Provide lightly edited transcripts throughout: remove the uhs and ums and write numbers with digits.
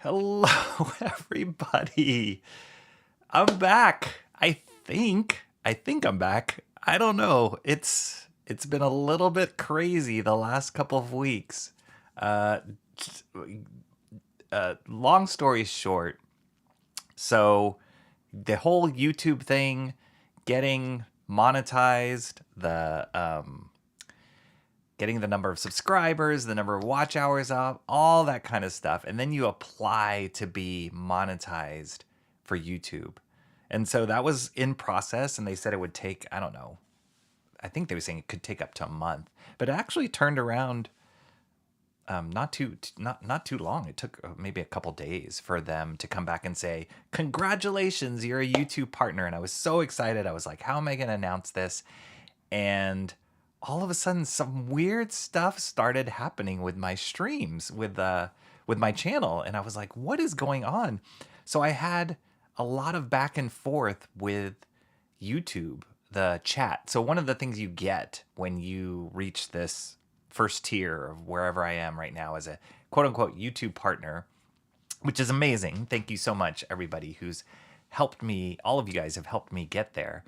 Hello, everybody. I'm back. I think I'm back. I don't know. It's been a little bit crazy the last couple of weeks. Uh, Long story short, so the whole YouTube thing, getting monetized, getting the number of subscribers, the number of watch hours up, all that kind of stuff. And then you apply to be monetized for YouTube. And so that was in process, and they said it would take, I don't know, I think they were saying it could take up to a month. But it actually turned around not too long. It took maybe a couple days for them to come back and say, "Congratulations, you're a YouTube partner." And I was so excited. I was like, "How am I going to announce this?" And all of a sudden, some weird stuff started happening with my streams, with my channel, and I was like, "What is going on?" So I had a lot of back and forth with YouTube, the chat. So one of the things you get when you reach this first tier of wherever I am right now as a quote unquote YouTube partner, which is amazing. Thank you so much, everybody who's helped me. All of you guys have helped me get there.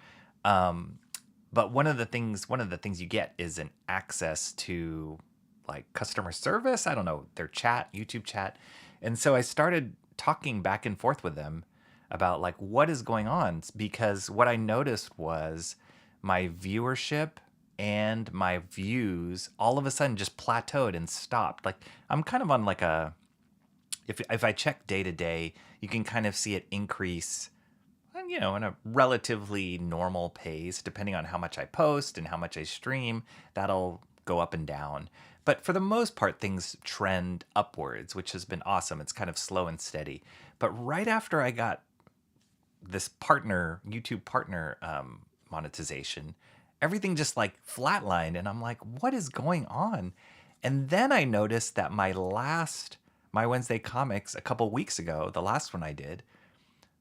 But one of the things you get is an access to like customer service. I don't know, their chat, YouTube chat. And so I started talking back and forth with them about like what is going on, because what I noticed was my viewership and my views all of a sudden just plateaued and stopped. Like I'm kind of on like a, if I check day to day, you can kind of see it increase, you know, in a relatively normal pace, depending on how much I post and how much I stream. That'll go up and down. But for the most part, things trend upwards, which has been awesome. It's kind of slow and steady. But right after I got this YouTube partner monetization, everything just like flatlined. And I'm like, what is going on? And then I noticed that my Wednesday comics a couple weeks ago, the last one I did,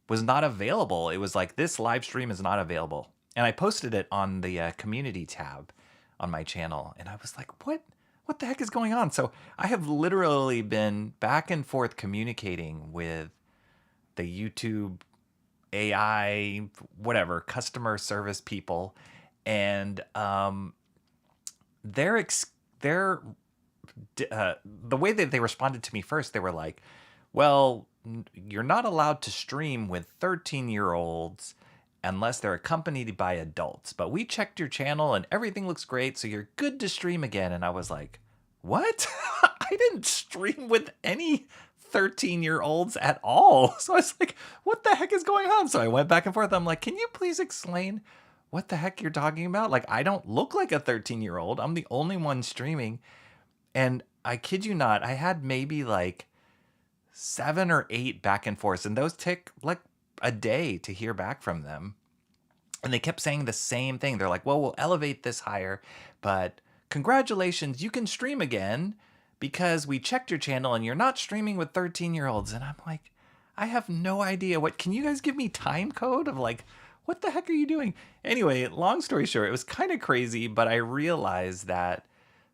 was not available. It was like, this live stream is not available. And I posted it on the community tab on my channel. And I was like, what the heck is going on? So I have literally been back and forth communicating with the YouTube AI, whatever, customer service people. And they're the way that they responded to me first, they were like, well, you're not allowed to stream with 13-year-olds unless they're accompanied by adults. But we checked your channel and everything looks great, so you're good to stream again. And I was like, what? I didn't stream with any 13-year-olds at all. So I was like, what the heck is going on? So I went back and forth. I'm like, can you please explain what the heck you're talking about? Like, I don't look like a 13-year-old. I'm the only one streaming. And I kid you not, I had maybe like 7 or 8 back and forths, and those take like a day to hear back from them. And they kept saying the same thing. They're like, well, we'll elevate this higher, but congratulations, you can stream again because we checked your channel and you're not streaming with 13-year-olds. And I'm like, I have no idea. Can you guys give me time code of like, what the heck are you doing? Anyway, long story short, it was kind of crazy, but I realized that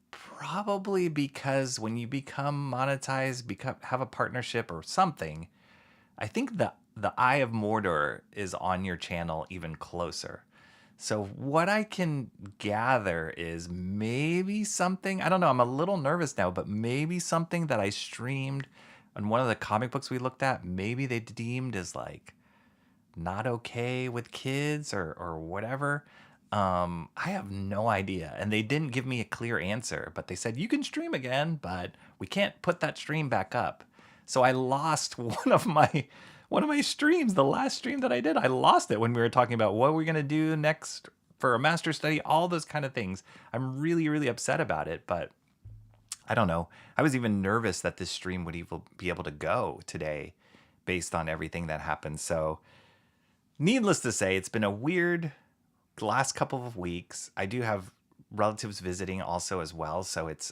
probably because when you become monetized, have a partnership or something, I think the Eye of Mordor is on your channel even closer. So what I can gather is maybe something, I don't know, I'm a little nervous now, but maybe something that I streamed on one of the comic books we looked at, maybe they deemed as like not okay with kids or whatever. I have no idea. And they didn't give me a clear answer, but they said, you can stream again, but we can't put that stream back up. So I lost one of my streams, the last stream that I did. I lost it when we were talking about what we're going to do next for a master study, all those kind of things. I'm really, really upset about it, but I don't know. I was even nervous that this stream would even be able to go today based on everything that happened. So needless to say, it's been a weird last couple of weeks. I do have relatives visiting also as well, so it's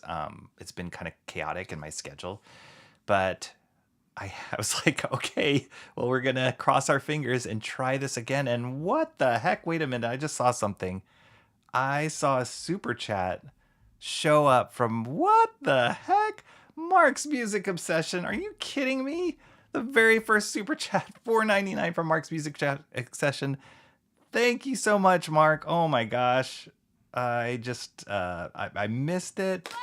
been kind of chaotic in my schedule. But I was like, okay, well, we're gonna cross our fingers and try this again. And what the heck? Wait a minute, I just saw something. I saw a super chat show up from, what the heck? Mark's Music Obsession. Are you kidding me? The very first super chat, $4.99 from Mark's Music Chat session. Thank you so much, Mark. Oh my gosh. I just, I missed it.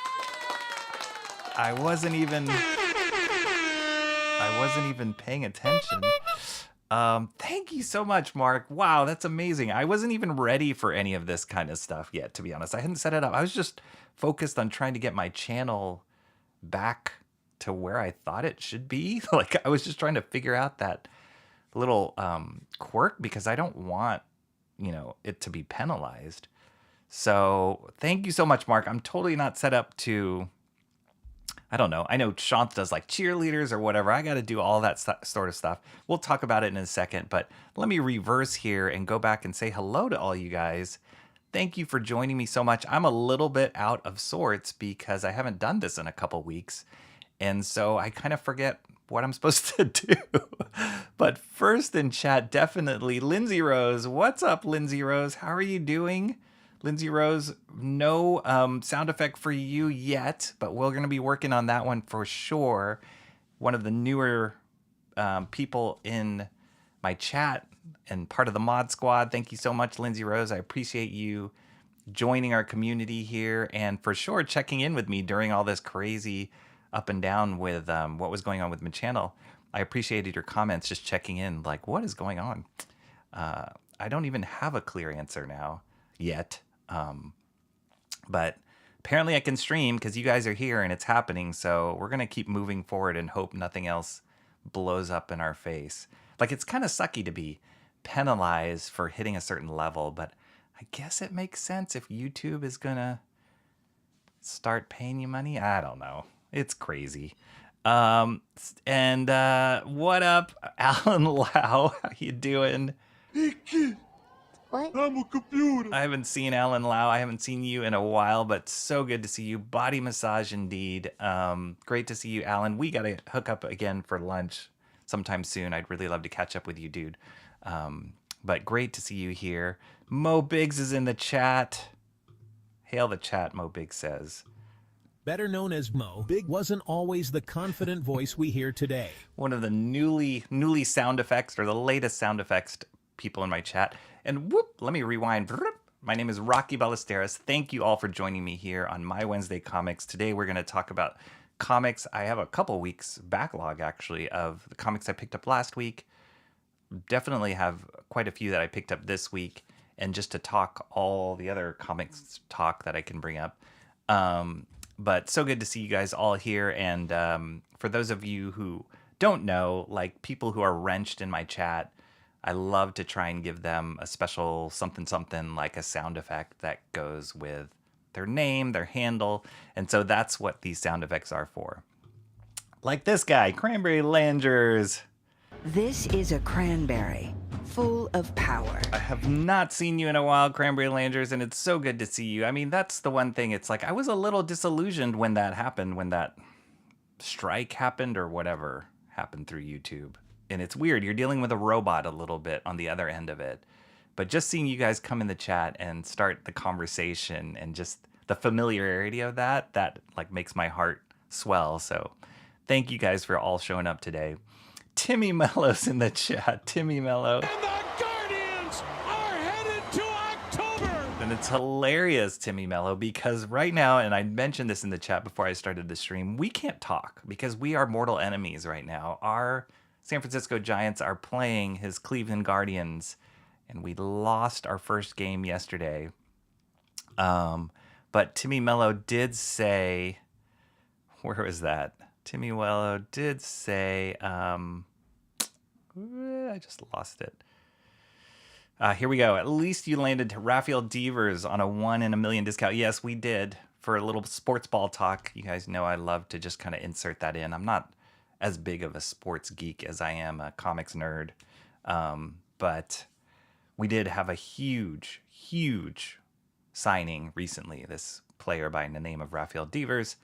I wasn't even paying attention. Thank you so much, Mark. Wow, that's amazing. I wasn't even ready for any of this kind of stuff yet, to be honest. I hadn't set it up. I was just focused on trying to get my channel back to where I thought it should be. Like, I was just trying to figure out that little quirk because I don't want, it to be penalized. So thank you so much, Mark. I'm totally not set up to, I don't know. I know Shant does like cheerleaders or whatever. I got to do all that sort of stuff. We'll talk about it in a second, but let me reverse here and go back and say hello to all you guys. Thank you for joining me so much. I'm a little bit out of sorts because I haven't done this in a couple weeks. And so I kind of forget what I'm supposed to do. But first in chat, definitely Lindsay Rose. What's up, Lindsay Rose? How are you doing? Lindsay Rose, no sound effect for you yet, but we're going to be working on that one for sure. One of the newer people in my chat and part of the mod squad. Thank you so much, Lindsay Rose. I appreciate you joining our community here and for sure checking in with me during all this crazy up and down with what was going on with my channel. I appreciated your comments, just checking in, like, what is going on? I don't even have a clear answer now yet. But apparently I can stream because you guys are here and it's happening. So we're going to keep moving forward and hope nothing else blows up in our face. Like, it's kind of sucky to be penalized for hitting a certain level, but I guess it makes sense if YouTube is going to start paying you money. I don't know. It's crazy. And what up, Alan Lau? How you doing? Hey kid, What? I'm a computer. I haven't seen Alan Lau. I haven't seen you in a while, but so good to see you. Body massage indeed. Great to see you, Alan. We got to hook up again for lunch sometime soon. I'd really love to catch up with you, dude. But great to see you here. Mo Biggs is in the chat. Hail the chat, Mo Biggs says. Better known as Mo, Big wasn't always the confident voice we hear today. One of the newly sound effects, or the latest sound effects people in my chat. And whoop, let me rewind. My name is Rocky Ballesteros. Thank you all for joining me here on My Wednesday Comics. Today we're going to talk about comics. I have a couple weeks backlog, actually, of the comics I picked up last week. Definitely have quite a few that I picked up this week. And just to talk all the other comics talk that I can bring up. But so good to see you guys all here. And for those of you who don't know, like people who are wrenched in my chat, I love to try and give them a special something, like a sound effect that goes with their name, their handle. And so that's what these sound effects are for. Like this guy, Cranberry Langers. This is a cranberry, full of power. I have not seen you in a while, Cranberry Langers, and it's so good to see you. I mean, that's the one thing. It's like I was a little disillusioned when that happened, when that strike happened or whatever happened through YouTube. And it's weird. You're dealing with a robot a little bit on the other end of it. But just seeing you guys come in the chat and start the conversation and just the familiarity of that like makes my heart swell. So thank you guys for all showing up today. Timmy Mello's in the chat. Timmy Mello. And the Guardians are headed to October. And it's hilarious, Timmy Mello, because right now, and I mentioned this in the chat before I started the stream, we can't talk because we are mortal enemies right now. Our San Francisco Giants are playing his Cleveland Guardians, and we lost our first game yesterday. But Timmy Mello did say, where was that? Timmy Mello did say, I just lost it. Here we go. At least you landed Raphael Devers on a 1 in a million discount. Yes, we did. For a little sports ball talk. You guys know I love to just kind of insert that in. I'm not as big of a sports geek as I am a comics nerd. But we did have a huge signing recently. This player by the name of Raphael Devers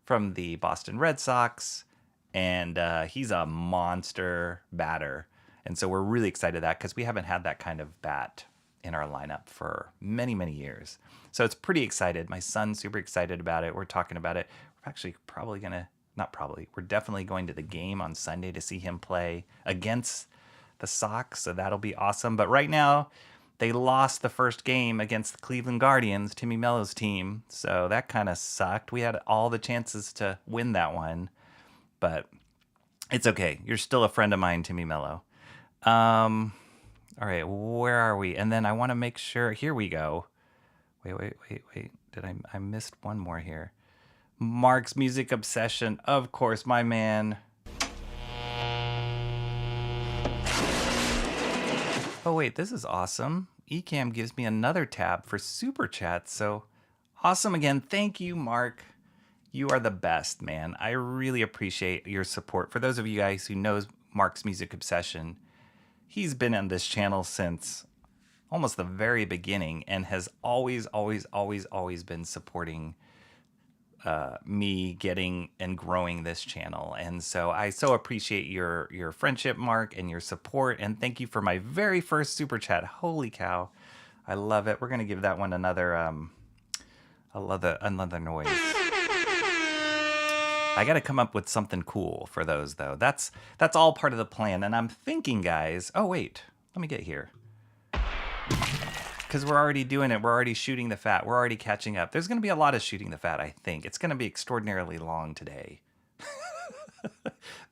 from the Boston Red Sox. And he's a monster batter. And so we're really excited that because we haven't had that kind of bat in our lineup for many years. So it's pretty excited. My son's super excited about it. We're talking about it. We're actually probably going to not probably, we're definitely going to the game on Sunday to see him play against the Sox, so that'll be awesome. But right now, they lost the first game against the Cleveland Guardians, Timmy Mello's team, so that kind of sucked. We had all the chances to win that one, but it's okay. You're still a friend of mine, Timmy Mello. All right, where are we? And then I want to make sure, here we go. Wait. I missed one more here. Mark's Music Obsession, of course, my man. Oh wait, this is awesome. Ecamm gives me another tab for Super Chats, so awesome again. Thank you, Mark. You are the best, man. I really appreciate your support. For those of you guys who knows Mark's Music Obsession, he's been on this channel since almost the very beginning and has always been supporting me getting and growing this channel. And so I so appreciate your friendship, Mark, and your support. And thank you for my very first super chat. Holy cow. I love it. We're going to give that one another noise. I got to come up with something cool for those, though. That's all part of the plan. And I'm thinking, guys, oh, wait, let me get here. Because we're already doing it. We're already shooting the fat. We're already catching up. There's going to be a lot of shooting the fat, I think. It's going to be extraordinarily long today.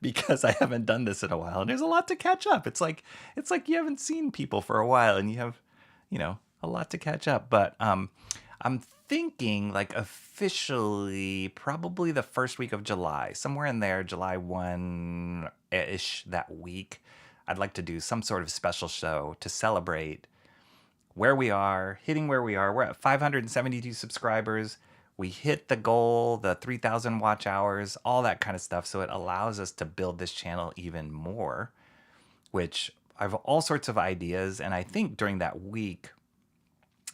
Because I haven't done this in a while. And there's a lot to catch up. It's like you haven't seen people for a while and you have, a lot to catch up. But I'm thinking like officially probably the first week of July. Somewhere in there, July 1-ish that week. I'd like to do some sort of special show to celebrate where we are, hitting where we are. We're at 572 subscribers. We hit the goal, the 3,000 watch hours, all that kind of stuff. So it allows us to build this channel even more, which I have all sorts of ideas. And I think during that week,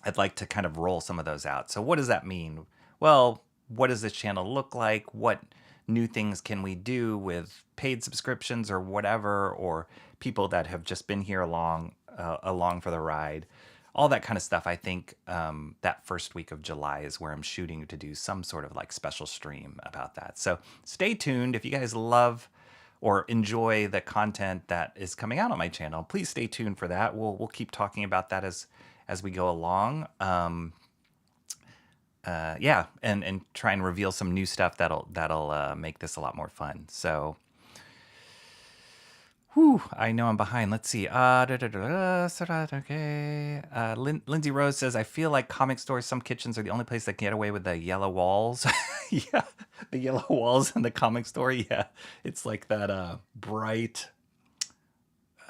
I'd like to kind of roll some of those out. So what does that mean? Well, what does this channel look like? What new things can we do with paid subscriptions or whatever, or people that have just been here along for the ride? All that kind of stuff. I think that first week of July is where I'm shooting to do some sort of like special stream about that. So stay tuned. If you guys love or enjoy the content that is coming out on my channel, please stay tuned for that. We'll keep talking about that as we go along. And try and reveal some new stuff that'll make this a lot more fun. So. Whew, I know I'm behind. Let's see. Okay. Lindsay Rose says, I feel like comic stores, some kitchens are the only place that can get away with the yellow walls. Yeah, the yellow walls in the comic store. Yeah, it's like that bright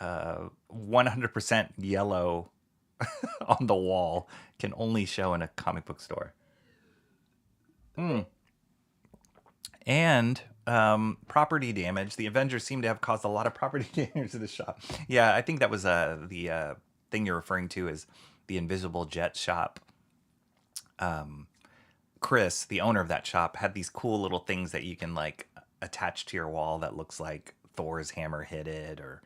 100% yellow on the wall can only show in a comic book store. And property damage. The Avengers seem to have caused a lot of property damage to the shop. Yeah, I think that was the thing you're referring to is the Invisible Jet shop. Chris, the owner of that shop, had these cool little things that you can like attach to your wall that looks like Thor's hammer hit it or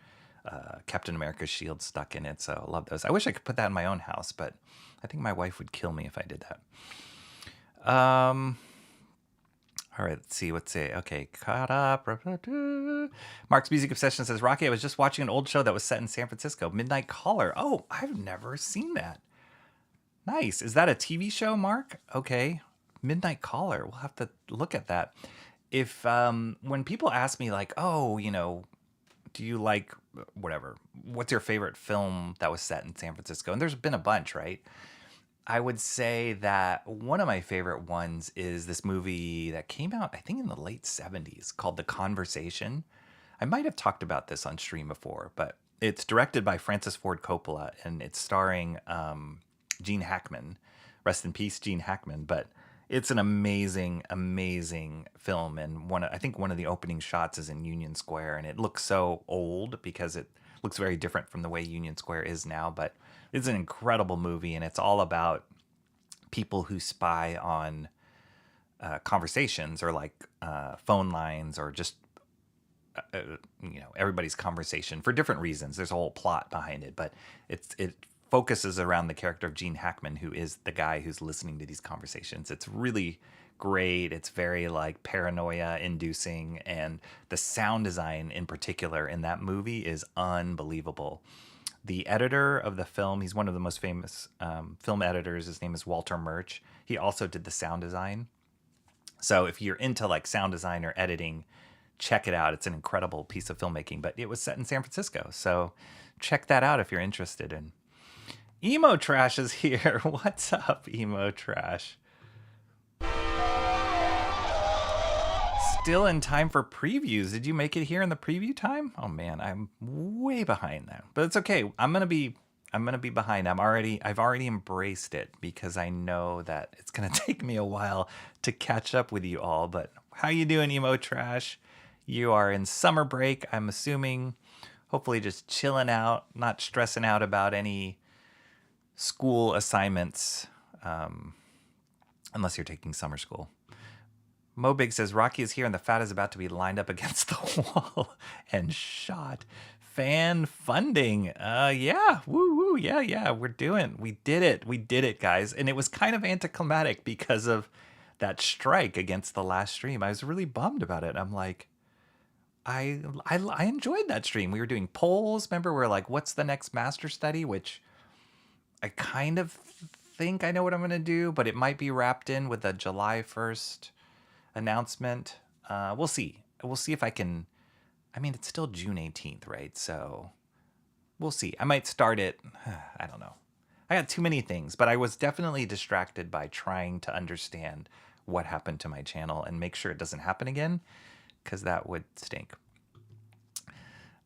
Captain America's shield stuck in it. So I love those. I wish I could put that in my own house, but I think my wife would kill me if I did that. All right, let's see. What's it? Okay, caught up. Mark's Music Obsession says, Rocky, I was just watching an old show that was set in San Francisco, Midnight Caller. Oh, I've never seen that. Nice. Is that a TV show, Mark? Okay. Midnight Caller. We'll have to look at that. If when people ask me like, oh, do you like whatever? What's your favorite film that was set in San Francisco? And there's been a bunch, right? I would say that one of my favorite ones is this movie that came out, I think, in the late 70s called The Conversation. I might have talked about this on stream before, but it's directed by Francis Ford Coppola, and it's starring Gene Hackman. Rest in peace, Gene Hackman. But it's an amazing, amazing film. And I think one of the opening shots is in Union Square, and it looks so old because it looks very different from the way Union Square is now, but it's an incredible movie, and it's all about people who spy on conversations or like phone lines or just everybody's conversation for different reasons. There's a whole plot behind it, but it focuses around the character of Gene Hackman, who is the guy who's listening to these conversations. It's really great. It's very like paranoia inducing, and the sound design in particular in that movie is unbelievable. The editor of the film, he's one of the most famous film editors. His name is Walter Murch. He also did the sound design. So if you're into like sound design or editing, check it out. It's an incredible piece of filmmaking, but it was set in San Francisco. So check that out if you're interested in. Emo Trash is here. What's up, Emo Trash? Still in time for previews. Did you make it here in the preview time? Oh man, I'm way behind now. But it's okay. I'm gonna be behind. I've already embraced it because I know that it's gonna take me a while to catch up with you all. But how you doing, Emo Trash? You are in summer break, I'm assuming. Hopefully just chilling out, not stressing out about any school assignments, unless you're taking summer school. Mobig says, Rocky is here and the fat is about to be lined up against the wall and shot. Fan funding. Yeah. Woo woo. Yeah. We did it, guys. And it was kind of anticlimactic because of that strike against the last stream. I was really bummed about it. I'm like, I enjoyed that stream. We were doing polls. Remember, we're like, what's the next master study? Which I kind of think I know what I'm going to do, but it might be wrapped in with a July 1st announcement. We'll see. We'll see if I can. I mean, it's still June 18th, right? So we'll see. I might start it. I don't know. I got too many things, but I was definitely distracted by trying to understand what happened to my channel and make sure it doesn't happen again, because that would stink.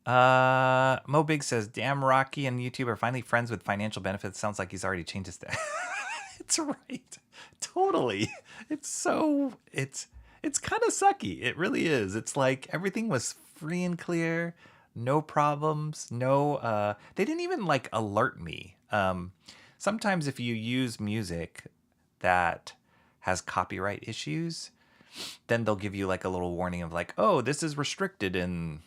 Mobig says, damn, Rocky and YouTube are finally friends with financial benefits. Sounds like he's already changed his It's right. Totally. It's kind of sucky. It really is. It's like everything was free and clear, no problems, no, they didn't even like alert me. Sometimes if you use music that has copyright issues, then they'll give you like a little warning of like, oh, this is restricted in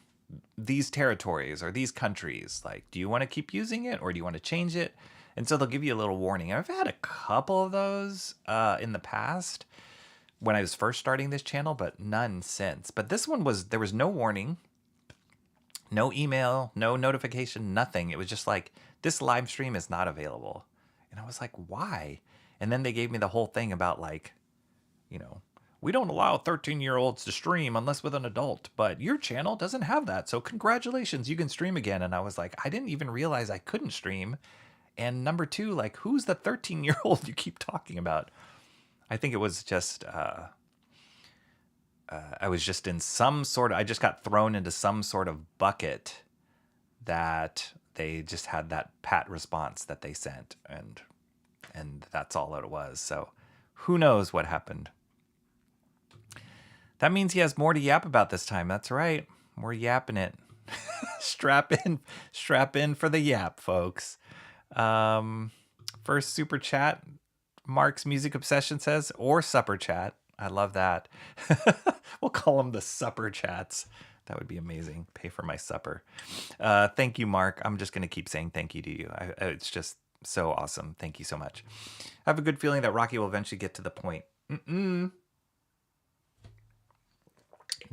these territories or these countries. Like, do you want to keep using it or do you want to change it? And so they'll give you a little warning. I've had a couple of those in the past when I was first starting this channel, but none since. But this one there was no warning, no email, no notification, nothing. It was just like, this live stream is not available. And I was like, why? And then they gave me the whole thing about like, we don't allow 13-year-olds to stream unless with an adult, but your channel doesn't have that. So congratulations, you can stream again. And I was like, I didn't even realize I couldn't stream. And number two, like, who's the 13-year-old you keep talking about? I think it was just, I was just in I just got thrown into some sort of bucket that they just had that pat response that they sent. And that's all it was. So who knows what happened? That means he has more to yap about this time. That's right. We're yapping it. Strap in for the yap, folks. First super chat, Mark's Music Obsession says, or supper chat. I love that. We'll call them the supper chats. That would be amazing. Pay for my supper. Thank you, Mark. I'm just going to keep saying thank you to you. It's just so awesome. Thank you so much. I have a good feeling that Rocky will eventually get to the point.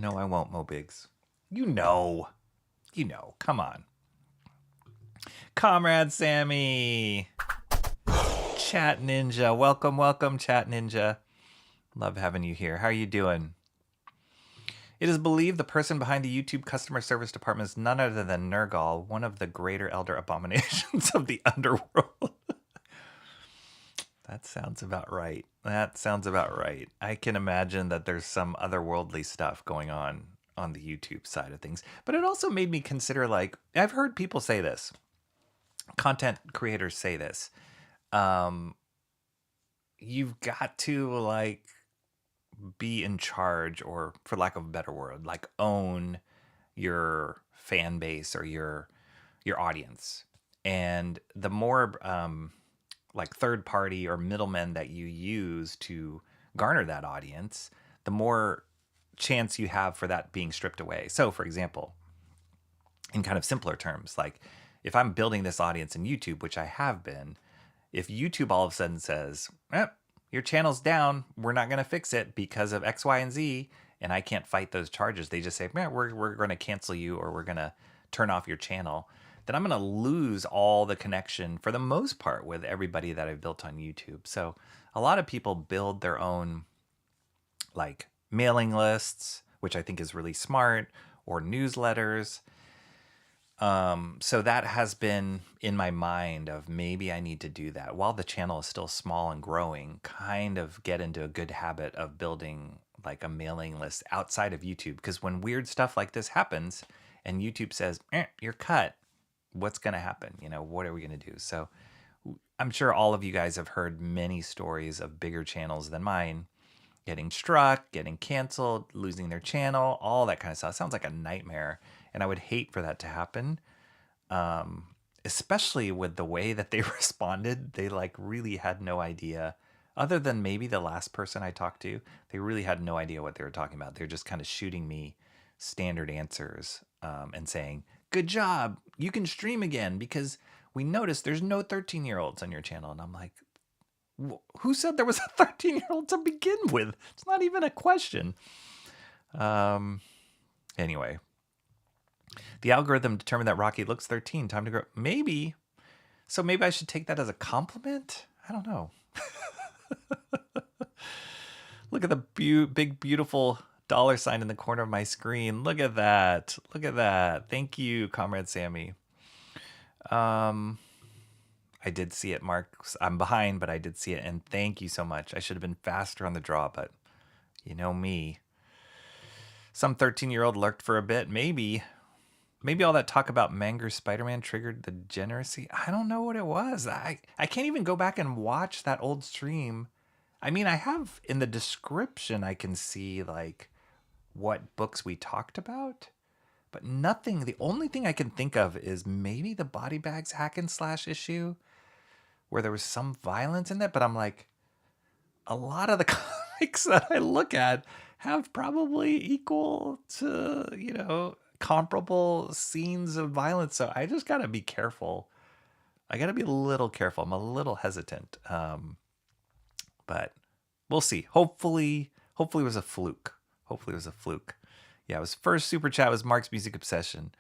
No, I won't, Mobigs. You know. Come on. Comrade Sammy. Chat Ninja. Welcome, Chat Ninja. Love having you here. How are you doing? It is believed the person behind the YouTube customer service department is none other than Nergal, one of the greater elder abominations of the underworld. That sounds about right. I can imagine that there's some otherworldly stuff going on the YouTube side of things. But it also made me consider, like, I've heard people say this. Content creators say this. You've got to, like, be in charge, or for lack of a better word, like, own your fan base or your audience. And the more like third party or middlemen that you use to garner that audience, the more chance you have for that being stripped away. So for example, in kind of simpler terms, like if I'm building this audience in YouTube, which I have been, if YouTube all of a sudden says, your channel's down. We're not going to fix it because of X, Y, and Z. And I can't fight those charges. They just say, man, we're going to cancel you, or we're going to turn off your channel. Then I'm going to lose all the connection for the most part with everybody that I've built on YouTube. So a lot of people build their own like mailing lists, which I think is really smart, or newsletters. So that has been in my mind of maybe I need to do that while the channel is still small and growing, kind of get into a good habit of building like a mailing list outside of YouTube. Because when weird stuff like this happens and YouTube says, you're cut, what's going to happen? You know, what are we going to do? So I'm sure all of you guys have heard many stories of bigger channels than mine getting struck, getting canceled, losing their channel, all that kind of stuff. It sounds like a nightmare. And I would hate for that to happen. Especially with the way that they responded. They like really had no idea, other than maybe the last person I talked to, they really had no idea what they were talking about. They're just kind of shooting me standard answers and saying, good job, you can stream again because we noticed there's no 13-year-olds on your channel. And I'm like, who said there was a 13-year-old to begin with? It's not even a question. Anyway, the algorithm determined that Rocky looks 13. Time to grow. Maybe. So maybe I should take that as a compliment? I don't know. Look at the big, beautiful $sign in the corner of my screen. Look at that. Look at that. Thank you, Comrade Sammy. I did see it, Mark. I'm behind, but I did see it. And thank you so much. I should have been faster on the draw, but you know me. Some 13-year-old lurked for a bit. Maybe all that talk about Manger's Spider-Man triggered the degeneracy. I don't know what it was. I can't even go back and watch that old stream. I mean, I have in the description, I can see like what books we talked about, but nothing. The only thing I can think of is maybe the Body Bags hack and slash issue where there was some violence in that. But I'm like, a lot of the comics that I look at have probably equal to, you know, comparable scenes of violence. So I just got to be careful. I got to be a little careful. I'm a little hesitant. But we'll see. Hopefully it was a fluke. Hopefully it was a fluke. Yeah, it was first super chat was Mark's Music Obsession.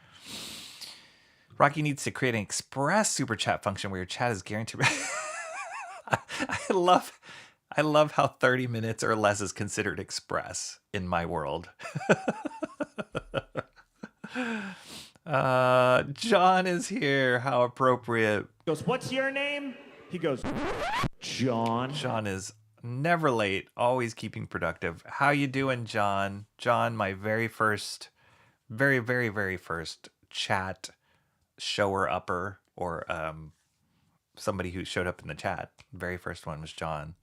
Rocky needs to create an express super chat function where your chat is guaranteed. I love how 30 minutes or less is considered express in my world. John is here. How appropriate. He goes, what's your name? He goes, John. John is never late, always keeping productive. How you doing, John? John, my very first, very, very, very first chat shower upper, or somebody who showed up in the chat. Very first one was John.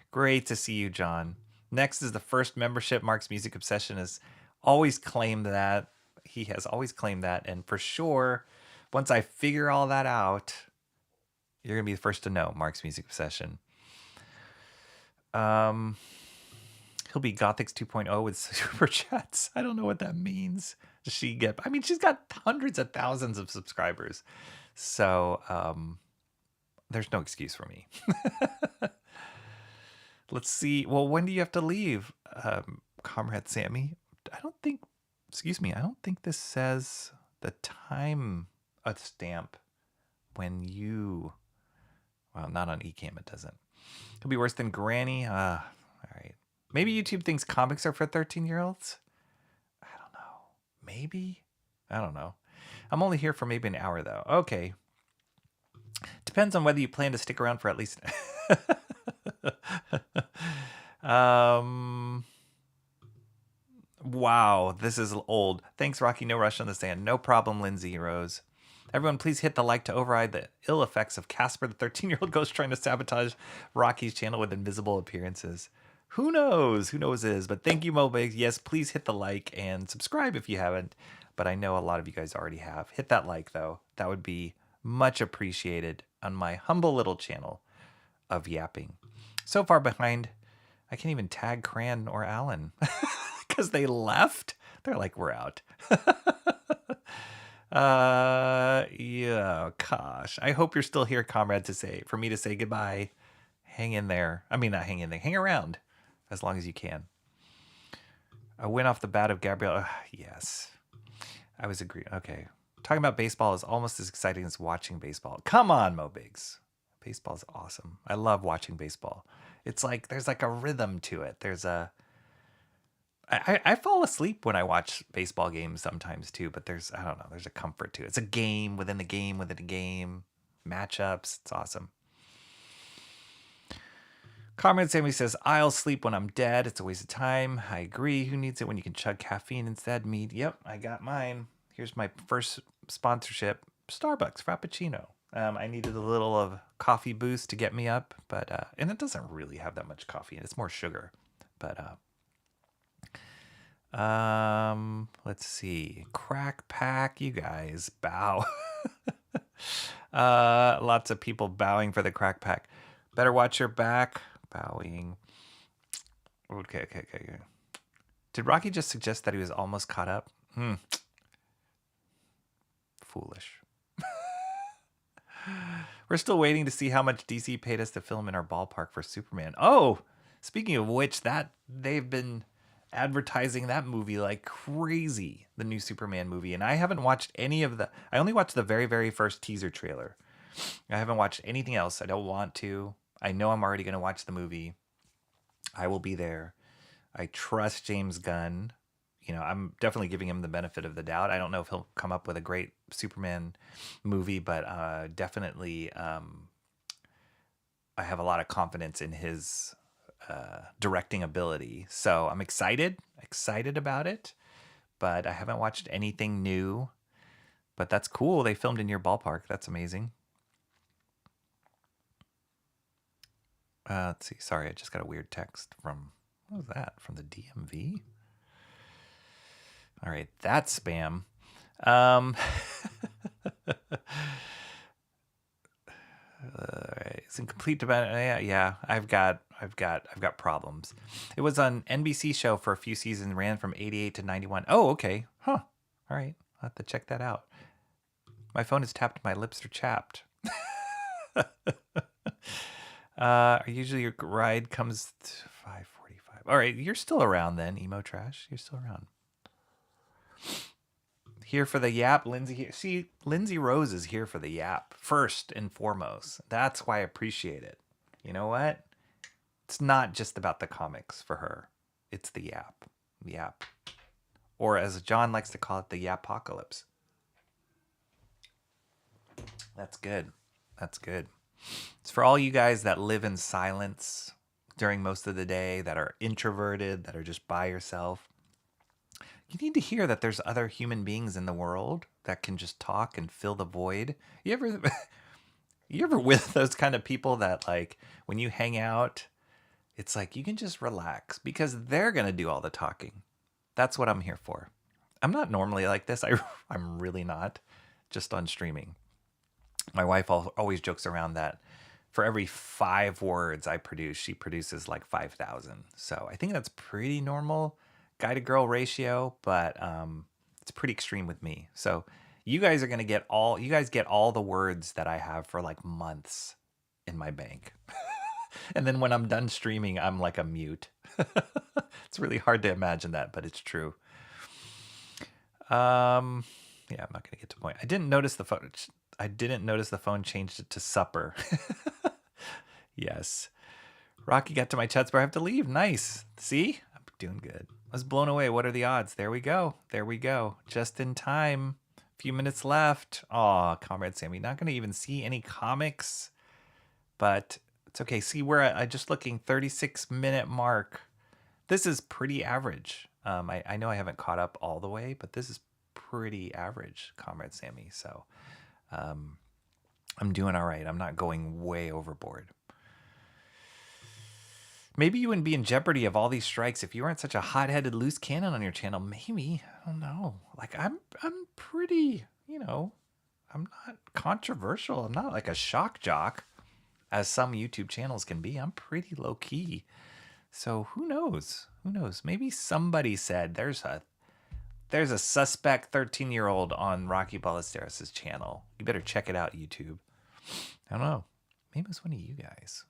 Great to see you, John. Next is the first membership. Mark's Music Obsession has always claimed that. He has always claimed that. And for sure, once I figure all that out, you're going to be the first to know Mark's Music Obsession. He'll be Gothics 2.0 with super chats. I don't know what that means. Does she get... I mean, she's got hundreds of thousands of subscribers. So, there's no excuse for me. Let's see. Well, when do you have to leave, Comrade Sammy? I don't think this says the time stamp when you... Well, not on Ecamm, it doesn't. Could be worse than Granny. All right. Maybe YouTube thinks comics are for 13-year-olds? I don't know. Maybe? I don't know. I'm only here for maybe an hour, though. Okay. Depends on whether you plan to stick around for at least... Wow, this is old. Thanks, Rocky. No rush on the sand. No problem, Lindsay Rose. Everyone, please hit the like to override the ill effects of Casper, the 13-year-old ghost trying to sabotage Rocky's channel with invisible appearances. Who knows? Who knows it is? But thank you, Mobig. Yes, please hit the like and subscribe if you haven't. But I know a lot of you guys already have. Hit that like, though. That would be much appreciated on my humble little channel of yapping. So far behind, I can't even tag Cran or Alan because they left. They're like, we're out. Yeah, gosh. I hope you're still here, comrade, for me to say goodbye. hang in there. I mean, not hang in there. Hang around as long as you can. A win off the bat of Gabrielle. Yes. I was agreeing. Okay. Talking about baseball is almost as exciting as watching baseball. Come on, Mo Biggs. Baseball is awesome. I love watching baseball. It's like there's like a rhythm to it. I fall asleep when I watch baseball games sometimes too, but I don't know, there's a comfort to it. It's a game within a game within a game. Matchups. It's awesome. Comrade Sammy says, I'll sleep when I'm dead. It's a waste of time. I agree. Who needs it when you can chug caffeine instead? Me. Yep, I got mine. Here's my first sponsorship. Starbucks Frappuccino. I needed a little of coffee boost to get me up, but and it doesn't really have that much coffee in it. It's more sugar. But let's see. Crack pack, you guys bow. Lots of people bowing for the crack pack. Better watch your back. Bowing. Okay. Did Rocky just suggest that he was almost caught up? Foolish. We're still waiting to see how much DC paid us to film in our ballpark for Superman. Oh, speaking of which, they've been advertising that movie like crazy, the new Superman movie, and I haven't watched any of the. I only watched the very, very first teaser trailer. I haven't watched anything else. I don't want to. I know I'm already going to watch the movie. I will be there. I trust James Gunn. You know, I'm definitely giving him the benefit of the doubt. I don't know if he'll come up with a great Superman movie, but definitely I have a lot of confidence in his directing ability. So I'm excited about it, but I haven't watched anything new. But that's cool. They filmed in your ballpark. That's amazing. Let's see. Sorry, I just got a weird text from, what was that? From the DMV? All right, that's spam. It's incomplete debate. Yeah, I've got problems. It was on NBC show for a few seasons, ran from 88 to 91. Oh, okay. Huh. All right. I'll have to check that out. My phone is tapped, my lips are chapped. Usually your ride comes to 5:45. All right, you're still around then, Emo Trash. You're still around. Here for the yap, Lindsay here. See, Lindsay Rose is here for the yap first and foremost. That's why I appreciate it. You know what? It's not just about the comics for her. It's the yap. The yap. Or as John likes to call it, the yapocalypse. That's good. That's good. It's for all you guys that live in silence during most of the day, that are introverted, that are just by yourself. You need to hear that there's other human beings in the world that can just talk and fill the void. You ever with those kind of people that, like, when you hang out, it's like you can just relax because they're going to do all the talking. That's what I'm here for. I'm not normally like this. I'm really not, just on streaming. My wife always jokes around that for every 5 words I produce, she produces like 5,000. So I think that's pretty normal guy to girl ratio, but it's pretty extreme with me. So you guys are going to get all the words that I have for like months in my bank. And then when I'm done streaming, I'm like a mute. It's really hard to imagine that, but it's true. Yeah, I'm not going to get to the point. I didn't notice the phone changed it to supper. Yes. Rocky got to my Chutzpah. I have to leave. Nice. See? I'm doing good. I was blown away. What are the odds? There we go. Just in time. A few minutes left. Aw, Comrade Sammy. Not going to even see any comics. But it's okay. See, I just looking 36-minute mark. This is pretty average. I know I haven't caught up all the way, but this is pretty average, Comrade Sammy. So I'm doing all right. I'm not going way overboard. Maybe you wouldn't be in jeopardy of all these strikes if you weren't such a hot-headed loose cannon on your channel. Maybe. I don't know. Like, I'm pretty, I'm not controversial. I'm not like a shock jock, as some YouTube channels can be. I'm pretty low-key. So who knows? Maybe somebody said there's a suspect 13-year-old on Rocky Ballesteros' channel. You better check it out, YouTube. I don't know. Maybe it's one of you guys.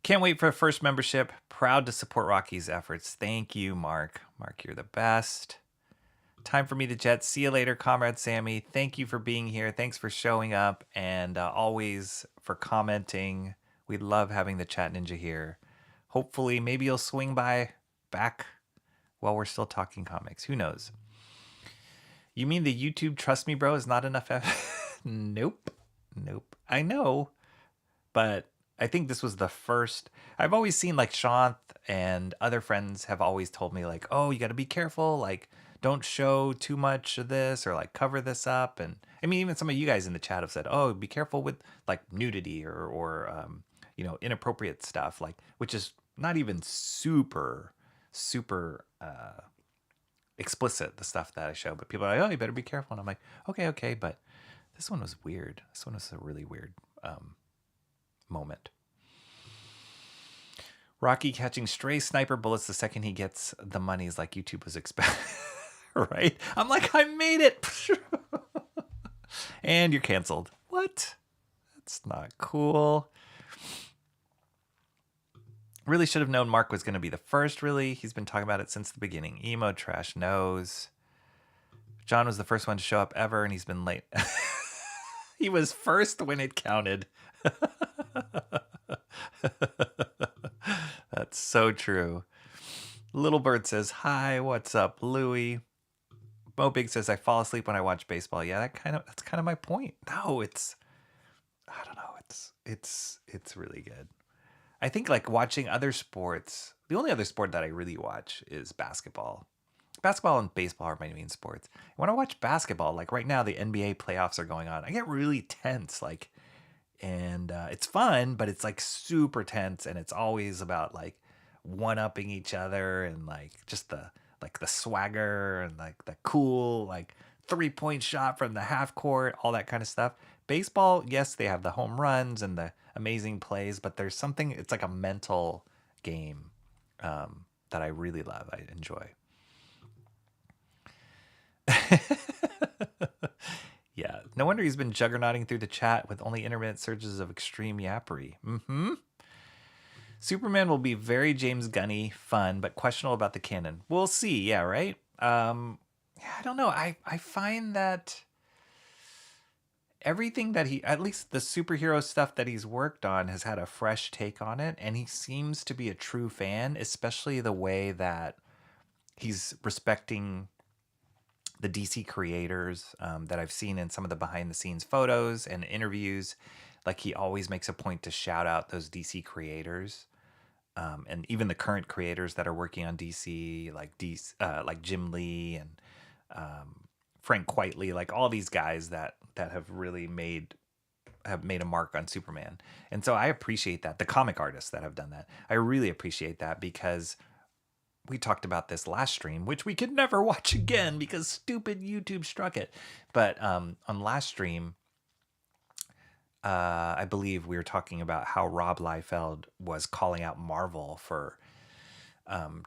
Can't wait for the first membership. Proud to support Rocky's efforts. Thank you, Mark. Mark, you're the best. Time for me to jet. See you later, Comrade Sammy. Thank you for being here. Thanks for showing up and always for commenting. We love having the Chat Ninja here. Hopefully, maybe you'll swing by back while we're still talking comics. Who knows? You mean the YouTube Trust Me Bro is not enough? Nope. I know, but I think this was the first. I've always seen like Shant and other friends have always told me like, oh, you got to be careful. Like, don't show too much of this or like cover this up. And I mean, even some of you guys in the chat have said, oh, be careful with like nudity or inappropriate stuff, like, which is not even super explicit, the stuff that I show, but people are like, oh, you better be careful. And I'm like, okay. But this one was weird. This one was a really weird moment. Rocky catching stray sniper bullets the second he gets the money is like YouTube was expecting. Right? I'm like, I made it. And you're canceled. What? That's not cool. Really should have known Mark was going to be the first, really. He's been talking about it since the beginning. Emo Trash knows. John was the first one to show up ever, and he's been late. He was first when it counted. That's so true. Little Bird says, hi, what's up, Louie? Mo Big says, I fall asleep when I watch baseball. Yeah, that's kind of my point. No, I don't know. It's really good. I think like watching other sports, the only other sport that I really watch is basketball. Basketball and baseball are my main sports. When I watch basketball, like right now, the NBA playoffs are going on. I get really tense, and it's fun, but it's like super tense, and it's always about like one-upping each other and like just the swagger and like the cool like 3-point shot from the half court, all that kind of stuff. Baseball, yes, they have the home runs and the amazing plays, but there's something, it's like a mental game that I really love. I enjoy. Yeah, no wonder he's been juggernauting through the chat with only intermittent surges of extreme yappery. Superman will be very James Gunny, fun, but questionable about the canon. We'll see. Yeah, right? I don't know. I find that everything that at least the superhero stuff that he's worked on has had a fresh take on it, and he seems to be a true fan, especially the way that he's respecting the DC creators that I've seen in some of the behind the scenes photos and interviews. Like, he always makes a point to shout out those DC creators. And even the current creators that are working on DC, like Jim Lee and Frank Quitely, like all these guys that have really made a mark on Superman. And so I appreciate that. The comic artists that have done that, I really appreciate that, because we talked about this last stream, which we could never watch again because stupid YouTube struck it. But on last stream, I believe we were talking about how Rob Liefeld was calling out Marvel for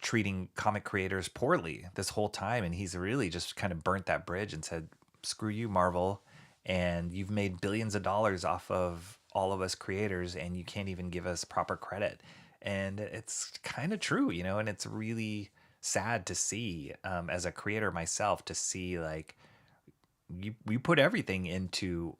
treating comic creators poorly this whole time. And he's really just kind of burnt that bridge and said, screw you, Marvel. And you've made billions of dollars off of all of us creators, and you can't even give us proper credit. And it's kind of true, and it's really sad to see, as a creator myself, to see like you put everything into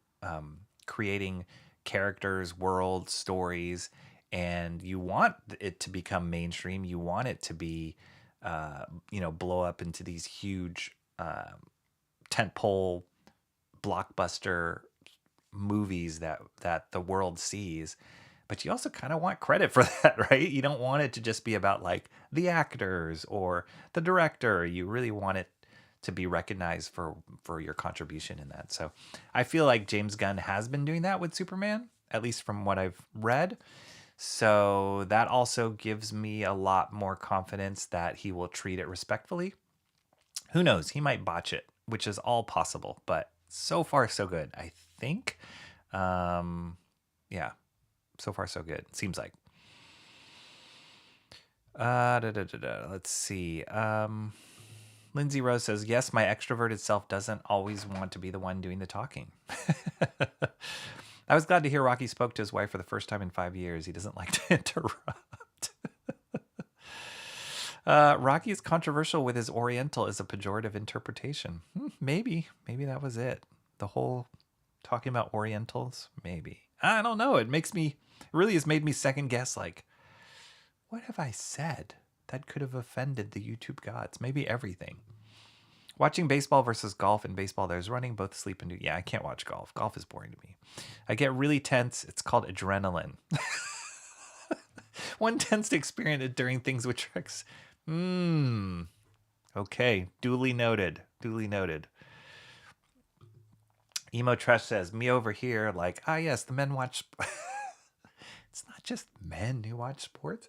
creating characters, worlds, stories, and you want it to become mainstream. You want it to be, blow up into these huge tentpole blockbuster movies that the world sees. But you also kind of want credit for that, right? You don't want it to just be about like the actors or the director. You really want it to be recognized for your contribution in that. So I feel like James Gunn has been doing that with Superman, at least from what I've read. So that also gives me a lot more confidence that he will treat it respectfully. Who knows? He might botch it, which is all possible. But so far, so good, I think. Yeah. So far, so good. Seems like. Let's see. Lindsay Rose says, yes, my extroverted self doesn't always want to be the one doing the talking. I was glad to hear Rocky spoke to his wife for the first time in 5 years. He doesn't like to interrupt. Rocky is controversial with his Oriental as a pejorative interpretation. Maybe that was it. The whole talking about Orientals. Maybe, I don't know. It really has made me second guess. Like, what have I said that could have offended the YouTube gods? Maybe everything. Watching baseball versus golf. In baseball, there's running, both sleep and do. Yeah, I can't watch golf. Golf is boring to me. I get really tense. It's called adrenaline. One tends to experience it during things with tricks. Okay. Duly noted. Emo Trash says, me over here, like, yes, the men watch. It's not just men who watch sports.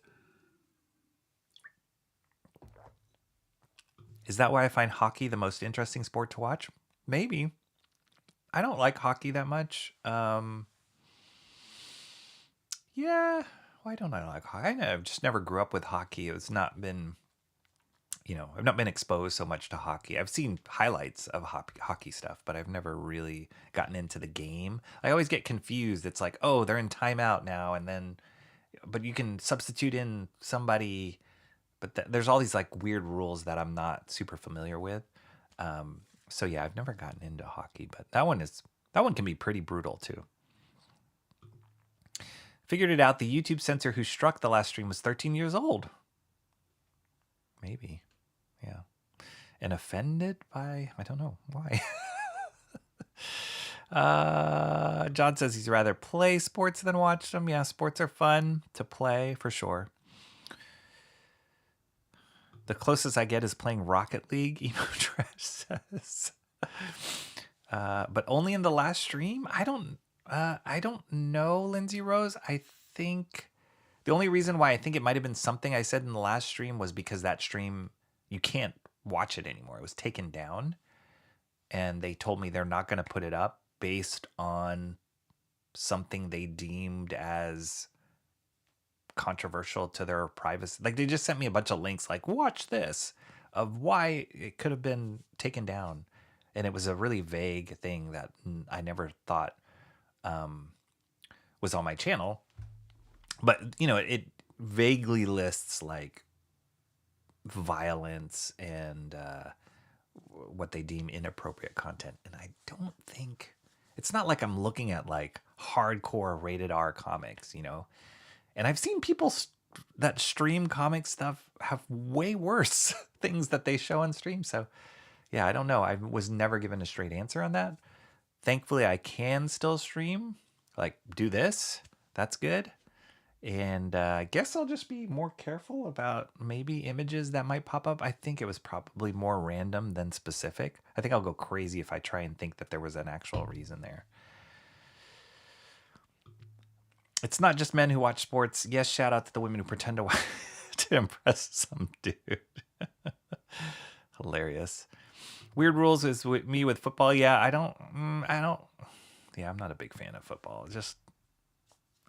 Is that why I find hockey the most interesting sport to watch? Maybe. I don't like hockey that much. Yeah. Why don't I like hockey? I just never grew up with hockey. It's not been, I've not been exposed so much to hockey. I've seen highlights of hockey stuff, but I've never really gotten into the game. I always get confused. It's like, oh, they're in timeout now, but you can substitute in somebody. But there's all these like weird rules that I'm not super familiar with. So yeah, I've never gotten into hockey, but that one can be pretty brutal too. Figured it out. The YouTube censor who struck the last stream was 13 years old. Maybe. Yeah. And offended by, I don't know why. John says he's rather play sports than watch them. Yeah, sports are fun to play for sure. The closest I get is playing Rocket League, Emo Trash says. But only in the last stream? I don't know, Lindsay Rose. I think the only reason why I think it might have been something I said in the last stream was because that stream, you can't watch it anymore. It was taken down. And they told me they're not going to put it up based on something they deemed as controversial to their privacy. Like, they just sent me a bunch of links like, watch this, of why it could have been taken down. And it was a really vague thing that I never thought was on my channel. But, it vaguely lists like violence and what they deem inappropriate content. And I don't think, it's not like I'm looking at like hardcore rated R comics, And I've seen people that stream comic stuff have way worse things that they show on stream. So yeah, I don't know. I was never given a straight answer on that. Thankfully, I can still stream, like do this. That's good. And I guess I'll just be more careful about maybe images that might pop up. I think it was probably more random than specific. I think I'll go crazy if I try and think that there was an actual reason there. It's not just men who watch sports. Yes, shout out to the women who pretend to to impress some dude. Hilarious. Weird rules is with me with football. Yeah, I don't. Yeah, I'm not a big fan of football.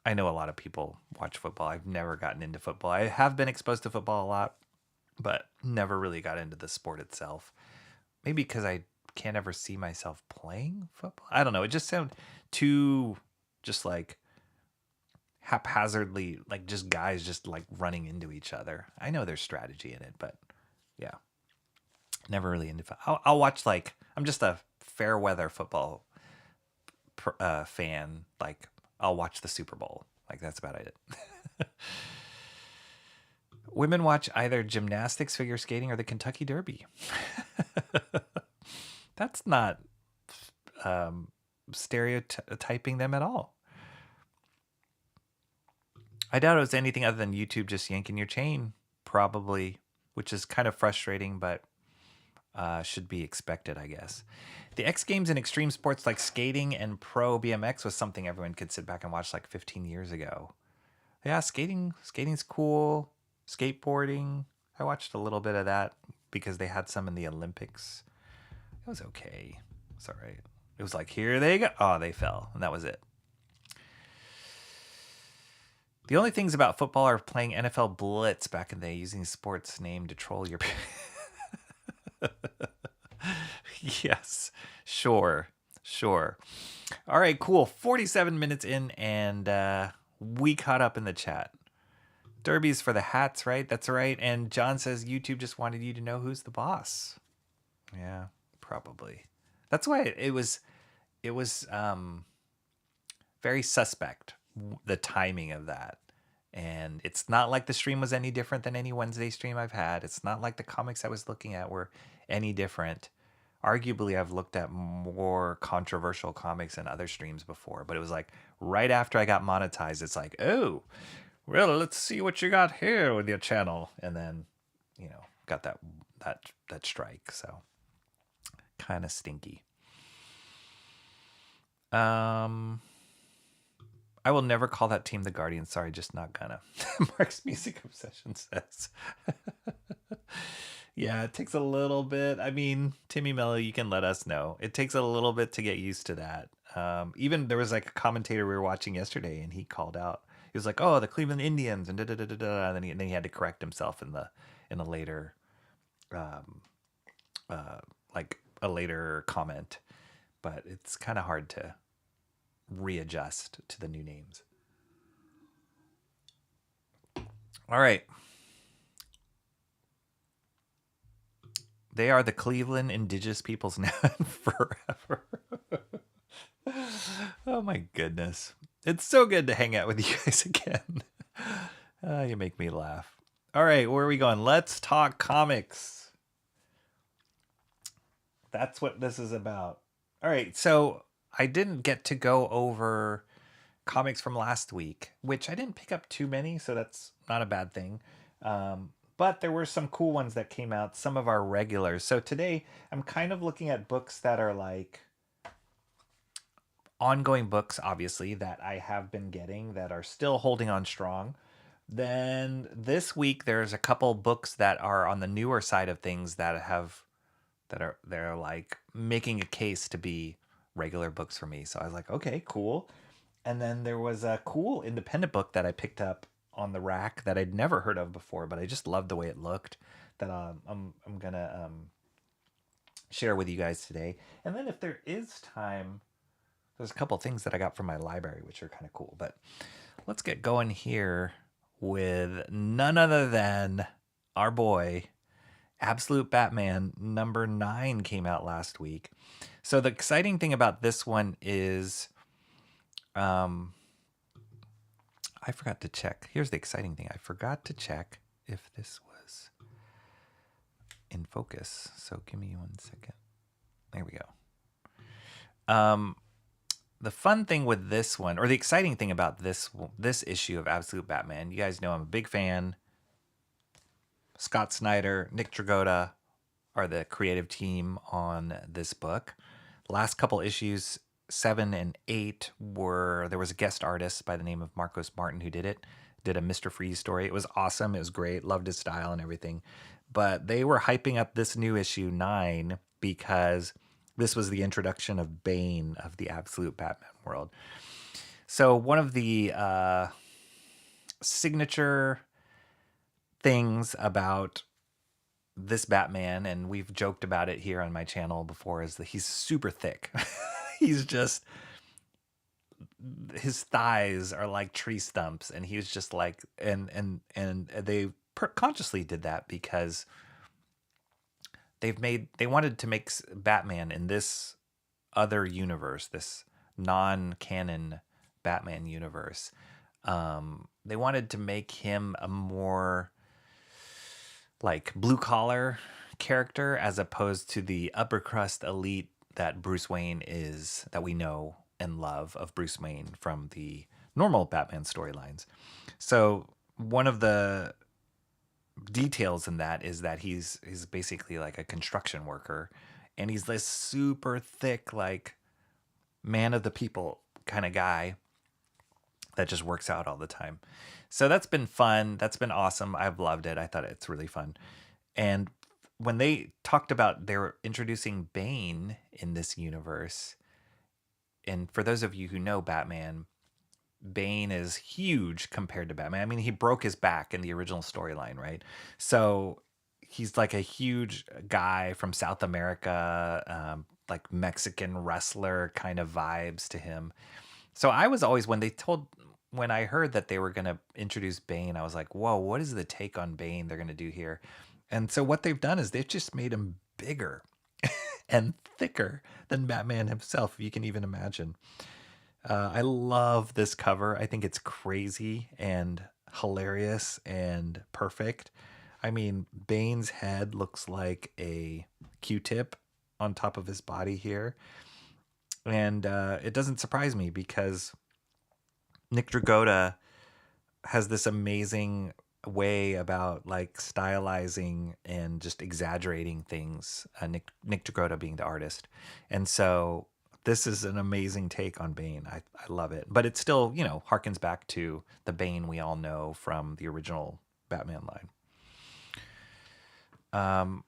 I know a lot of people watch football. I've never gotten into football. I have been exposed to football a lot, but never really got into the sport itself. Maybe because I can't ever see myself playing football. I don't know. It just sounds too just like haphazardly, like just guys just like running into each other. I know there's strategy in it, but yeah, never really into. I'll watch like, I'm just a fair weather football fan. Like I'll watch the Super Bowl. Like that's about it. Women watch either gymnastics, figure skating, or the Kentucky Derby. That's not stereotyping them at all. I doubt it was anything other than YouTube just yanking your chain, probably, which is kind of frustrating, but should be expected, I guess. The X Games in extreme sports like skating and pro BMX was something everyone could sit back and watch like 15 years ago. Yeah, skating's cool. Skateboarding, I watched a little bit of that because they had some in the Olympics. It was okay. It's all right. It was like, here they go. Oh, they fell, and that was it. The only things about football are playing NFL Blitz back in the day, using sports name to troll your... Yes, sure. Sure. All right, cool. 47 minutes in, and we caught up in the chat. Derby's for the hats, right? That's right. And John says YouTube just wanted you to know who's the boss. Yeah, probably. That's why it was very suspect, the timing of that. And it's not like the stream was any different than any Wednesday stream I've had. It's not like the comics I was looking at were any different. Arguably, I've looked at more controversial comics in other streams before, but it was like right after I got monetized, it's like, oh, well, let's see what you got here with your channel. And then, got that strike. So kind of stinky. I will never call that team the Guardians. Sorry, just not gonna. Mark's Music Obsession says. Yeah, it takes a little bit. I mean, Timmy Mello, you can let us know. It takes a little bit to get used to that. Even there was like a commentator we were watching yesterday, and he called out. He was like, "Oh, the Cleveland Indians," and da da da da da. And then he had to correct himself in a later, like a later comment. But it's kind of hard to readjust to the new names. All right. They are the Cleveland Indigenous Peoples now and forever. Oh my goodness. It's so good to hang out with you guys again. You make me laugh. All right, where are we going? Let's talk comics. That's what this is about. All right, so I didn't get to go over comics from last week, which I didn't pick up too many, so that's not a bad thing. But there were some cool ones that came out, some of our regulars. So today I'm kind of looking at books that are like ongoing books, obviously, that I have been getting that are still holding on strong. Then this week there's a couple books that are on the newer side of things they're like making a case to be regular books for me. So I was like, okay, cool. And then there was a cool independent book that I picked up on the rack that I'd never heard of before, but I just loved the way it looked, that I'm gonna share with you guys today. And then if there is time, there's a couple things that I got from my library which are kind of cool. But let's get going here with none other than our boy Absolute Batman number 9 came out last week. So the exciting thing about this one is I forgot to check. Here's the exciting thing. I forgot to check if this was in focus. So give me 1 second. There we go. The fun thing with this one, or the exciting thing about this issue of Absolute Batman, you guys know I'm a big fan. Scott Snyder, Nick Dragotta are the creative team on this book. Last couple issues, 7 and 8, there was a guest artist by the name of Marcos Martin who did a Mr. Freeze story. It was awesome. It was great. Loved his style and everything. But they were hyping up this new issue 9 because this was the introduction of Bane of the Absolute Batman world. So one of the signature things about this Batman, and we've joked about it here on my channel before, is that he's super thick. He's just, his thighs are like tree stumps, and he was just like, and they consciously did that because they wanted to make Batman in this other universe, this non-canon Batman universe. They wanted to make him a more like blue collar character as opposed to the upper crust elite that Bruce Wayne is, that we know and love of Bruce Wayne from the normal Batman storylines. So one of the details in that is that he's basically like a construction worker, and he's this super thick, like man of the people kind of guy that just works out all the time. So that's been fun. That's been awesome. I've loved it. I thought it's really fun. And when they talked about they're introducing Bane in this universe, and for those of you who know Batman, Bane is huge compared to Batman. I mean, he broke his back in the original storyline, right? So he's like a huge guy from South America, like Mexican wrestler kind of vibes to him. So I was always, when I heard that they were going to introduce Bane, I was like, whoa, what is the take on Bane they're going to do here? And so what they've done is they've just made him bigger and thicker than Batman himself, if you can even imagine. I love this cover. I think it's crazy and hilarious and perfect. I mean, Bane's head looks like a Q-tip on top of his body here. And it doesn't surprise me because Nick Dragotta has this amazing way about like stylizing and just exaggerating things. Nick Dragotta being the artist. And so this is an amazing take on Bane. I love it. But it still, harkens back to the Bane we all know from the original Batman line.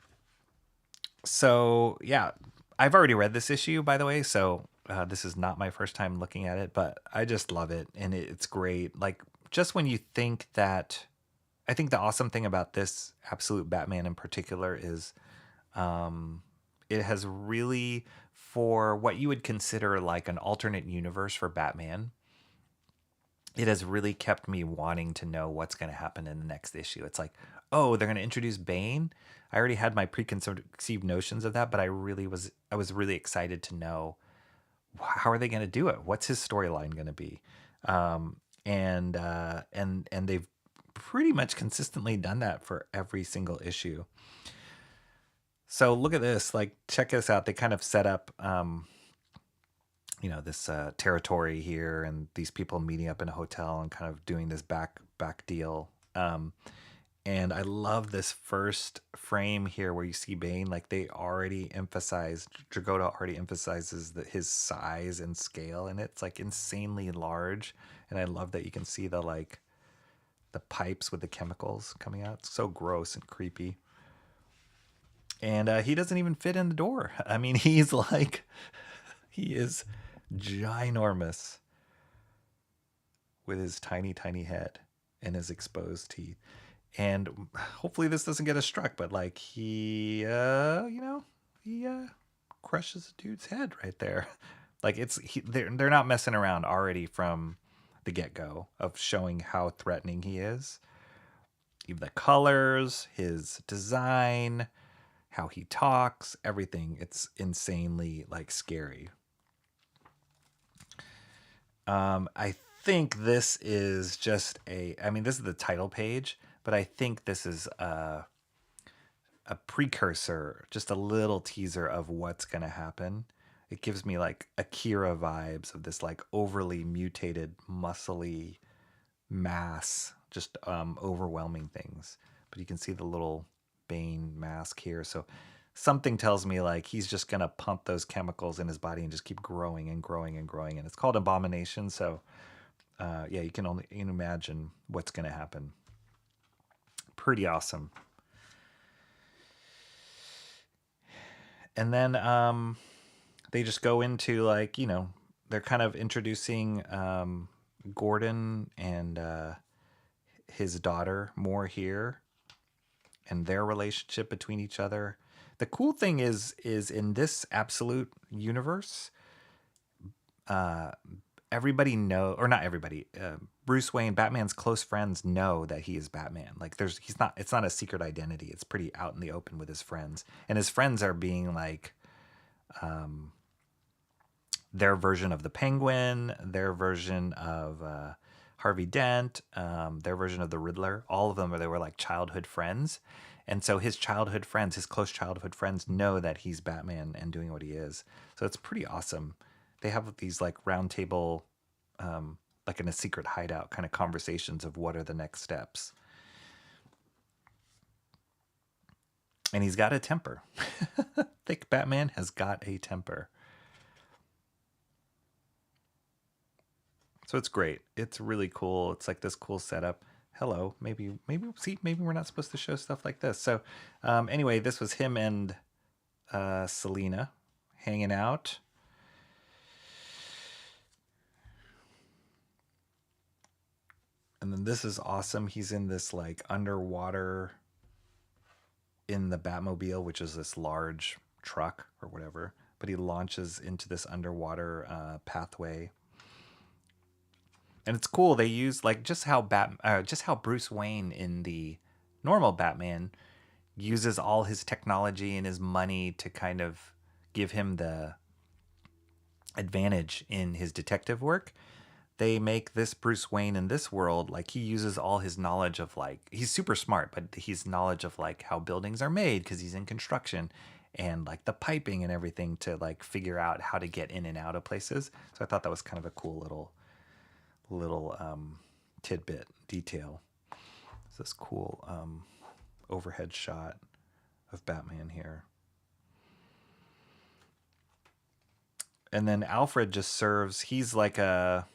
So yeah, I've already read this issue, by the way, so this is not my first time looking at it, but I just love it, and it's great. Like, just when you think that, I think the awesome thing about this Absolute Batman in particular is it has really, for what you would consider like an alternate universe for Batman, it has really kept me wanting to know what's going to happen in the next issue. It's like, oh, they're going to introduce Bane. I already had my preconceived notions of that, but I was really excited to know, how are they going to do it? What's his storyline going to be? And they've pretty much consistently done that for every single issue. So look at this, like, check this out. They kind of set up, this territory here, and these people meeting up in a hotel and kind of doing this back deal. And I love this first frame here where you see Bane. Like, Dragotta already emphasizes his size and scale, and it's like insanely large. And I love that you can see the pipes with the chemicals coming out. It's so gross and creepy. And he doesn't even fit in the door. I mean, he is ginormous with his tiny, tiny head and his exposed teeth. And hopefully this doesn't get us struck, but like he crushes a dude's head right there. Like they're not messing around already from the get-go of showing how threatening he is. Even the colors, his design, how he talks, everything. It's insanely like scary. I think this is just this is the title page, but I think this is a precursor, just a little teaser of what's going to happen. It gives me like Akira vibes of this like overly mutated, muscly mass, just overwhelming things. But you can see the little Bane mask here. So something tells me like he's just going to pump those chemicals in his body and just keep growing and growing and growing. And it's called Abomination. So you can only imagine what's going to happen. Pretty awesome. And then they just go into like, they're kind of introducing Gordon and his daughter more here, and their relationship between each other. The cool thing is in this Absolute universe, everybody or not everybody, Bruce Wayne, Batman's close friends know that he is Batman. Like it's not a secret identity. It's pretty out in the open with his friends. And his friends are being like, their version of the Penguin, their version of Harvey Dent, their version of the Riddler. All of them, they were like childhood friends. And so his close childhood friends know that he's Batman and doing what he is. So it's pretty awesome. They have these like round table, like in a secret hideout kind of conversations of what are the next steps. And he's got a temper. Thick Batman has got a temper. So it's great. It's really cool. It's like this cool setup. Hello, maybe we're not supposed to show stuff like this. So anyway, this was him and Selina hanging out. And then this is awesome. He's in this like underwater in the Batmobile, which is this large truck or whatever. but he launches into this underwater pathway. And it's cool. They use like just how Bruce Wayne in the normal Batman uses all his technology and his money to kind of give him the advantage in his detective work. They make this Bruce Wayne in this world, like he uses all his knowledge of like, he's super smart, but his knowledge of like how buildings are made because he's in construction and like the piping and everything to like figure out how to get in and out of places. So I thought that was kind of a cool little tidbit detail. It's this cool overhead shot of Batman here. And then Alfred just serves, he's like a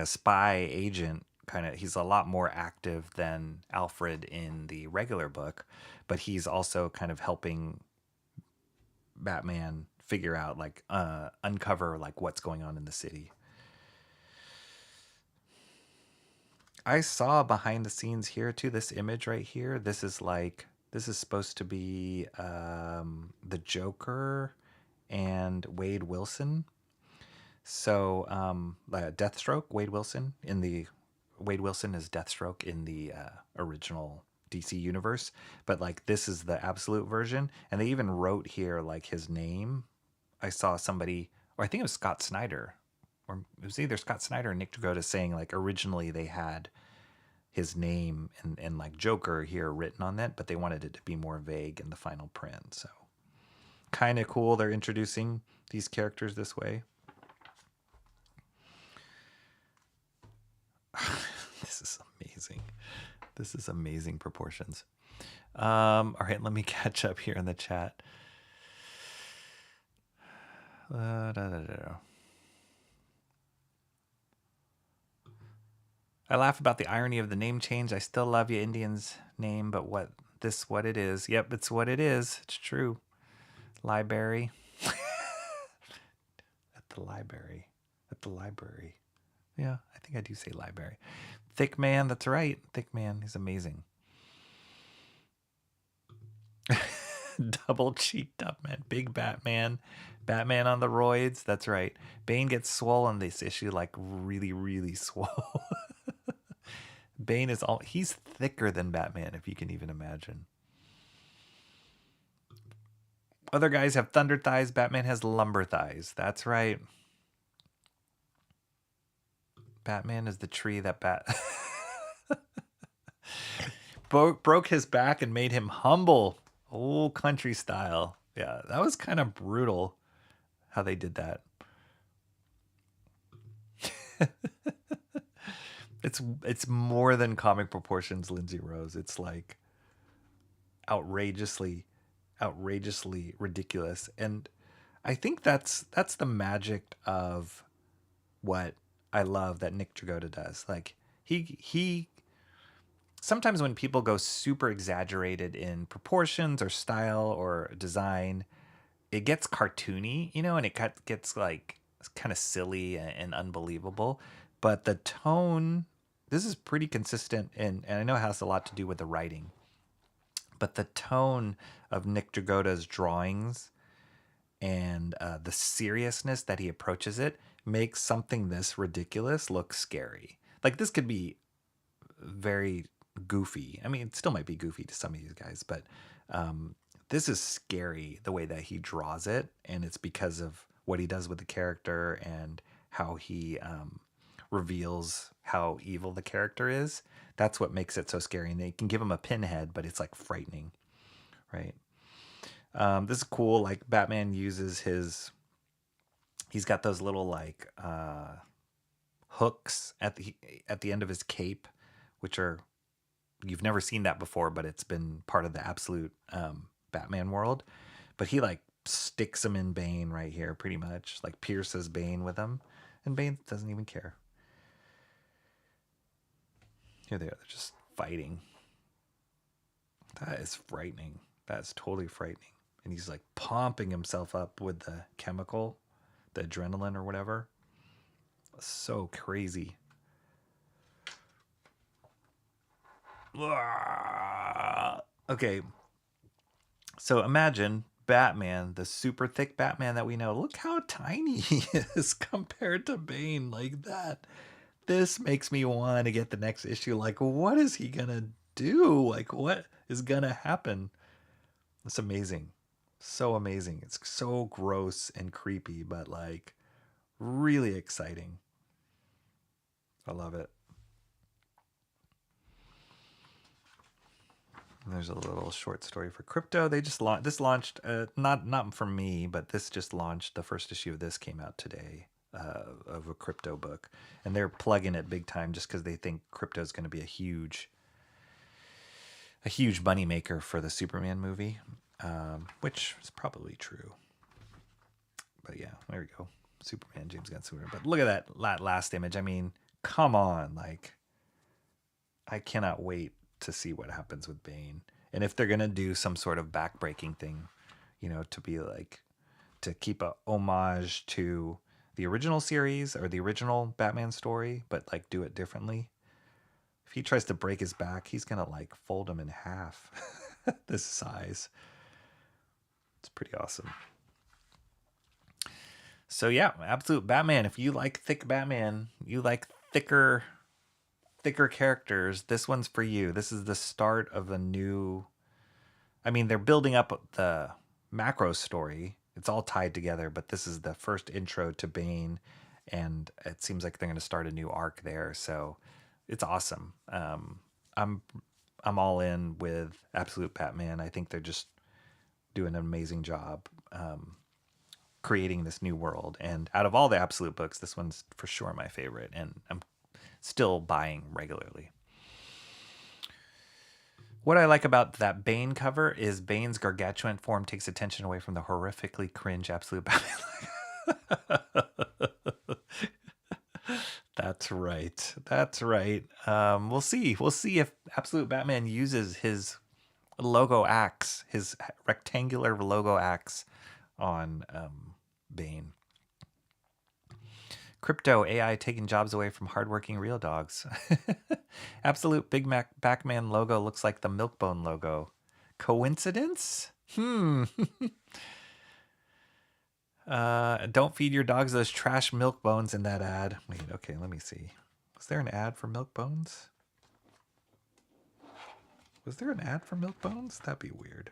spy agent kind of. He's a lot more active than Alfred in the regular book, but he's also kind of helping Batman figure out like uncover like what's going on in the city. I saw behind the scenes here too, this image right here. This is supposed to be the Joker and Wade Wilson. So Deathstroke, Wade Wilson is Deathstroke in the original DC universe, but like this is the absolute version, and they even wrote here like his name. I saw somebody, or I think it was Scott Snyder, or it was either Scott Snyder or Nick Dragotta saying like originally they had his name and like Joker here written on that, but they wanted it to be more vague in the final print. So kind of cool they're introducing these characters this way. This is amazing. This is amazing proportions. All right, let me catch up here in the chat. I laugh about the irony of the name change. I still love you, Indian's name, but what it is. Yep, it's what it is. It's true. Library. At the library. Yeah, I think I do say library. Thick Man, that's right. Thick Man, he's amazing. Double cheeked up, man. Big Batman. Batman on the roids, that's right. Bane gets swollen this issue, like really, really swole. Bane is he's thicker than Batman, if you can even imagine. Other guys have thunder thighs. Batman has lumber thighs. That's right. Batman is the tree that broke his back and made him humble. Old country style. Yeah, that was kind of brutal how they did that. It's more than comic proportions, Lindsay Rose. It's like outrageously ridiculous. And I think that's the magic of what I love that Nick Dragotta does. Like he sometimes when people go super exaggerated in proportions or style or design, it gets cartoony, and it gets like kind of silly and unbelievable. But the tone, this is pretty consistent, and I know it has a lot to do with the writing. But the tone of Nick Dragotta's drawings and the seriousness that he approaches it makes something this ridiculous look scary. Like this could be very goofy. I mean, it still might be goofy to some of these guys, but this is scary the way that he draws it, and it's because of what he does with the character and how he reveals how evil the character is. That's what makes it so scary. And they can give him a pinhead, but it's like frightening, right? This is cool. Like Batman uses he's got those little like hooks at the end of his cape, which are, you've never seen that before, but it's been part of the absolute Batman world. But he like sticks them in Bane right here, pretty much like pierces Bane with them, and Bane doesn't even care. Here they are, they're just fighting. That is frightening. That's totally frightening. And he's like pumping himself up with the chemical, the adrenaline or whatever. So crazy. Okay. So imagine Batman, the super thick Batman that we know, look how tiny he is compared to Bane like that. This makes me want to get the next issue. Like, what is he gonna do? Like, what is gonna happen? It's amazing. So amazing. It's so gross and creepy, but like really exciting. I love it. And there's a little short story for crypto. They just launched not from me, but this just launched. The first issue of this came out today of a crypto book, and they're plugging it big time just because they think crypto is going to be a huge money maker for the Superman movie, which is probably true. But yeah, there we go. Superman, James Gunn, Superman. But look at that last image. I mean, come on, like I cannot wait to see what happens with Bane, and if they're gonna do some sort of backbreaking thing, to be like to keep a homage to the original series or the original Batman story, but like do it differently. If he tries to break his back, he's gonna like fold him in half. This size. It's pretty awesome. So yeah, Absolute Batman. If you like thick Batman, you like thicker characters, this one's for you. This is the start of a new... I mean, they're building up the macro story. It's all tied together, but this is the first intro to Bane, and it seems like they're going to start a new arc there. So it's awesome. I'm all in with Absolute Batman. I think they're just doing an amazing job creating this new world. And out of all the Absolute books, this one's for sure my favorite, and I'm still buying regularly. What I like about that Bane cover is Bane's gargantuan form takes attention away from the horrifically cringe Absolute Batman. That's right. That's right. We'll see. We'll see if Absolute Batman uses his logo axe, his rectangular logo axe on Bane. Crypto AI taking jobs away from hardworking real dogs. Absolute Big Mac Batman logo looks like the Milkbone logo. Coincidence? Don't feed your dogs those trash Milkbones in that ad. Wait, okay, let me see. Was there an ad for Milkbones? Was there an ad for Milkbones? That'd be weird.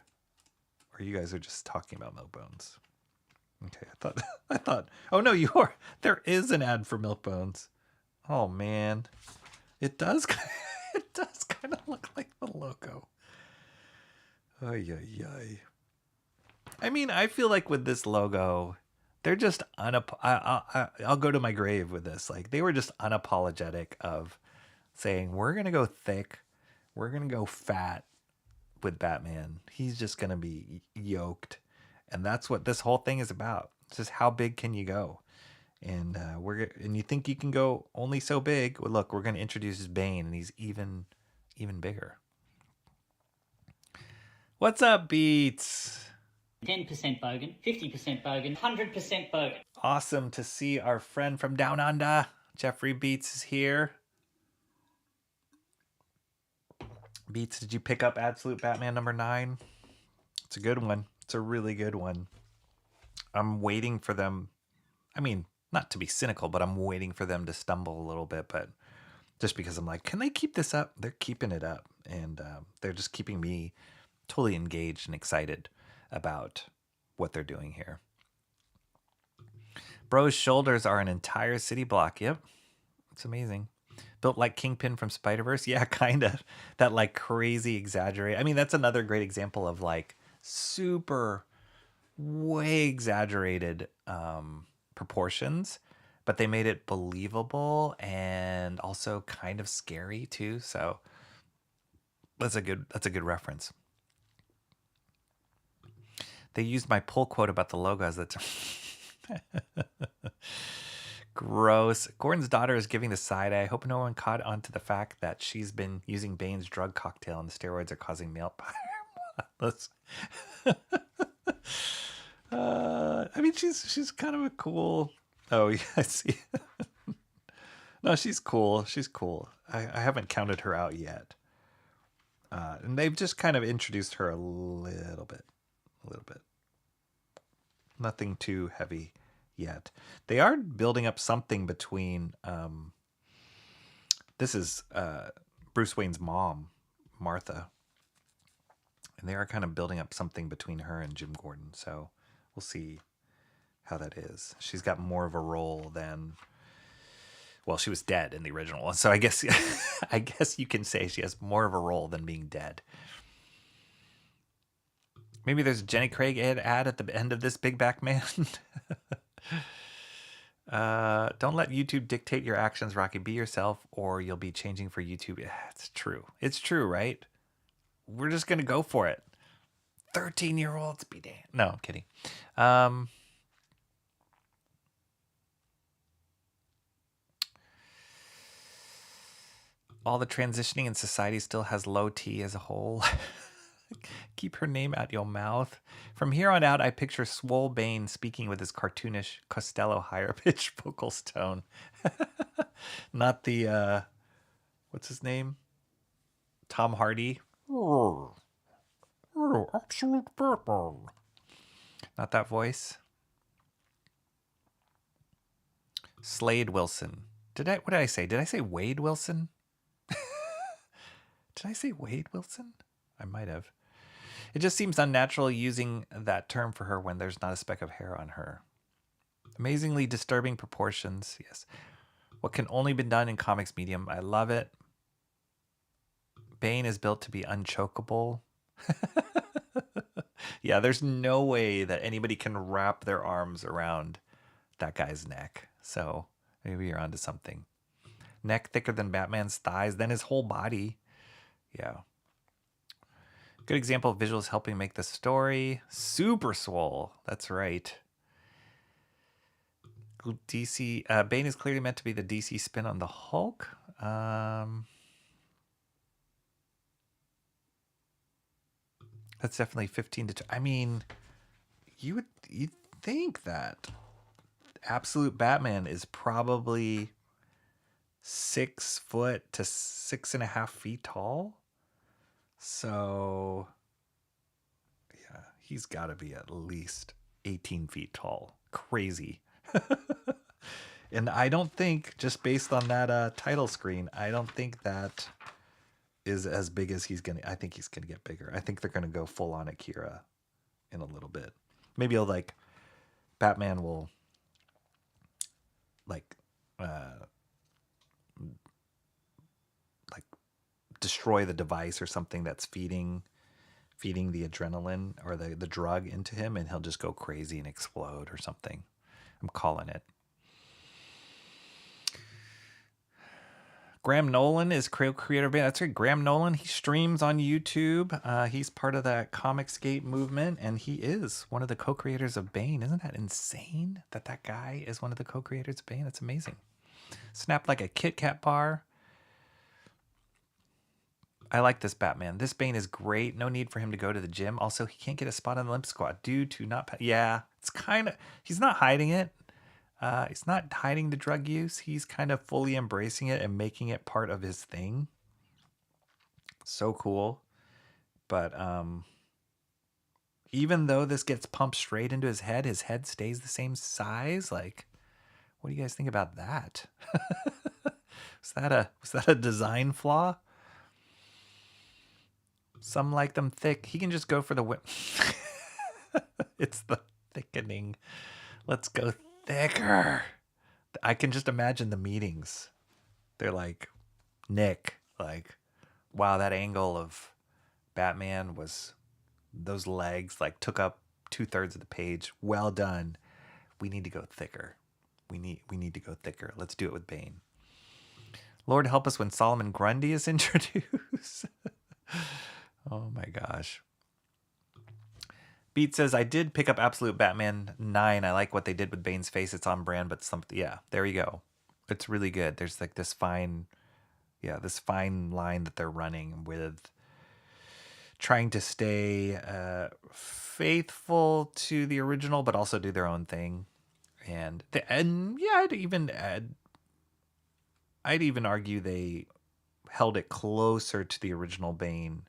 Or you guys are just talking about Milkbones. Okay, I thought, oh no, you are. There is an ad for Milkbones. Oh man. It does kind of look like the logo. Ay, ay, ay. I mean, I feel like with this logo, they're just I'll go to my grave with this. Like, they were just unapologetic of saying, we're going to go thick. We're going to go fat with Batman. He's just going to be yoked. And that's what this whole thing is about. It's just how big can you go? And and you think you can go only so big? Well, look, we're going to introduce Bane, and he's even bigger. What's up, Beats? 10% bogan, 50% bogan, 100% bogan. Awesome to see our friend from Down Under, Jeffrey Beats, is here. Beats, did you pick up Absolute Batman number 9? It's a good one. It's a really good one. I'm waiting for them. I mean, not to be cynical, but I'm waiting for them to stumble a little bit. But just because I'm like, can they keep this up? They're keeping it up. And they're just keeping me totally engaged and excited about what they're doing here. Bro's shoulders are an entire city block. Yep. It's amazing. Built like Kingpin from Spider-Verse. Yeah, kind of. That like crazy exaggerate. I mean, that's another great example of like super way exaggerated proportions, but they made it believable and also kind of scary too. So that's a good reference. They used my pull quote about the logos. That's gross. Gordon's daughter is giving the side eye. I hope no one caught on to the fact that she's been using Bane's drug cocktail and the steroids are causing male let's I mean, she's kind of a cool... Oh, yeah, I see. No, she's cool. She's cool. I haven't counted her out yet. And they've just kind of introduced her a little bit. Nothing too heavy yet. They are building up something between. This is Bruce Wayne's mom, Martha, and they are kind of building up something between her and Jim Gordon. So we'll see how that is. She's got more of a role than. Well, she was dead in the original one, so I guess you can say she has more of a role than being dead. Maybe there's a Jenny Craig ad at the end of this Big Back Man. Don't let YouTube dictate your actions, Rocky. Be yourself, or you'll be changing for YouTube. Yeah, it's true. It's true, right? We're just gonna go for it. 13-year-olds be damned. No, I'm kidding. All the transitioning in society still has low T as a whole. Keep her name out your mouth. From here on out, I picture Swole Bane speaking with his cartoonish Costello higher pitch vocal tone. Not the, what's his name? Tom Hardy. Absolute Batman. Not that voice. Slade Wilson. What did I say? Did I say Wade Wilson? Did I say Wade Wilson? I might have. It just seems unnatural using that term for her when there's not a speck of hair on her. Amazingly disturbing proportions. Yes. What can only be done in comics medium. I love it. Bane is built to be unchokeable. Yeah, there's no way that anybody can wrap their arms around that guy's neck. So maybe you're onto something. Neck thicker than Batman's thighs, then his whole body. Yeah. Good example of visuals helping make the story. Super swole. That's right. DC Bane is clearly meant to be the DC spin on the Hulk. That's definitely 15 to 2. I mean, you'd think that Absolute Batman is probably 6 foot to 6.5 feet tall. So, yeah, he's got to be at least 18 feet tall. Crazy. And I don't think, just based on that title screen, I don't think that is as big as he's going to. I think he's going to get bigger. I think they're going to go full on Akira in a little bit. Maybe Batman will, destroy the device or something that's feeding the adrenaline or the drug into him, and he'll just go crazy and explode or something. I'm calling it. Graham Nolan is creator of Bane. That's right, Graham Nolan. He streams on YouTube. He's part of that Comicsgate movement, and he is one of the co-creators of Bane. Isn't that insane that guy is one of the co-creators of Bane? That's amazing. Snapped like a Kit Kat bar. I like this Batman. This Bane is great. No need for him to go to the gym. Also, he can't get a spot on the Limp Squad due to not... Yeah, it's kind of... He's not hiding it. He's not hiding the drug use. He's kind of fully embracing it and making it part of his thing. So cool. But even though this gets pumped straight into his head stays the same size. Like, what do you guys think about that? Was that a design flaw? Some like them thick. He can just go for the whip. It's the thickening. Let's go thicker. I can just imagine the meetings. They're like, Nick, wow, that angle of Batman was, those legs took up 2/3 of the page. Well done. We need to go thicker. We need to go thicker. Let's do it with Bane. Lord help us when Solomon Grundy is introduced. Oh my gosh. Beat says, I did pick up Absolute Batman 9. I like what they did with Bane's face. It's on brand, but something, yeah, there you go. It's really good. There's this fine line that they're running with trying to stay faithful to the original, but also do their own thing. And yeah, I'd even argue they held it closer to the original Bane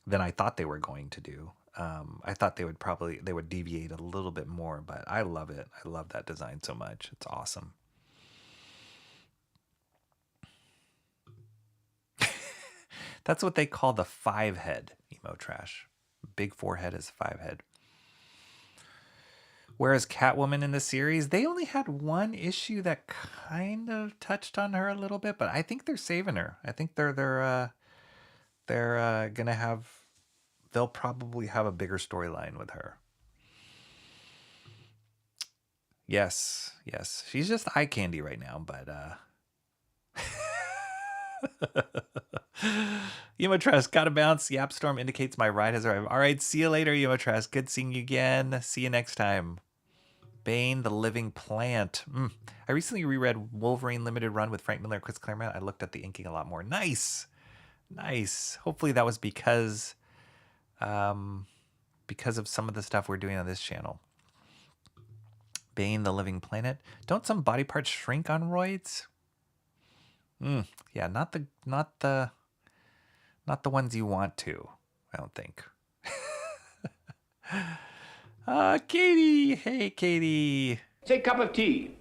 than I thought they were going to do. I thought they would deviate a little bit more, but I love it. I love that design so much. It's awesome. That's what they call the 5-head emo trash. Big forehead is 5-head. Whereas Catwoman in the series, they only had one issue that kind of touched on her a little bit, but I think they're saving her. I think they're gonna have, they'll probably have a bigger storyline with her. Yes, she's just eye candy right now, but Emotrash, gotta bounce. Yap Storm indicates my ride has arrived. All right, see you later, Emotrash. Good seeing you again. See you next time. Bane, the Living Plant. I recently reread Wolverine Limited Run with Frank Miller and Chris Claremont. I looked at the inking a lot more. Nice. Hopefully that was because of some of the stuff we're doing on this channel. Bane, the Living Planet. Don't some body parts shrink on roids? Yeah, not the ones you want to, I don't think. Katie. Hey, Katie. Say cup of tea.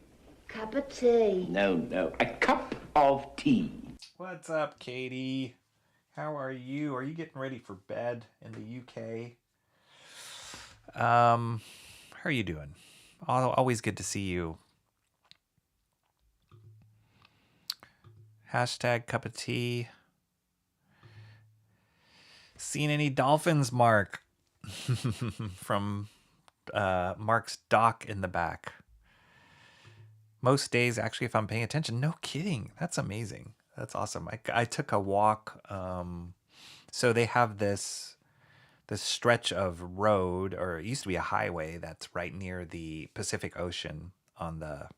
Cup of tea. No. A cup of tea. What's up, Katie? How are you? Are you getting ready for bed in the UK? How are you doing? Always good to see you. Hashtag cup of tea. Seen any dolphins, Mark? From Mark's dock in the back. Most days, actually, if I'm paying attention. No kidding. That's amazing. That's awesome. I took a walk. So they have this stretch of road, or it used to be a highway that's right near the Pacific Ocean on the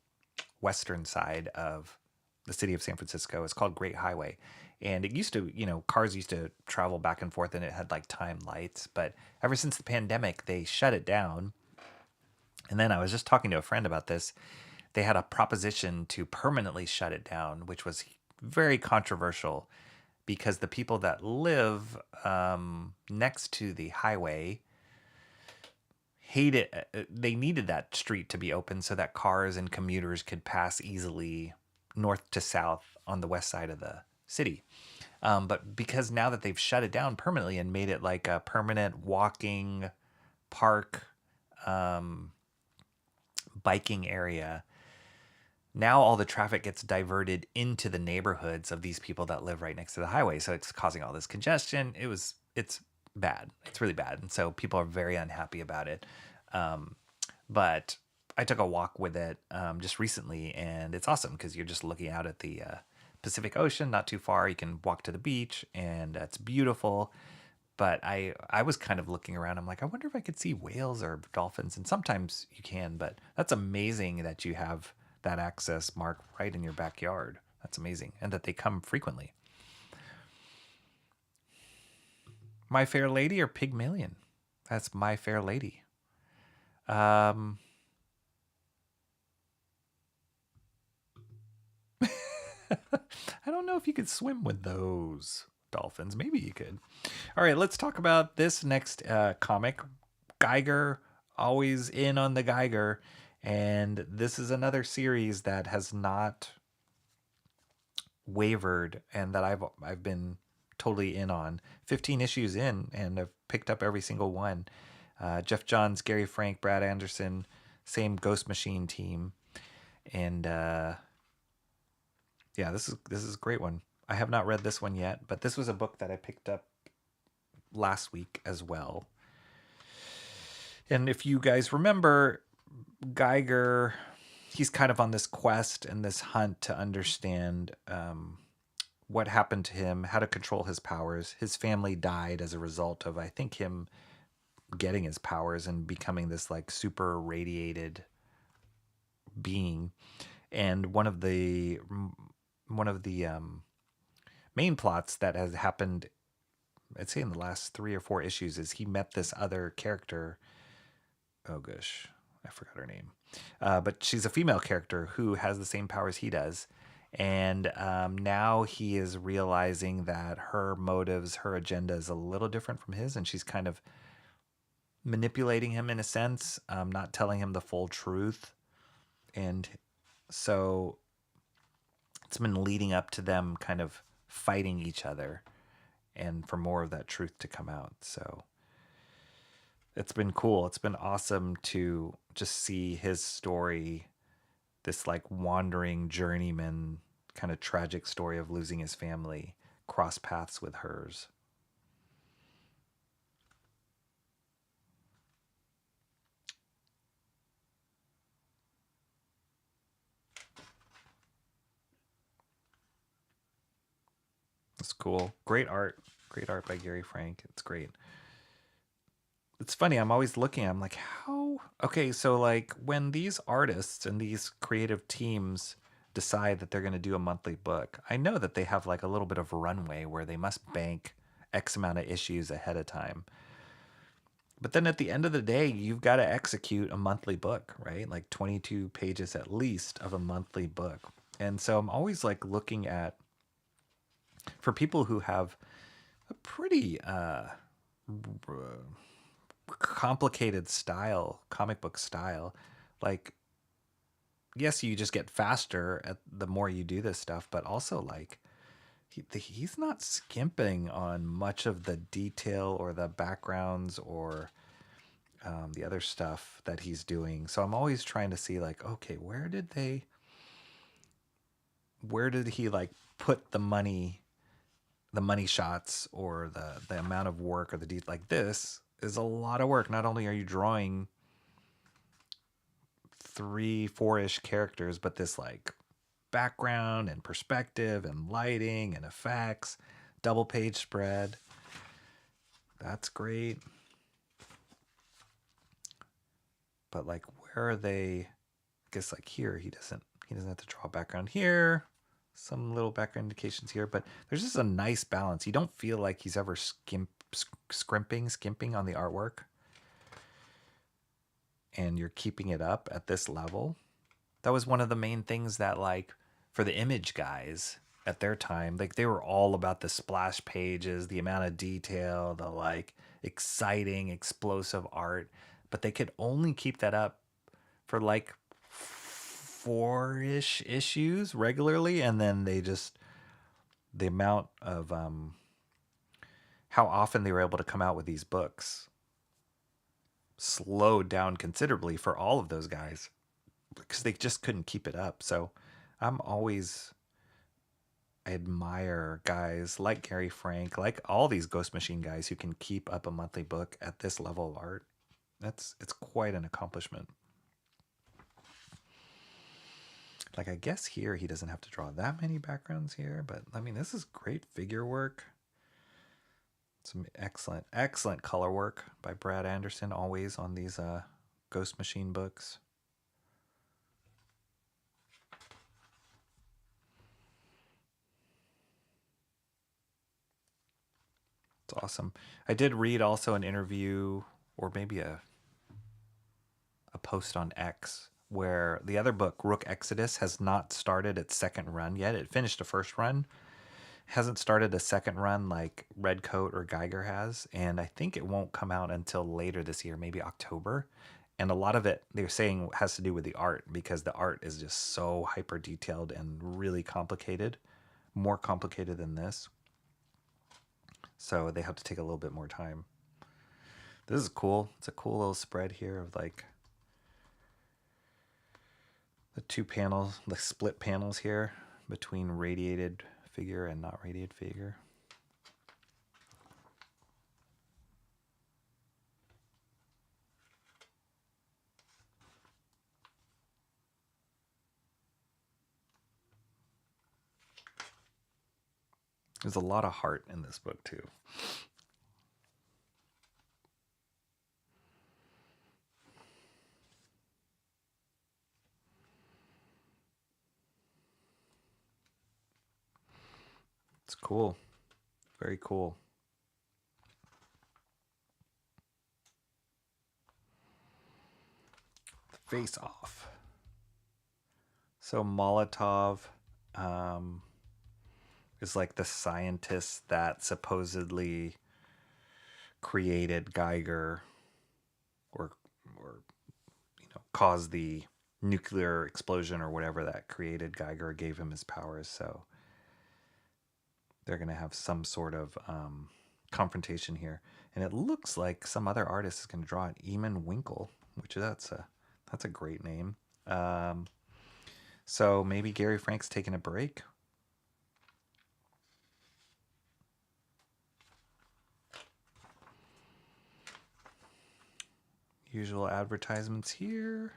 western side of the city of San Francisco. It's called Great Highway. And it used to, cars used to travel back and forth, and it had like time lights. But ever since the pandemic, they shut it down. And then I was just talking to a friend about this. They had a proposition to permanently shut it down, which was very controversial because the people that live next to the highway hate it. They needed that street to be open so that cars and commuters could pass easily north to south on the west side of the city. But because now that they've shut it down permanently and made it like a permanent walking park, biking area, now all the traffic gets diverted into the neighborhoods of these people that live right next to the highway. So it's causing all this congestion. It's bad. It's really bad. And so people are very unhappy about it. But I took a walk with it just recently, and it's awesome because you're just looking out at the Pacific Ocean, not too far. You can walk to the beach, and it's beautiful. But I was kind of looking around. I'm like, I wonder if I could see whales or dolphins. And sometimes you can, but that's amazing that you have that access, Mark, right in your backyard. That's amazing. And that they come frequently. My Fair Lady or Pygmalion? That's My Fair Lady. I don't know if you could swim with those dolphins. Maybe you could. All right, let's talk about this next comic. Geiger, always in on the Geiger. And this is another series that has not wavered and that I've been totally in on. 15 issues in, and I've picked up every single one. Jeff Johns, Gary Frank, Brad Anderson, same Ghost Machine team. And yeah, this is a great one. I have not read this one yet, but this was a book that I picked up last week as well. And if you guys remember, Geiger, he's kind of on this quest and this hunt to understand what happened to him, how to control his powers. His family died as a result of, I think, him getting his powers and becoming this like super radiated being. And one of the main plots that has happened, I'd say in the last 3 or 4 issues, is he met this other character. Oh gosh, I forgot her name. But she's a female character who has the same powers he does. And now he is realizing that her motives, her agenda is a little different from his. And she's kind of manipulating him in a sense, not telling him the full truth. And so it's been leading up to them kind of fighting each other and for more of that truth to come out. So it's been cool. It's been awesome to just see his story, this like wandering journeyman kind of tragic story of losing his family, cross paths with hers. It's cool. Great art. Great art by Gary Frank. It's great. It's funny. I'm always looking. I'm like, how? Okay, so like when these artists and these creative teams decide that they're going to do a monthly book, I know that they have like a little bit of runway where they must bank X amount of issues ahead of time. But then at the end of the day, you've got to execute a monthly book, right? Like 22 pages at least of a monthly book. And so I'm always like looking at, for people who have a pretty complicated style, comic book style, like, yes, you just get faster at the more you do this stuff, but also like he's not skimping on much of the detail or the backgrounds or the other stuff that he's doing. So I'm always trying to see like, okay, where did he like put the money shots or the amount of work or the detail. Like this is a lot of work. Not only are you drawing 3-4-ish characters, but this like background and perspective and lighting and effects, double page spread. That's great. But like, where are they? I guess like here, he doesn't have to draw background here. Some little background indications here, but there's just a nice balance. You don't feel like he's ever skimping on the artwork. And you're keeping it up at this level. That was one of the main things that like for the Image guys at their time, like they were all about the splash pages, the amount of detail, the like exciting, explosive art, but they could only keep that up for like 4-ish issues regularly, and then they just, the amount of how often they were able to come out with these books slowed down considerably for all of those guys because they just couldn't keep it up. So I admire guys like Gary Frank, like all these Ghost Machine guys who can keep up a monthly book at this level of art. It's quite an accomplishment. Like, I guess here he doesn't have to draw that many backgrounds here, but I mean, this is great figure work. Some excellent color work by Brad Anderson, always on these Ghost Machine books. It's awesome. I did read also an interview, or maybe a post on X, where the other book, Rook Exodus, has not started its second run yet. It finished a first run, hasn't started a second run like Redcoat or Geiger has, and I think it won't come out until later this year, maybe October. And a lot of it, they're saying, has to do with the art, because the art is just so hyper detailed and really complicated, more complicated than this. So they have to take a little bit more time. This is cool. It's a cool little spread here of like the two panels, the split panels here between radiated figure and not radiated figure. There's a lot of heart in this book too. It's cool. Very cool. Face Off. So Molotov is like the scientist that supposedly created Geiger or cause the nuclear explosion or whatever that created Geiger, gave him his powers. So they're going to have some sort of confrontation here. And it looks like some other artist is going to draw it, Eamon Winkle, which that's a great name. So maybe Gary Frank's taking a break. Usual advertisements here.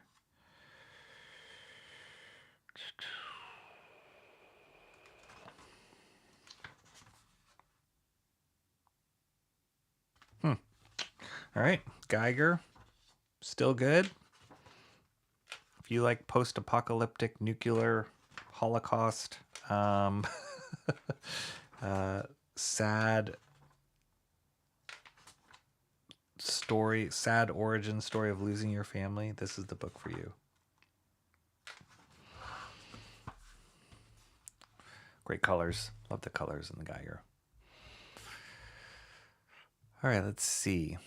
All right, Geiger, still good. If you like post-apocalyptic nuclear holocaust, sad story, sad origin story of losing your family, this is the book for you. Great colors. Love the colors in the Geiger. All right, let's see.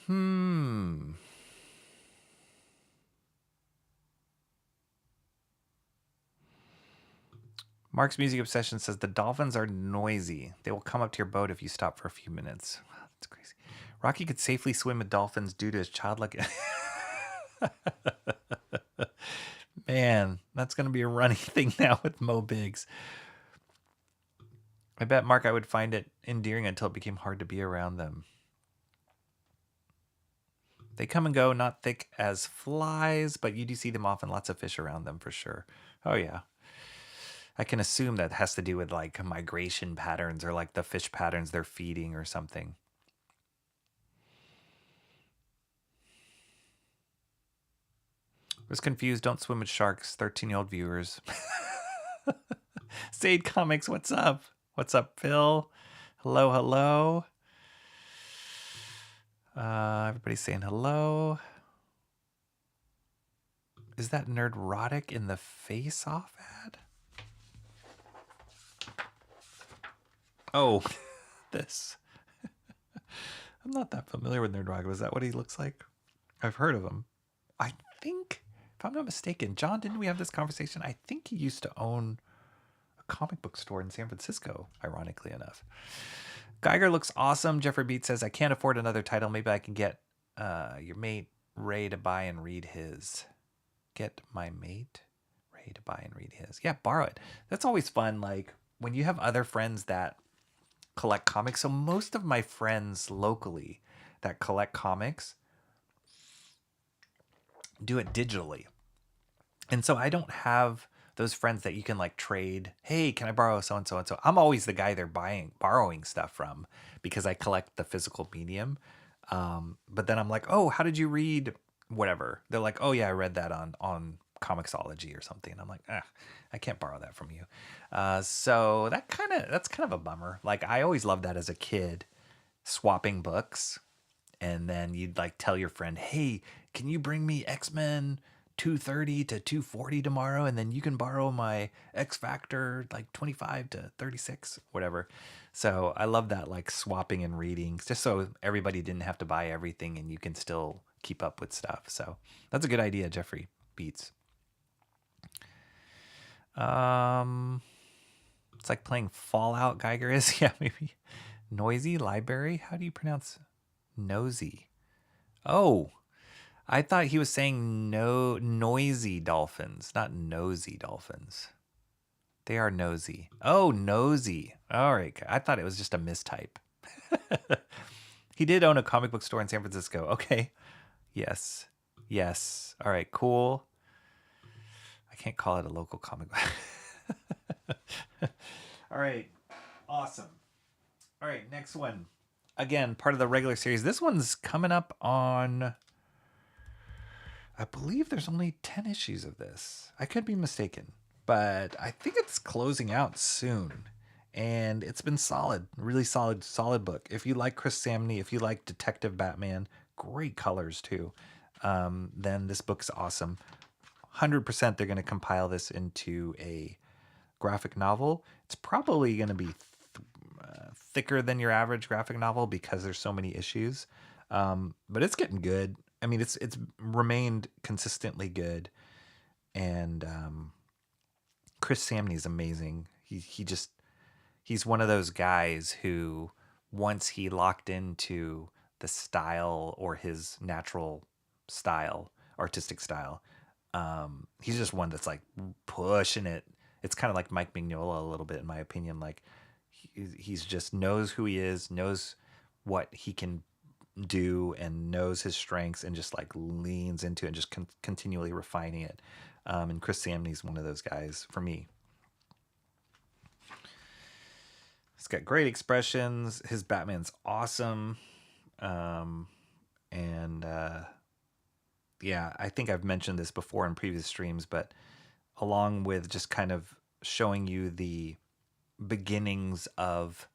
Mark's Music Obsession says the dolphins are noisy. They will come up to your boat if you stop for a few minutes. Wow, that's crazy. Rocky could safely swim with dolphins due to his childlike... Man, that's going to be a running thing now with Mo Biggs. I bet, Mark, I would find it endearing until it became hard to be around them. They come and go, not thick as flies, but you do see them often. Lots of fish around them for sure. Oh, yeah. I can assume that has to do with like migration patterns or like the fish patterns they're feeding or something. Was confused. Don't swim with sharks. 13-year-old viewers. Sade Comics, what's up? What's up, Phil? Hello, hello. Everybody's saying hello. Is that Nerdrotic in the Face Off ad? Oh, this. I'm not that familiar with Nerdrotic. Is that what he looks like? I've heard of him. I think, if I'm not mistaken, John, didn't we have this conversation? I think he used to own a comic book store in San Francisco, ironically enough. Geiger looks awesome. Jeffrey Beat says, I can't afford another title. Maybe I can get your mate Ray to buy and read his. Get my mate Ray to buy and read his. Yeah, borrow it. That's always fun. Like when you have other friends that collect comics. So most of my friends locally that collect comics do it digitally. And so I don't have those friends that you can like trade. Hey, can I borrow so and so and so? I'm always the guy they're borrowing stuff from because I collect the physical medium. But then I'm like, oh, how did you read whatever? They're like, oh yeah, I read that on Comixology or something. And I'm like, I can't borrow that from you. So that's kind of a bummer. Like I always loved that as a kid, swapping books. And then you'd like tell your friend, hey, can you bring me X-Men 230 to 240 tomorrow, and then you can borrow my X Factor like 25 to 36, whatever. So I love that, like swapping and reading, just so everybody didn't have to buy everything and you can still keep up with stuff. So that's a good idea, Jeffrey Beats. It's like playing Fallout, Geiger is. Yeah, maybe. Noisy library. How do you pronounce nosy? Oh, I thought he was saying noisy dolphins, not nosy dolphins. They are nosy. Oh, nosy. All right. I thought it was just a mistype. He did own a comic book store in San Francisco. Okay. Yes. All right. Cool. I can't call it a local comic book. All right. Awesome. All right. Next one. Again, part of the regular series. This one's coming up on... I believe there's only 10 issues of this. I could be mistaken, but I think it's closing out soon. And it's been solid, really solid book. If you like Chris Samney, if you like Detective Batman, great colors too, then this book's awesome. 100% they're going to compile this into a graphic novel. It's probably going to be thicker than your average graphic novel because there's so many issues. But it's getting good. I mean, it's remained consistently good, and Chris Samney's amazing. He's one of those guys who, once he locked into the style or his natural style, artistic style, he's just one that's like pushing it. It's kind of like Mike Mignola a little bit, in my opinion. Like he's just knows who he is, knows what he can do, and knows his strengths, and just like leans into it and just continually refining it. And Chris Samney's one of those guys for me. He's got great expressions. His Batman's awesome. And yeah, I think I've mentioned this before in previous streams, but along with just kind of showing you the beginnings of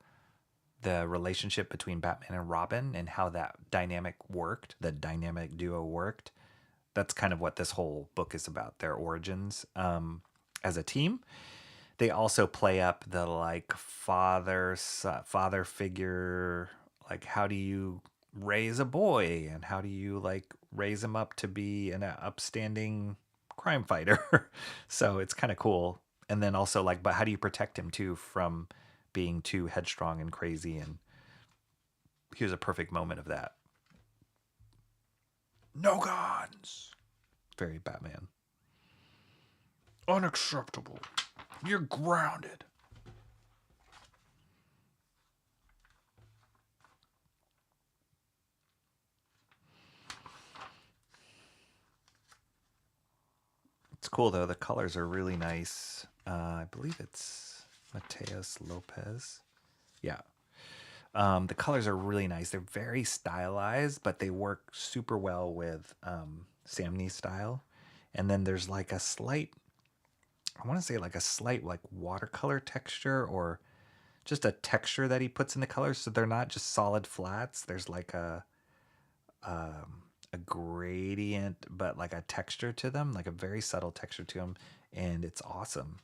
the relationship between Batman and Robin and how that dynamic worked, the dynamic duo worked, that's kind of what this whole book is about, their origins as a team. They also play up the like father figure, like how do you raise a boy and how do you like raise him up to be an upstanding crime fighter. So it's kind of cool. And then also like, but how do you protect him too from being too headstrong and crazy? And here's a perfect moment of that. No guns. Very Batman. Unacceptable. You're grounded. It's cool though. The colors are really nice. I believe it's Mateus Lopez. Yeah. The colors are really nice. They're very stylized, but they work super well with Samney's style. And then there's like a slight, I want to say like a slight like watercolor texture, or just a texture that he puts in the colors. So they're not just solid flats. There's like a gradient, but like a texture to them, like a very subtle texture to them. And it's awesome.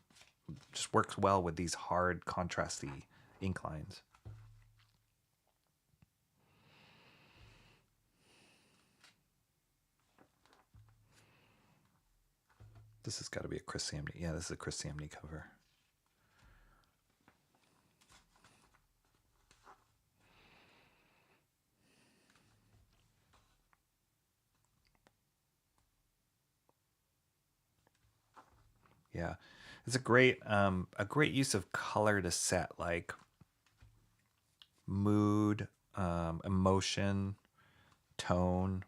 Just works well with these hard contrasty ink lines. This has got to be a Chris Samney. Yeah, this is a Chris Samney cover. Yeah, it's a great use of color to set like mood, emotion, tone.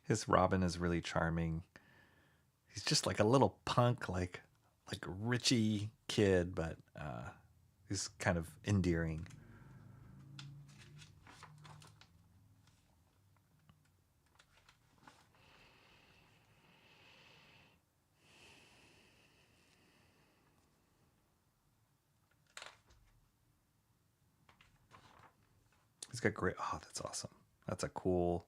His Robin is really charming. He's just like a little punk, like Richie kid, but he's kind of endearing. He's got great. Oh, that's awesome. That's a cool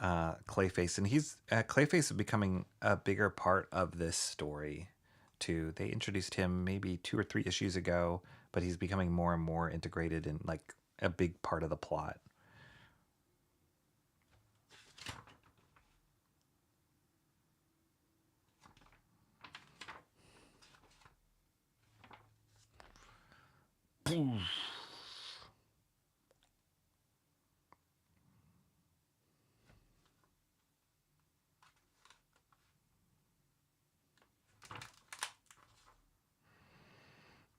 Clayface, and he's Clayface is becoming a bigger part of this story too. They introduced him maybe 2 or 3 issues ago, but he's becoming more and more integrated in like a big part of the plot.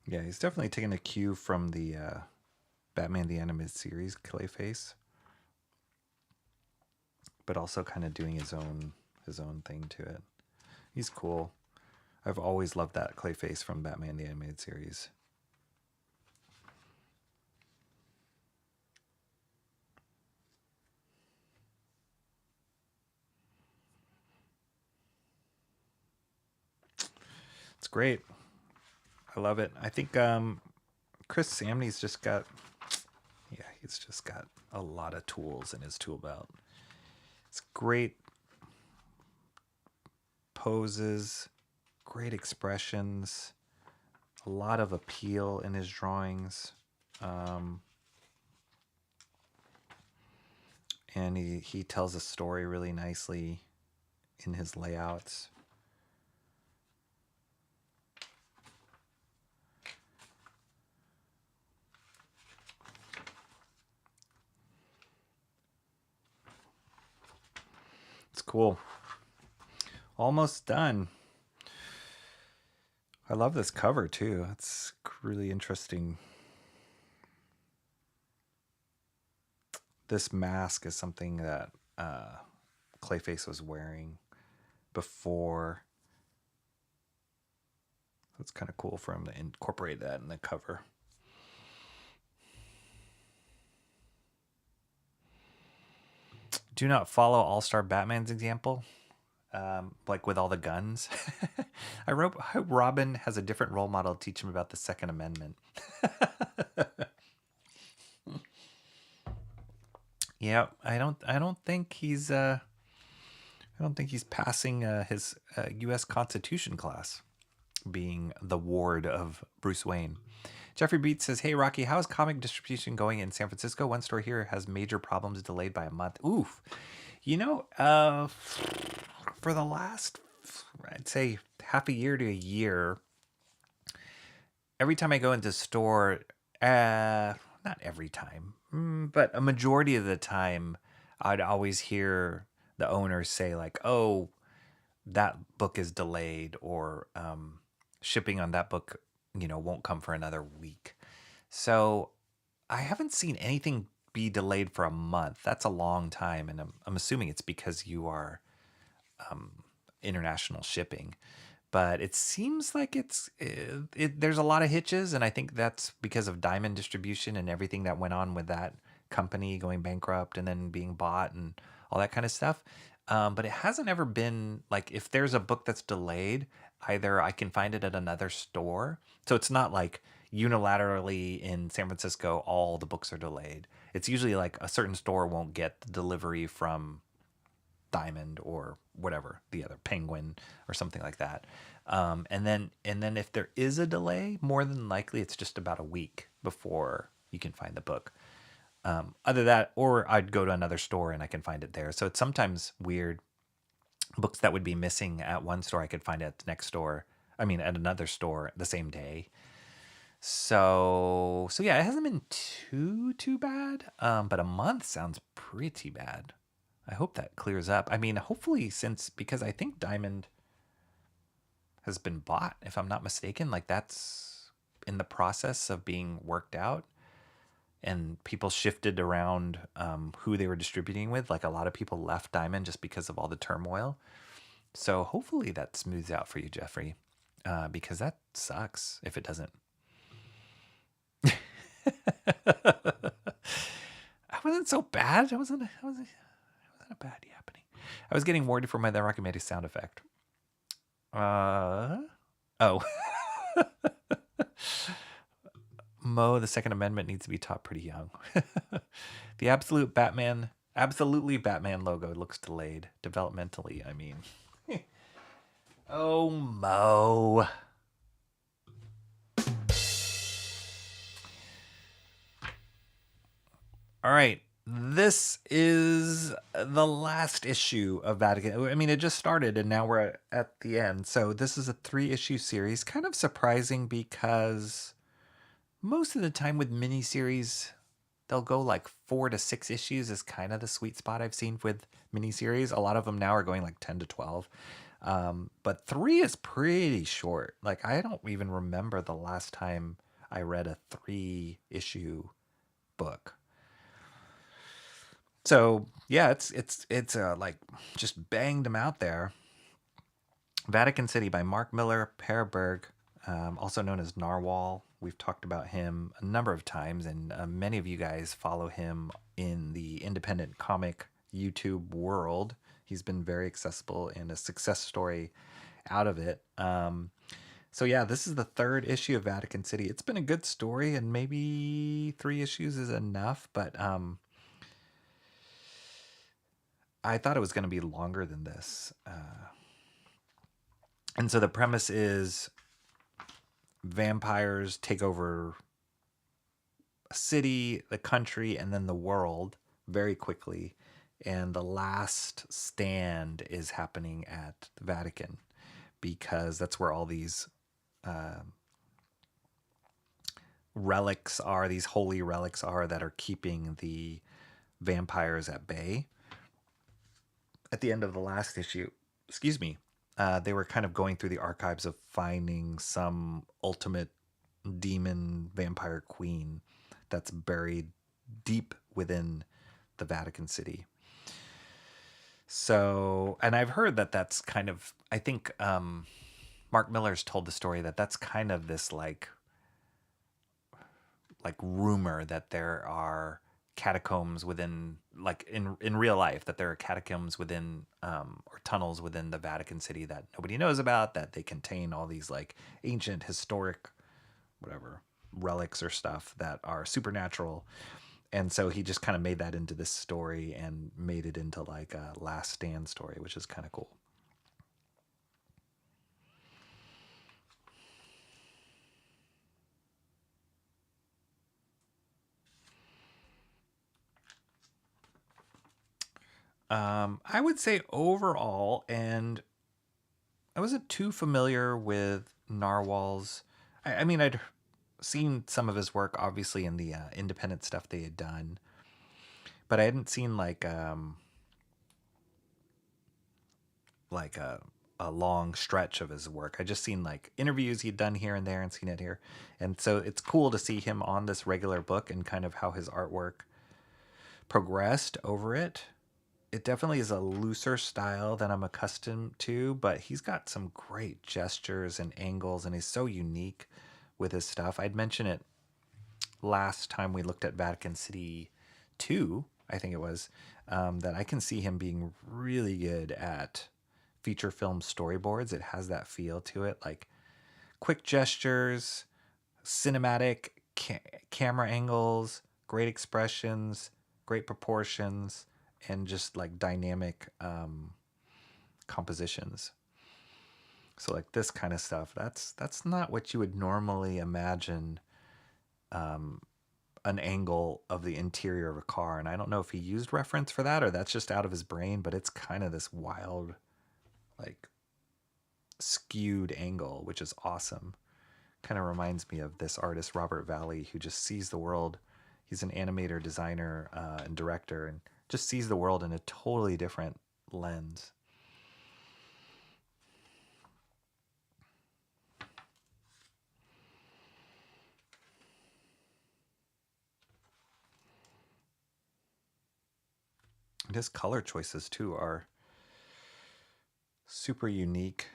Yeah, he's definitely taking a cue from the Batman the Animated Series Clayface, but also kind of doing his own thing to it. He's cool. I've always loved that Clayface from Batman the Animated Series. It's great. I love it. I think Chris Samney's just got, yeah, he's just got a lot of tools in his tool belt. It's great poses, great expressions, A lot of appeal in his drawings. And he tells a story really nicely in his layouts. It's cool. Almost done. I love this cover too. It's really interesting. This mask is something that Clayface was wearing before. It's kind of cool for him to incorporate that in the cover. Do not follow All-Star Batman's example, like with all the guns. I hope Robin has a different role model to teach him about the Second Amendment. Yeah, I don't think he's passing his U.S. Constitution class, being the ward of Bruce Wayne. Jeffrey Beats says, "Hey Rocky, how's comic distribution going in San Francisco? One store here has major problems, delayed by a month." Oof, for the last, I'd say half a year to a year, every time I go into store, not every time, but a majority of the time, I'd always hear the owners say like, "Oh, that book is delayed," or shipping on that book, won't come for another week. So I haven't seen anything be delayed for a month. That's a long time, and I'm assuming it's because you are international shipping. But it seems like there's a lot of hitches, and I think that's because of Diamond Distribution and everything that went on with that company going bankrupt and then being bought and all that kind of stuff. But it hasn't ever been like, if there's a book that's delayed, either I can find it at another store. So it's not like unilaterally in San Francisco, all the books are delayed. It's usually like a certain store won't get the delivery from Diamond or whatever, the other Penguin or something like that. And then if there is a delay, more than likely it's just about a week before you can find the book. Other that, or I'd go to another store and I can find it there. So it's sometimes weird. Books that would be missing at one store, I could find at the next store. I mean, at another store the same day. So yeah, it hasn't been too bad. But a month sounds pretty bad. I hope that clears up. I mean, hopefully, because I think Diamond has been bought, if I'm not mistaken. Like, that's in the process of being worked out. And people shifted around who they were distributing with. Like, a lot of people left Diamond just because of all the turmoil. So hopefully that smooths out for you, Jeffrey, because that sucks if it doesn't. I wasn't so bad. I wasn't a bad happening. I was getting worried for the Rocky made a sound effect. Oh. Mo, the Second Amendment needs to be taught pretty young. The absolutely Batman logo looks delayed developmentally. I mean, oh, Mo. All right. This is the last issue of Vatican. I mean, it just started and now we're at the end. So this is a 3-issue series. Kind of surprising because most of the time with miniseries, they'll go like 4 to 6 issues is kind of the sweet spot I've seen with miniseries. A lot of them now are going like 10 to 12. But 3 is pretty short. Like, I don't even remember the last time I read a 3-issue book. So yeah, it's like just banged them out there. Vatican City by Mark Miller, Per Berg, also known as Narwhal. We've talked about him a number of times, and many of you guys follow him in the independent comic YouTube world. He's been very accessible and a success story out of it. So yeah, this is the 3rd issue of Vatican City. It's been a good story, and maybe 3 issues is enough, but I thought it was going to be longer than this. And so the premise is vampires take over a city, the country, and then the world very quickly. And the last stand is happening at the Vatican because that's where all these relics are, these holy relics are that are keeping the vampires at bay. At the end of the last issue, they were kind of going through the archives of finding some ultimate demon vampire queen that's buried deep within the Vatican City. So, and I've heard that that's kind of, I think Mark Miller's told the story that that's kind of this like rumor that there are catacombs within, like in real life, that there are catacombs within or tunnels within the Vatican City that nobody knows about, that they contain all these like ancient historic whatever relics or stuff that are supernatural. And so he just kind of made that into this story and made it into like a Last Stand story, which is kind of cool. I would say overall, and I wasn't too familiar with Narwhal's. I mean, I'd seen some of his work, obviously, in the independent stuff they had done, but I hadn't seen like a long stretch of his work. I just seen like interviews he'd done here and there and seen it here, and so it's cool to see him on this regular book and kind of how his artwork progressed over it. It definitely is a looser style than I'm accustomed to, but he's got some great gestures and angles, and he's so unique with his stuff. I'd mention it last time we looked at Vatican City 2, I think it was, that I can see him being really good at feature film storyboards. It has that feel to it, like quick gestures, cinematic camera angles, great expressions, great proportions, and just like dynamic compositions. So like this kind of stuff, that's not what you would normally imagine an angle of the interior of a car. And I don't know if he used reference for that or that's just out of his brain, but it's kind of this wild, like skewed angle, which is awesome. Kind of reminds me of this artist, Robert Valley, who just sees the world. He's an animator, designer, and director, and just sees the world in a totally different lens. And his color choices too are super unique.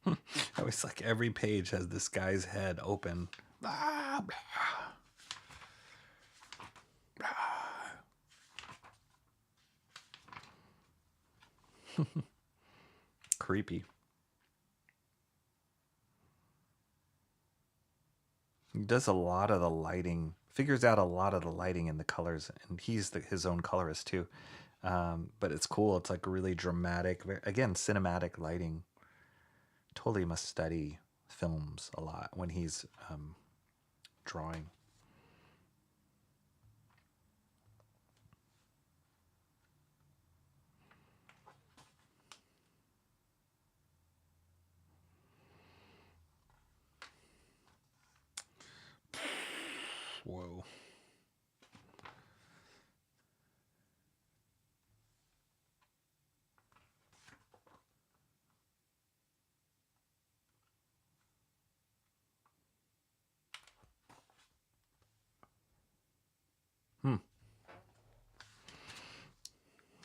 I always like every page has this guy's head open. Blah, blah, blah. Creepy. He does a lot of the lighting, figures out a lot of the lighting and the colors, and he's his own colorist too. But it's cool. It's like really dramatic, again, cinematic lighting. Totally must study films a lot when he's drawing. Whoa.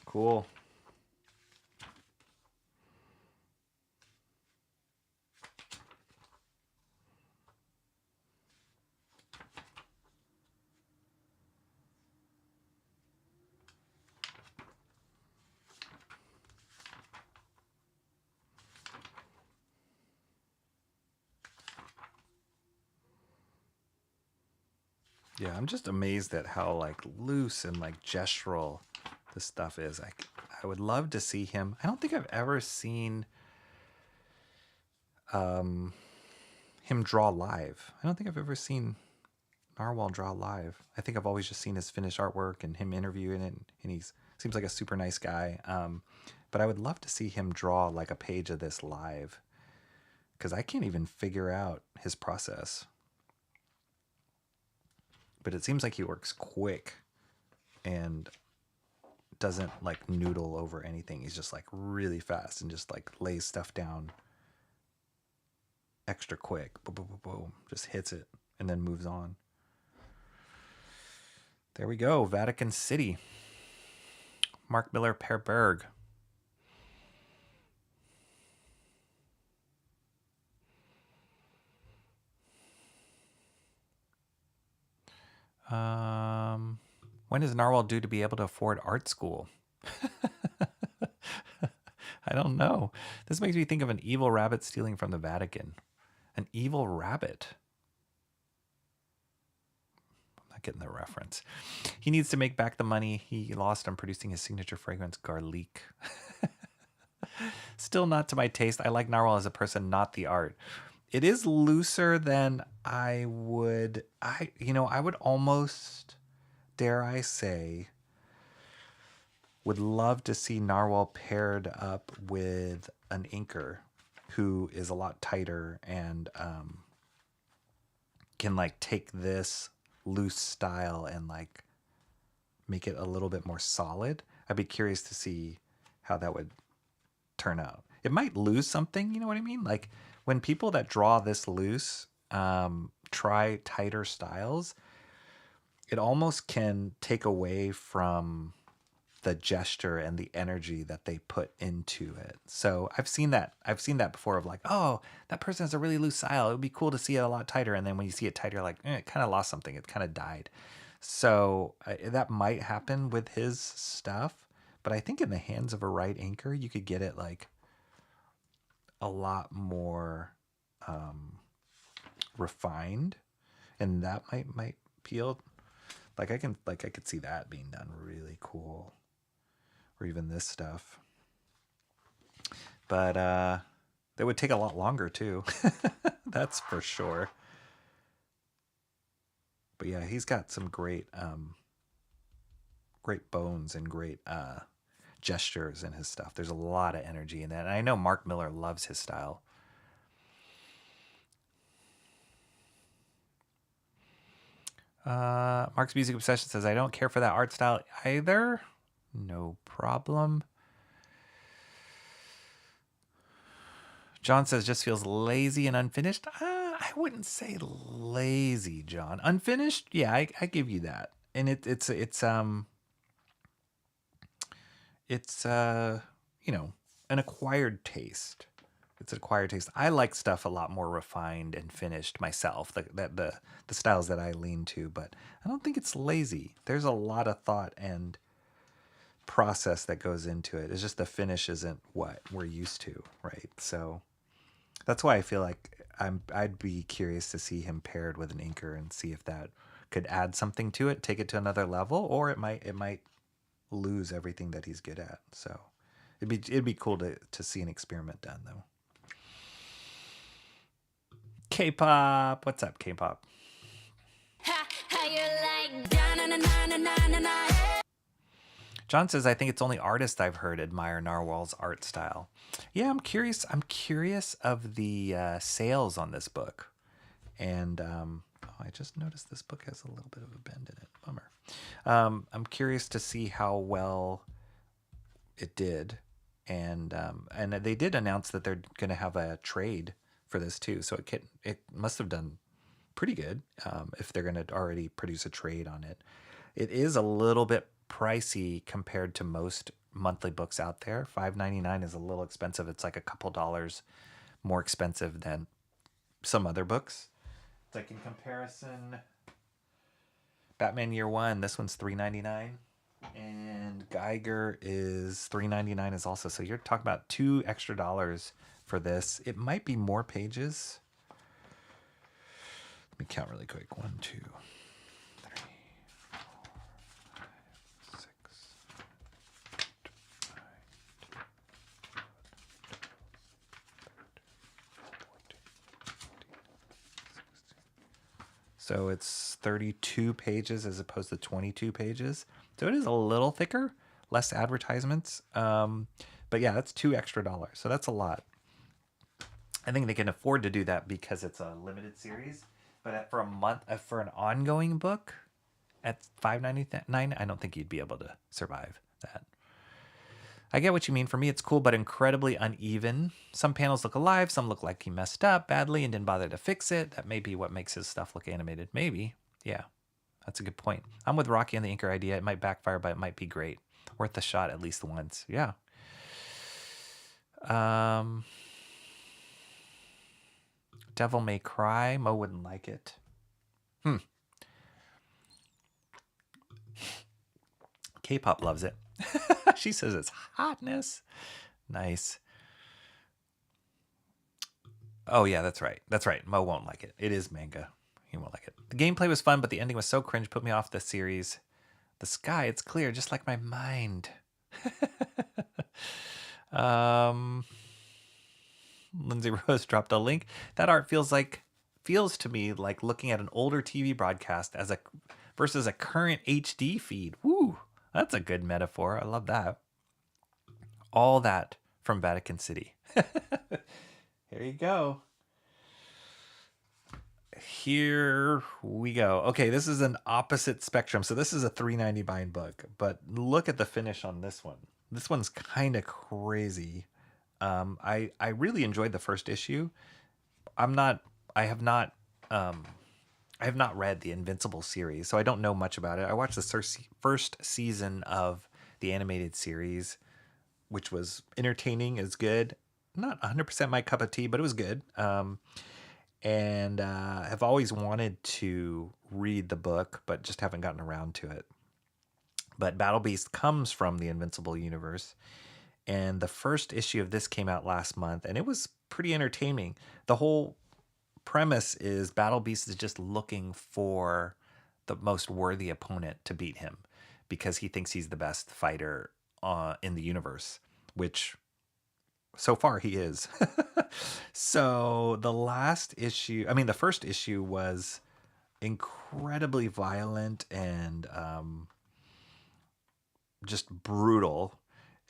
Cool. Yeah, I'm just amazed at how like loose and like gestural this stuff is. I would love to see him. I don't think I've ever seen him draw live. I don't think I've ever seen Narwhal draw live. I think I've always just seen his finished artwork and him interviewing it, and he seems like a super nice guy. But I would love to see him draw like a page of this live, because I can't even figure out his process. But it seems like he works quick and doesn't like noodle over anything. He's just like really fast and just like lays stuff down extra quick. Boom, boom, boom, boom. Just hits it and then moves on. There we go. Vatican City. Mark Miller, Per Berg. When is Narwhal due to be able to afford art school? I don't know. This makes me think of an evil rabbit stealing from the Vatican. An evil rabbit. I'm not getting the reference. He needs to make back the money he lost on producing his signature fragrance, Garlic. Still not to my taste. I like Narwhal as a person, not the art. It is looser than I would almost, dare I say, would love to see Narwhal paired up with an inker who is a lot tighter and can like take this loose style and like make it a little bit more solid. I'd be curious to see how that would turn out. It might lose something, you know what I mean? Like when people that draw this loose try tighter styles, it almost can take away from the gesture and the energy that they put into it. So I've seen that before of like, oh, that person has a really loose style. It would be cool to see it a lot tighter. And then when you see it tighter, like, it kind of lost something. It kind of died. So that might happen with his stuff. But I think in the hands of a right inker, you could get it like a lot more refined, and that might appeal. Like I could see that being done really cool, or even this stuff. But that would take a lot longer too. That's for sure. But yeah, he's got some great bones and great gestures in his stuff. There's a lot of energy in that. And I know Mark Miller loves his style. Mark's Music Obsession says, I don't care for that art style either. No problem. John says, just feels lazy and unfinished. I wouldn't say lazy, John. Unfinished? Yeah, I give you that. And it's an acquired taste. It's an acquired taste. I like stuff a lot more refined and finished myself, the styles that I lean to, but I don't think it's lazy. There's a lot of thought and process that goes into it. It's just the finish isn't what we're used to, right? So that's why I feel like I'd be curious to see him paired with an inker and see if that could add something to it, take it to another level, or it might lose everything that he's good at. So it'd be cool to see an experiment done though. K-pop, what's up, K-pop? John says, I think it's only artists I've heard admire Narwhal's art style. Yeah, I'm curious. I'm curious of the sales on this book, and I just noticed this book has a little bit of a bend in it. Bummer. I'm curious to see how well it did, and they did announce that they're going to have a trade for this too. So it must have done pretty good if they're going to already produce a trade on it. It is a little bit pricey compared to most monthly books out there. $5.99 is a little expensive. It's like a couple dollars more expensive than some other books. It's like in comparison, Batman Year One, this one's $3.99, and Geiger is $3.99 is also. So you're talking about $2 extra for this. It might be more pages. Let me count really quick. 1, 2, 3, So it's 32 pages as opposed to 22 pages. So it is a little thicker, less advertisements. But yeah, that's $2 extra. So that's a lot. I think they can afford to do that because it's a limited series. But for a month, for an ongoing book at $5.99, I don't think you'd be able to survive that. I get what you mean. For me, it's cool, but incredibly uneven. Some panels look alive. Some look like he messed up badly and didn't bother to fix it. That may be what makes his stuff look animated. Maybe. Yeah, that's a good point. I'm with Rocky on the inker idea. It might backfire, but it might be great. Worth the shot at least once. Yeah. Devil May Cry. Mo wouldn't like it. K-pop loves it. She says it's hotness. Nice. Oh, yeah, that's right. That's right. Mo won't like it. It is manga. He won't like it. The gameplay was fun, but the ending was so cringe, put me off the series. The sky, it's clear, just like my mind. Lindsay Rose dropped a link. That art feels to me like looking at an older TV broadcast versus a current HD feed. Woo! That's a good metaphor. I love that. All that from Vatican City. Here you go. Here we go. Okay, this is an opposite spectrum. So this is a $3.90 bind book, but look at the finish on this one. This one's kind of crazy. I really enjoyed the first issue. I have not read the Invincible series, so I don't know much about it. I watched the first season of the animated series, which was entertaining. It's good. Not 100% my cup of tea, but it was good. And have always wanted to read the book, but just haven't gotten around to it. But Battle Beast comes from the Invincible universe. And the first issue of this came out last month, and it was pretty entertaining. The whole premise is Battle Beast is just looking for the most worthy opponent to beat him because he thinks he's the best fighter in the universe, which so far he is. So the first issue was incredibly violent and just brutal.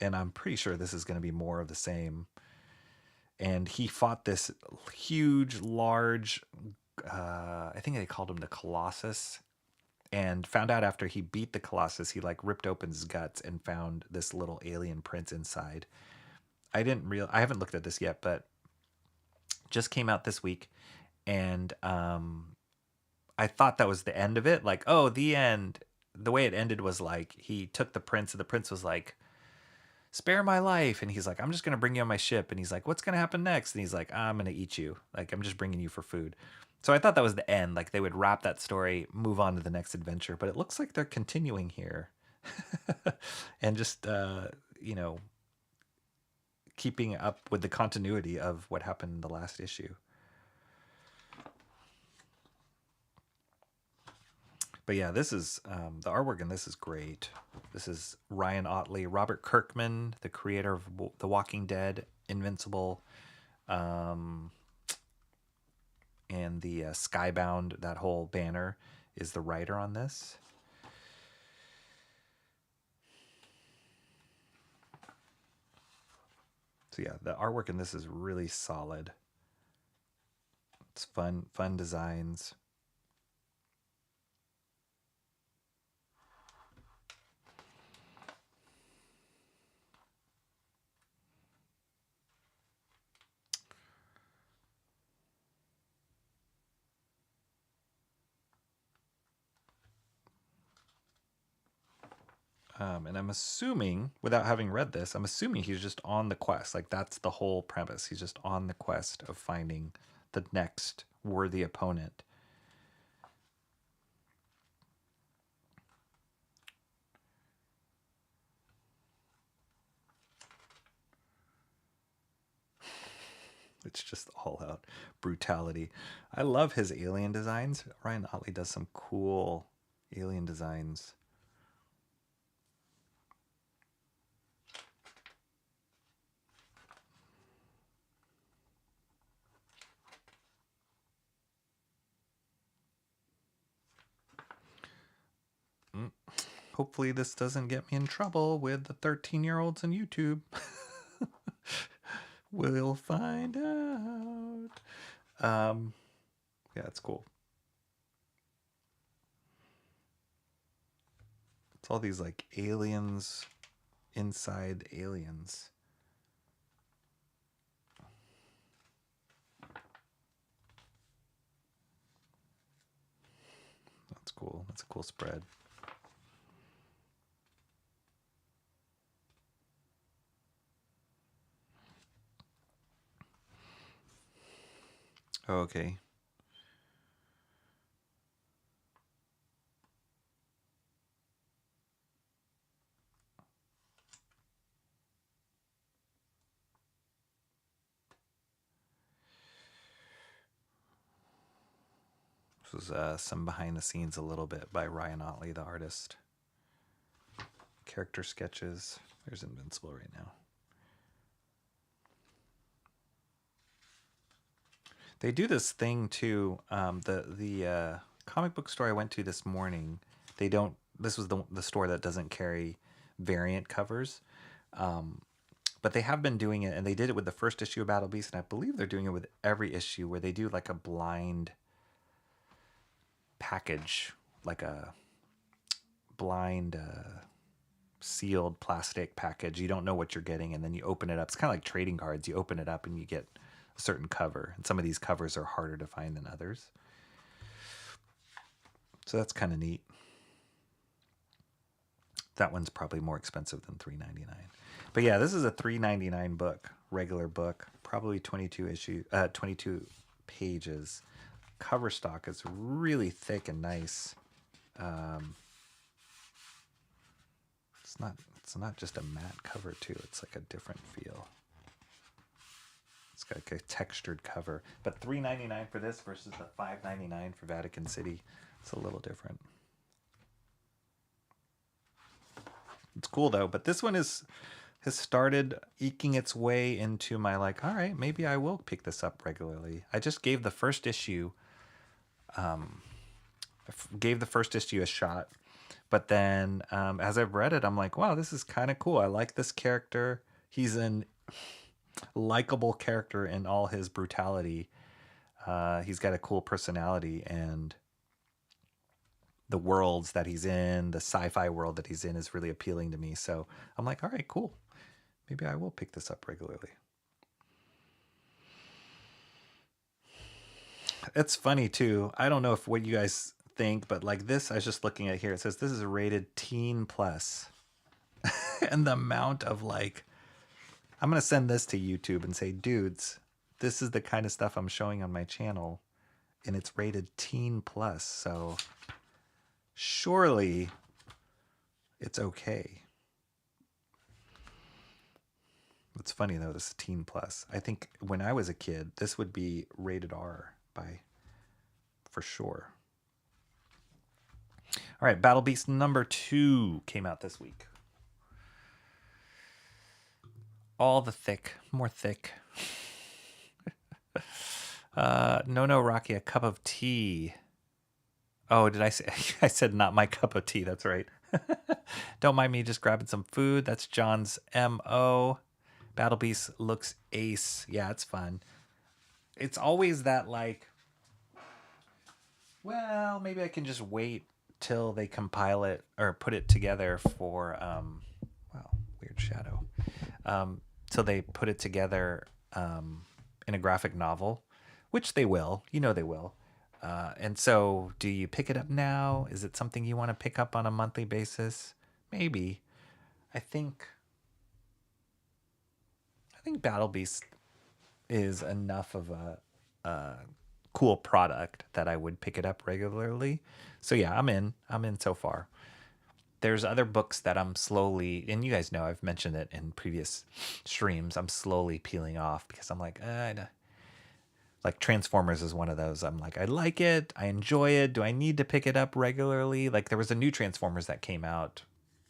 And I'm pretty sure this is going to be more of the same. And he fought this huge, large, I think they called him the Colossus, and found out after he beat the Colossus, he like ripped open his guts and found this little alien prince inside. I haven't looked at this yet, but just came out this week. And I thought that was the end of it. Like, oh, the end. The way it ended was like he took the prince and the prince was like, spare my life. And he's like, I'm just going to bring you on my ship. And he's like, what's going to happen next? And he's like, I'm going to eat you. Like, I'm just bringing you for food. So I thought that was the end. Like they would wrap that story, move on to the next adventure. But it looks like they're continuing here. And just, keeping up with the continuity of what happened in the last issue. But yeah, this is the artwork in this is great. This is Ryan Ottley, Robert Kirkman, the creator of The Walking Dead, Invincible, and the Skybound, that whole banner, is the writer on this. So yeah, the artwork in this is really solid. It's fun designs. And I'm assuming, without having read this, I'm assuming he's just on the quest. Like, that's the whole premise. He's just on the quest of finding the next worthy opponent. It's just all out brutality. I love his alien designs. Ryan Ottley does some cool alien designs. Hopefully this doesn't get me in trouble with the 13-year-olds on YouTube. We'll find out. Yeah, it's cool. It's all these like aliens inside aliens. That's cool. That's a cool spread. Okay. This was some behind the scenes a little bit by Ryan Otley, the artist. Character sketches. There's Invincible right now. They do this thing too. The comic book store I went to this morning, they don't. This was the store that doesn't carry variant covers, but they have been doing it, and they did it with the first issue of Battle Beast, and I believe they're doing it with every issue, where they do like a blind package, like a blind sealed plastic package. You don't know what you're getting, and then you open it up. It's kind of like trading cards. You open it up and you get a certain cover, and some of these covers are harder to find than others. So that's kind of neat. That one's probably more expensive than $3.99. But yeah, this is a $3.99 book, regular book, probably 22 pages. Cover stock is really thick and nice. It's not just a matte cover too. It's like a different feel. It's got like a textured cover, but $3.99 for this versus the $5.99 for Vatican City. It's a little different. It's cool though, but this one has started eking its way into my like, all right, maybe I will pick this up regularly. I just gave the first issue a shot, but then as I've read it, I'm like, wow, this is kind of cool. I like this character. He's an likable character in all his brutality. He's got a cool personality, and the worlds that he's in, the sci-fi world that he's in, is really appealing to me. So I'm like, all right, cool. Maybe I will pick this up regularly. It's funny too. I don't know if what you guys think, but like this, I was just looking at here. It says this is rated teen plus. And the amount of like, I'm going to send this to YouTube and say, dudes, this is the kind of stuff I'm showing on my channel, and it's rated teen plus. So surely it's okay. It's funny though, this is teen plus. I think when I was a kid, this would be rated R for sure. All right, Battle Beast number 2 came out this week. All the thick, more thick. No, Rocky, a cup of tea. Oh, did I say? I said not my cup of tea. That's right. Don't mind me just grabbing some food. That's John's MO. Battle Beast looks ace. Yeah, it's fun. It's always that like, well, maybe I can just wait till they compile it or put it together for, wow, weird shadow. Till they put it together in a graphic novel, which they will. You know they will. And so do you pick it up now? Is it something you want to pick up on a monthly basis? Maybe. I think Battle Beast is enough of a cool product that I would pick it up regularly. So yeah, I'm in so far. There's other books that I'm slowly, and you guys know I've mentioned it in previous streams, I'm slowly peeling off because I'm like, like Transformers is one of those. I'm like, I like it, I enjoy it. Do I need to pick it up regularly? Like there was a new Transformers that came out,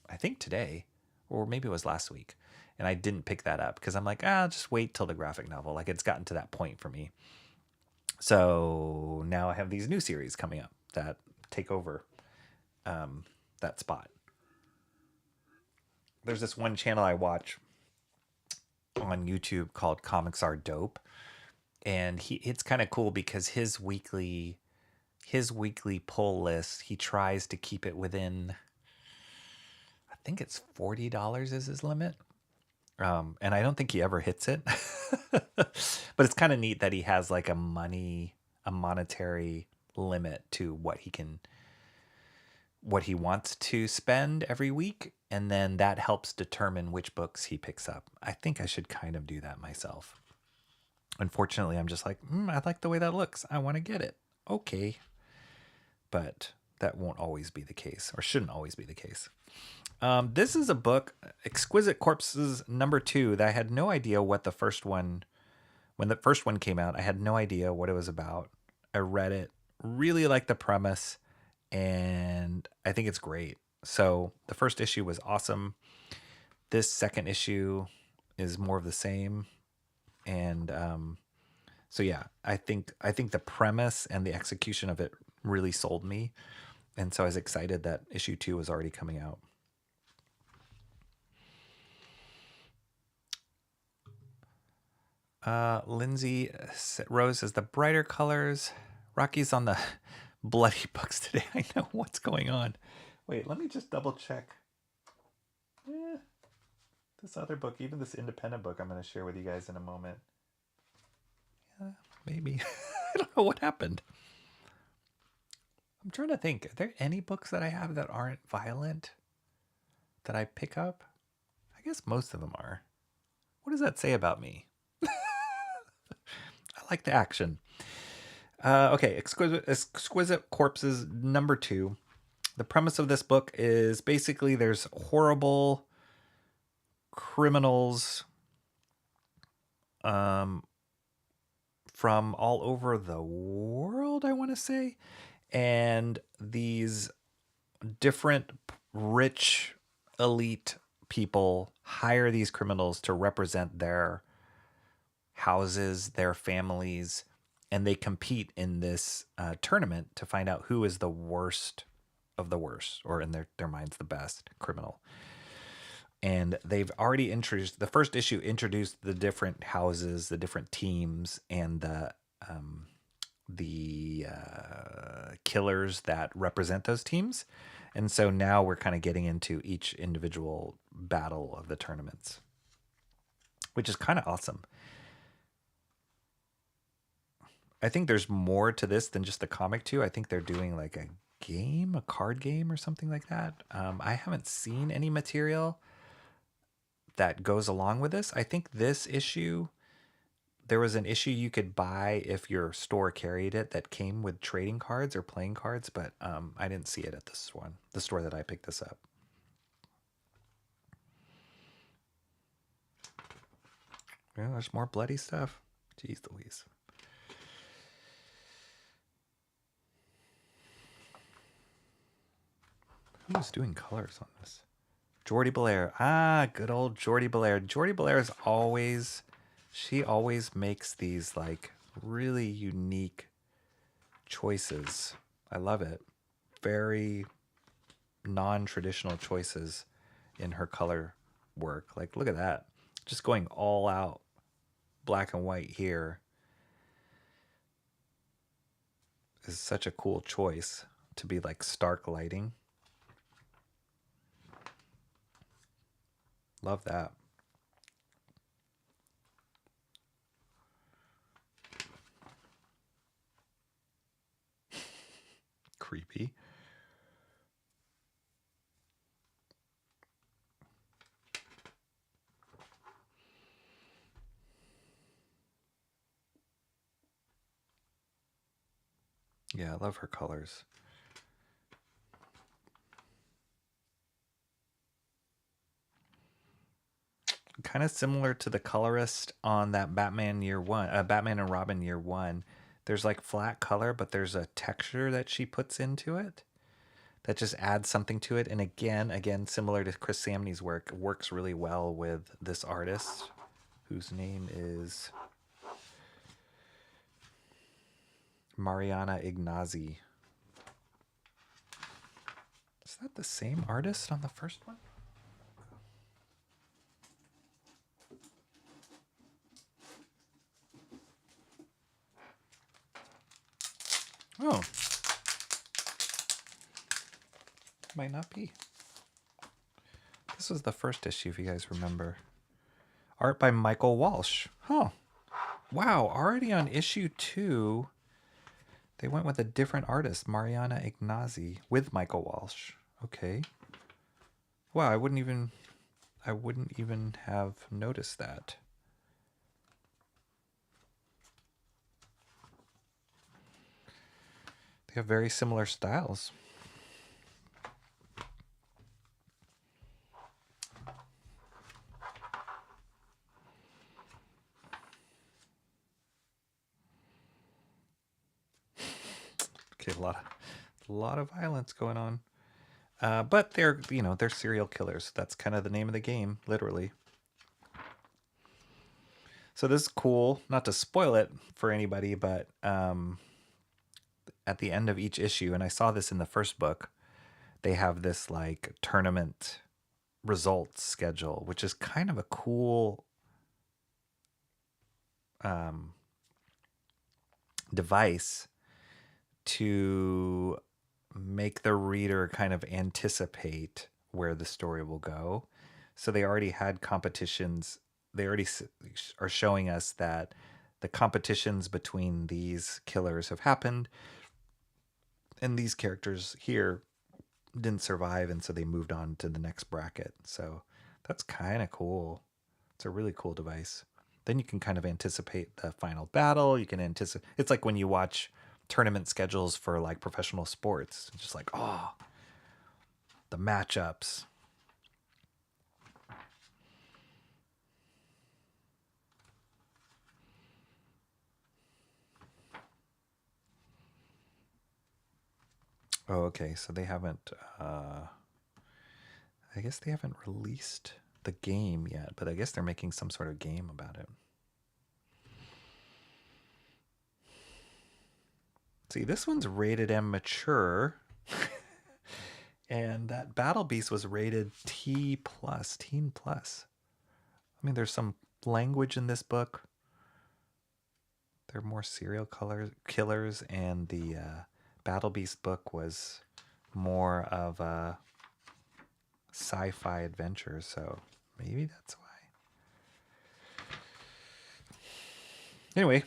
I think today, or maybe it was last week, and I didn't pick that up because I'm like, just wait till the graphic novel. Like it's gotten to that point for me. So now I have these new series coming up that take over that spot. there's this one channel I watch on YouTube called Comics Are Dope, and it's kind of cool because his weekly pull list, he tries to keep it within, I think it's $40 is his limit. And I don't think he ever hits it. But it's kind of neat that he has like a monetary limit to what he wants to spend every week, and then that helps determine which books he picks up. I think I should kind of do that myself. Unfortunately, I'm just like, I like the way that looks. I want to get it. Okay. But that won't always be the case, or shouldn't always be the case. This is a book, Exquisite Corpses #2, that I had no idea what the first one, when the first one came out, I had no idea what it was about. I read it, really liked the premise, and I think it's great. So the first issue was awesome. This second issue is more of the same. And so yeah, I think the premise and the execution of it really sold me. And so I was excited that issue 2 was already coming out. Lindsay Rose says the brighter colors. Rocky's on the bloody books today. I know what's going on. Wait, let me just double check. This other book, even this independent book, I'm going to share with you guys in a moment. Yeah, maybe. I don't know what happened. I'm trying to think. Are there any books that I have that aren't violent that I pick up? I guess most of them are. What does that say about me? I like the action. Okay, Exquisite Corpses #2. The premise of this book is basically there's horrible criminals from all over the world, I want to say. And these different rich elite people hire these criminals to represent their houses, their families, and they compete in this tournament to find out who is the worst of the worst, or in their minds, the best criminal. And they've already introduced, the first issue introduced the different houses, the different teams, and the killers that represent those teams. And so now we're kind of getting into each individual battle of the tournaments, which is kind of awesome. I think there's more to this than just the comic too. I think they're doing like a card game or something like that. I haven't seen any material that goes along with this. I think this issue, there was an issue you could buy if your store carried it that came with trading cards or playing cards, but I didn't see it at this one, the store that I picked this up. Yeah, there's more bloody stuff. Jeez Louise. Who's doing colors on this? Jordi Belair. Ah, good old Jordi Belair. Jordi Belair is always, she always makes these like really unique choices. I love it. Very non-traditional choices in her color work. Like, look at that. Just going all out black and white here is such a cool choice to be like stark lighting. Love that. Creepy. Yeah, I love her colors. Kind of similar to the colorist on that Batman Batman and Robin Year One. There's like flat color, but there's a texture that she puts into it that just adds something to it. And again, similar to Chris Samney's work, works really well with this artist, whose name is Mariana Ignazi. Is that the same artist on the first one? Oh. Might not be. This was the first issue, if you guys remember. Art by Michael Walsh. Huh. Wow, already on issue 2, they went with a different artist, Mariana Ignazi, with Michael Walsh. Okay. Wow, I wouldn't even have noticed that. They have very similar styles. Okay, a lot of violence going on. But they're serial killers. That's kind of the name of the game, literally. So this is cool. Not to spoil it for anybody, but at the end of each issue, and I saw this in the first book, they have this like tournament results schedule, which is kind of a cool device to make the reader kind of anticipate where the story will go. So they already had competitions. They already are showing us that the competitions between these killers have happened, and these characters here didn't survive, and so they moved on to the next bracket. So that's kind of cool. It's a really cool device. Then you can kind of anticipate the final battle. You can anticipate. It's like when you watch tournament schedules for like professional sports. It's just like, oh, the matchups. Oh, okay. So they haven't, I guess they haven't released the game yet, but I guess they're making some sort of game about it. See, this one's rated M mature. And that Battle Beast was rated T+, teen plus. I mean, there's some language in this book. They're more serial killers, and the Battle Beast book was more of a sci-fi adventure, so maybe that's why. Anyway,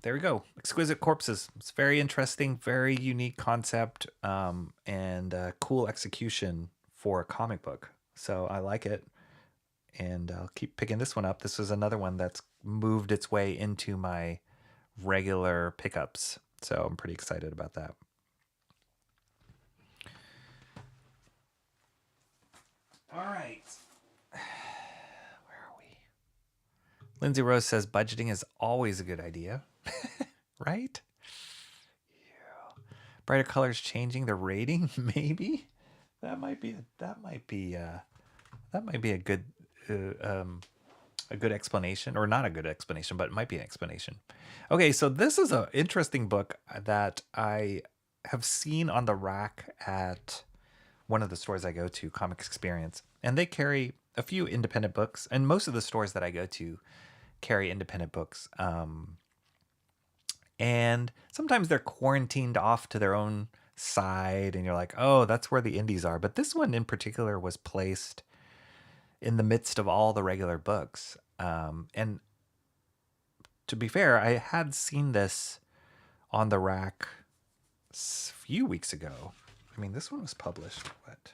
there we go. Exquisite Corpses. It's very interesting, very unique concept, and cool execution for a comic book. So I like it, and I'll keep picking this one up. This is another one that's moved its way into my regular pickups, so I'm pretty excited about that. All right. Where are we? Lindsay Rose says budgeting is always a good idea. Right? Yeah. Brighter colors changing the rating, maybe? That might be a good explanation, or not a good explanation, but it might be an explanation. Okay, so this is an interesting book that I have seen on the rack at one of the stores I go to, Comic Experience, and they carry a few independent books, and most of the stores that I go to carry independent books. And sometimes they're quarantined off to their own side, and you're like, oh, that's where the indies are. But this one in particular was placed in the midst of all the regular books. And to be fair, I had seen this on the rack a few weeks ago. I mean, this one was published, what?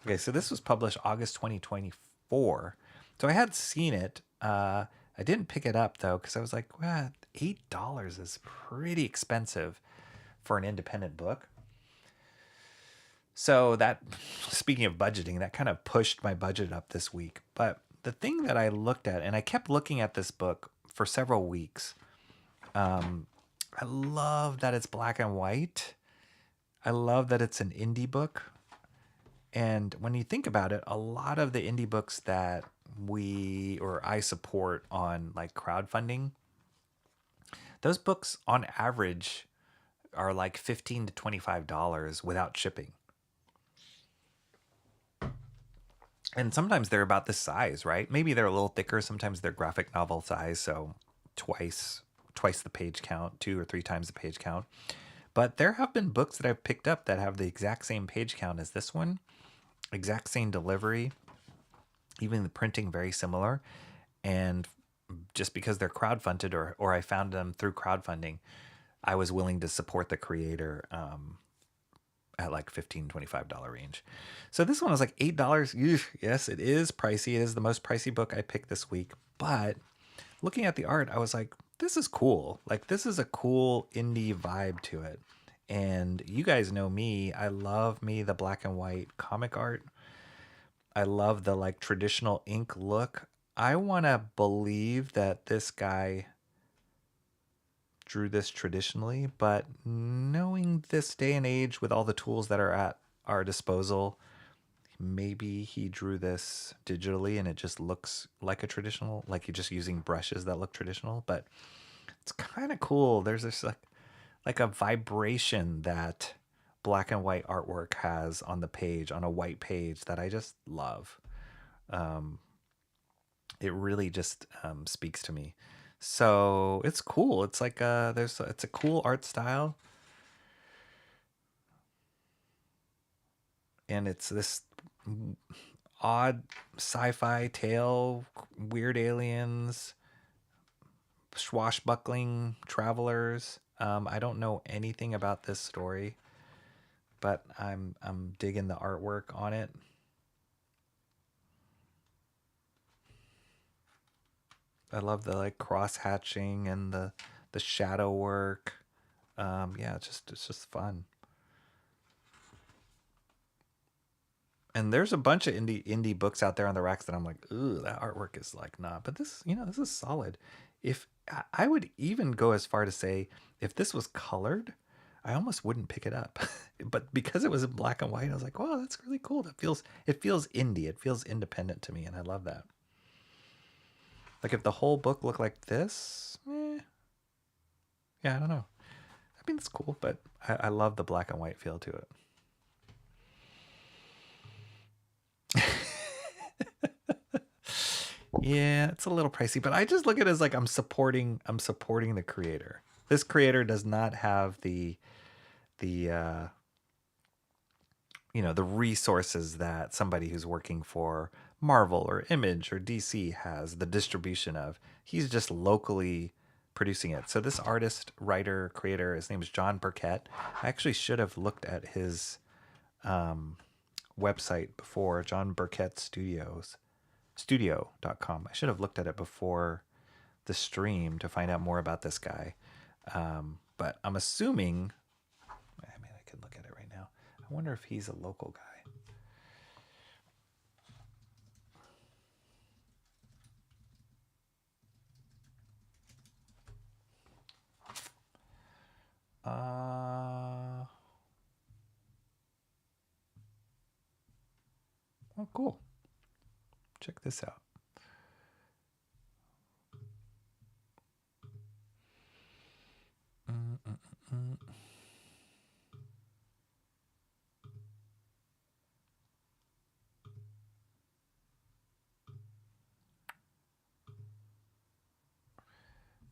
Okay, so this was published August 2024. So I had seen it. I didn't pick it up, though, because I was like, well, $8 is pretty expensive for an independent book. So that, speaking of budgeting, that kind of pushed my budget up this week. But the thing that I looked at, and I kept looking at this book for several weeks. I love that it's black and white. I love that it's an indie book. And when you think about it, a lot of the indie books that I support on like crowdfunding, those books on average are like $15 to $25 without shipping. And sometimes they're about this size, right? Maybe they're a little thicker. Sometimes they're graphic novel size, so twice the page count, 2 or 3 times the page count. But there have been books that I've picked up that have the exact same page count as this one, exact same delivery, even the printing very similar. And just because they're crowdfunded or I found them through crowdfunding, I was willing to support the creator at like $15-$25 range. So this one was like $8. Yes, it is pricey. It is the most pricey book I picked this week. But looking at the art, I was like, this is cool. Like, this is a cool indie vibe to it. And you guys know me. I love me the black and white comic art. I love the like traditional ink look. I want to believe that this guy drew this traditionally, but knowing this day and age with all the tools that are at our disposal, maybe he drew this digitally and it just looks like a traditional, like you're just using brushes that look traditional. But it's kind of cool. There's this like a vibration that black and white artwork has on the page, on a white page, that I just love. It really just speaks to me. So it's cool. It's like it's a cool art style, and it's this odd sci-fi tale, weird aliens, swashbuckling travelers. I don't know anything about this story, but I'm digging the artwork on it. I love the like cross hatching and the shadow work. Yeah, it's just fun. And there's a bunch of indie books out there on the racks that I'm like, ooh, that artwork is like nah. But this, this is solid. If I would even go as far to say, if this was colored, I almost wouldn't pick it up. But because it was in black and white, I was like, wow, that's really cool. It feels indie. It feels independent to me, and I love that. Like if the whole book looked like this, yeah, I don't know. I mean, it's cool, but I love the black and white feel to it. Yeah, it's a little pricey, but I just look at it as like I'm supporting the creator. This creator does not have the the resources that somebody who's working for Marvel or Image or DC has, the distribution of. He's just locally producing it. So this artist, writer, creator, his name is John Burkett. I actually should have looked at his website before, John Burkett Studio.com. I should have looked at it before the stream to find out more about this guy. But I'm assuming, I mean, I could look at it right now. I wonder if he's a local guy. Oh, cool. Check this out.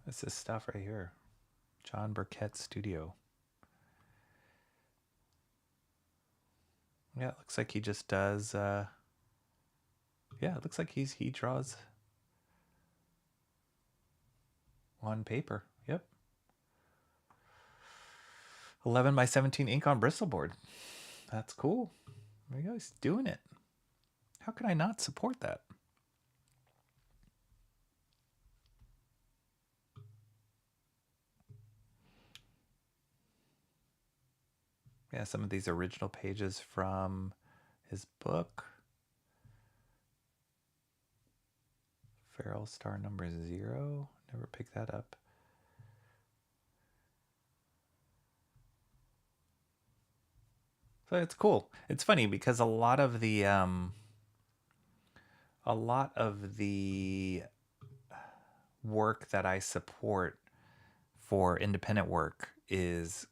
This is stuff right here. John Burkett Studio. Yeah, it looks like he just does yeah, it looks like he draws on paper. Yep. 11 by 17 ink on Bristol board. That's cool. There you go. He's doing it. How could I not support that? Yeah, some of these original pages from his book. Feral Star number 0. Never picked that up. So it's cool. It's funny because a lot of the work that I support for independent work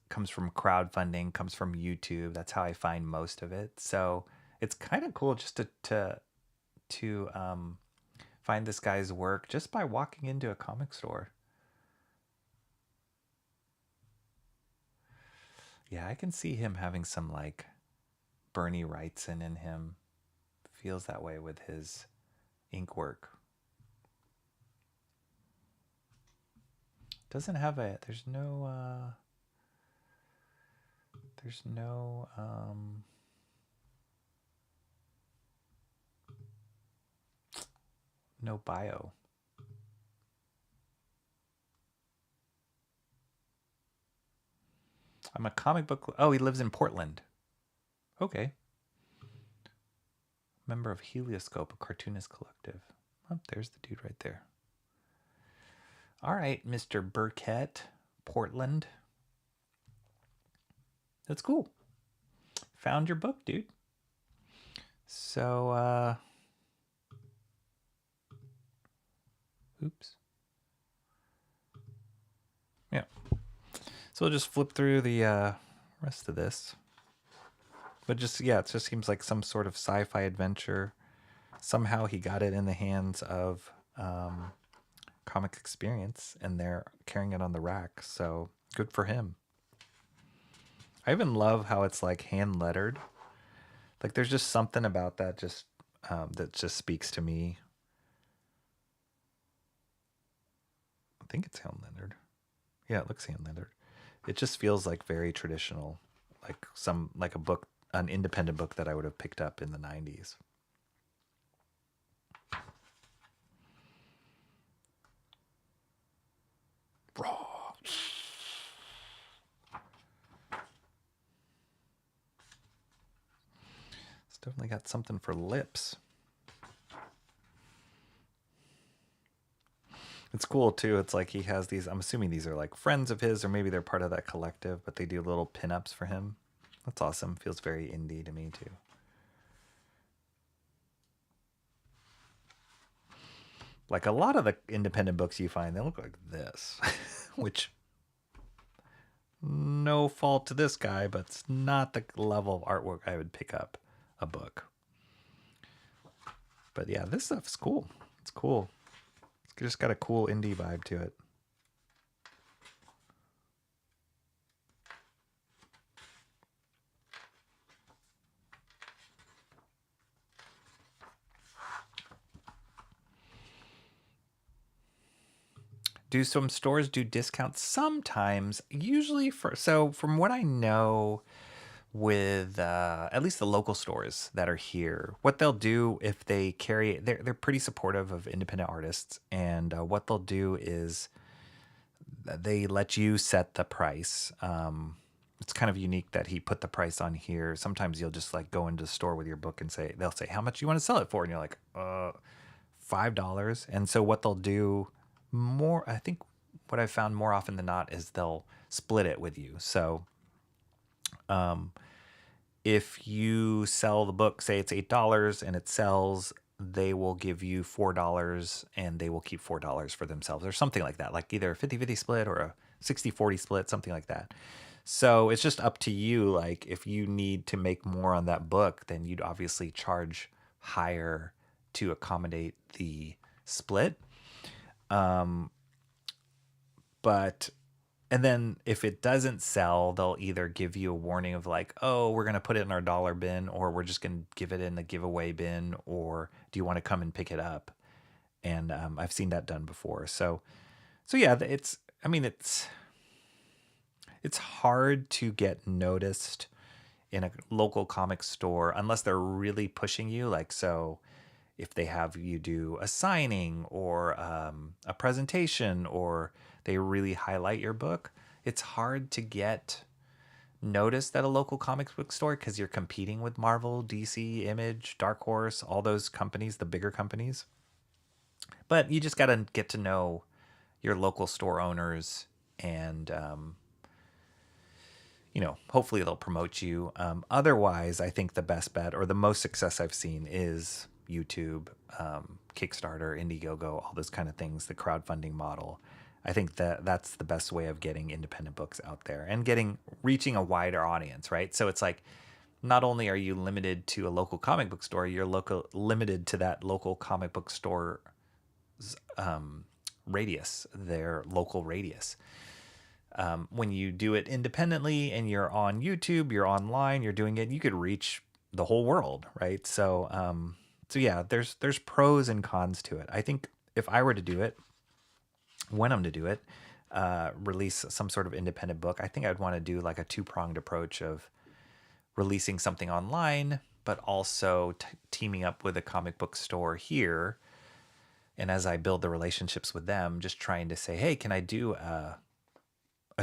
comes from crowdfunding, comes from YouTube. That's how I find most of it. So it's kind of cool just to find this guy's work just by walking into a comic store. Yeah, I can see him having some like Bernie Wrightson in him. Feels that way with his ink work. Doesn't have a, there's no no bio. I'm a comic book. Oh, he lives in Portland. Okay. Member of Helioscope, a cartoonist collective. Oh, there's the dude right there. All right, Mr. Burkett, Portland. That's cool. Found your book, dude. So, oops. Yeah. So we'll just flip through the rest of this. But just, yeah, it just seems like some sort of sci-fi adventure. Somehow he got it in the hands of Comic Experience, and they're carrying it on the rack. So good for him. I even love how it's like hand lettered. Like there's just something about that just that just speaks to me. I think it's hand lettered. Yeah, it looks hand lettered. It just feels like very traditional, like a book, an independent book that I would have picked up in the 90s. Raw. It's definitely got something for lips. It's cool too. It's like he has these, I'm assuming these are like friends of his, or maybe they're part of that collective, but they do little pinups for him. That's awesome. Feels very indie to me too. Like a lot of the independent books you find, they look like this, which no fault to this guy, but it's not the level of artwork I would pick up a book. But yeah, this stuff's cool. It's cool. It's just got a cool indie vibe to it. Do some stores do discounts? Sometimes, usually so from what I know with at least the local stores that are here, what they'll do if they carry, they're pretty supportive of independent artists, and what they'll do is they let you set the price. It's kind of unique that he put the price on here. Sometimes you'll just like go into the store with your book and they'll say, how much do you want to sell it for? And you're like, $5. And so what they'll do I think what I've found more often than not is they'll split it with you. So if you sell the book, say it's $8 and it sells, they will give you $4 and they will keep $4 for themselves or something like that, like either a 50-50 split or a 60-40 split, something like that. So it's just up to you. Like if you need to make more on that book, then you'd obviously charge higher to accommodate the split. And then if it doesn't sell, they'll either give you a warning of like, oh, we're going to put it in our dollar bin, or we're just going to give it in the giveaway bin, or do you want to come and pick it up? And I've seen that done before. So yeah, it's hard to get noticed in a local comic store unless they're really pushing you. Like, so if they have you do a signing or a presentation, or they really highlight your book, it's hard to get noticed at a local comics book store because you're competing with Marvel, DC, Image, Dark Horse, all those companies, the bigger companies. But you just got to get to know your local store owners, and hopefully they'll promote you. Otherwise, I think the best bet, or the most success I've seen, is YouTube, Kickstarter, Indiegogo, all those kind of things, the crowdfunding model. I think that's the best way of getting independent books out there and reaching a wider audience, right? So it's like, not only are you limited to a local comic book store, you're limited to that local comic book store radius, their local radius. When you do it independently and you're on YouTube, you're online, you're doing it, you could reach the whole world, right? So yeah, there's pros and cons to it. I think if I were to do it, when I'm to do it, release some sort of independent book, I think I'd want to do like a two-pronged approach of releasing something online, but also teaming up with a comic book store here. And as I build the relationships with them, just trying to say, hey, can I do a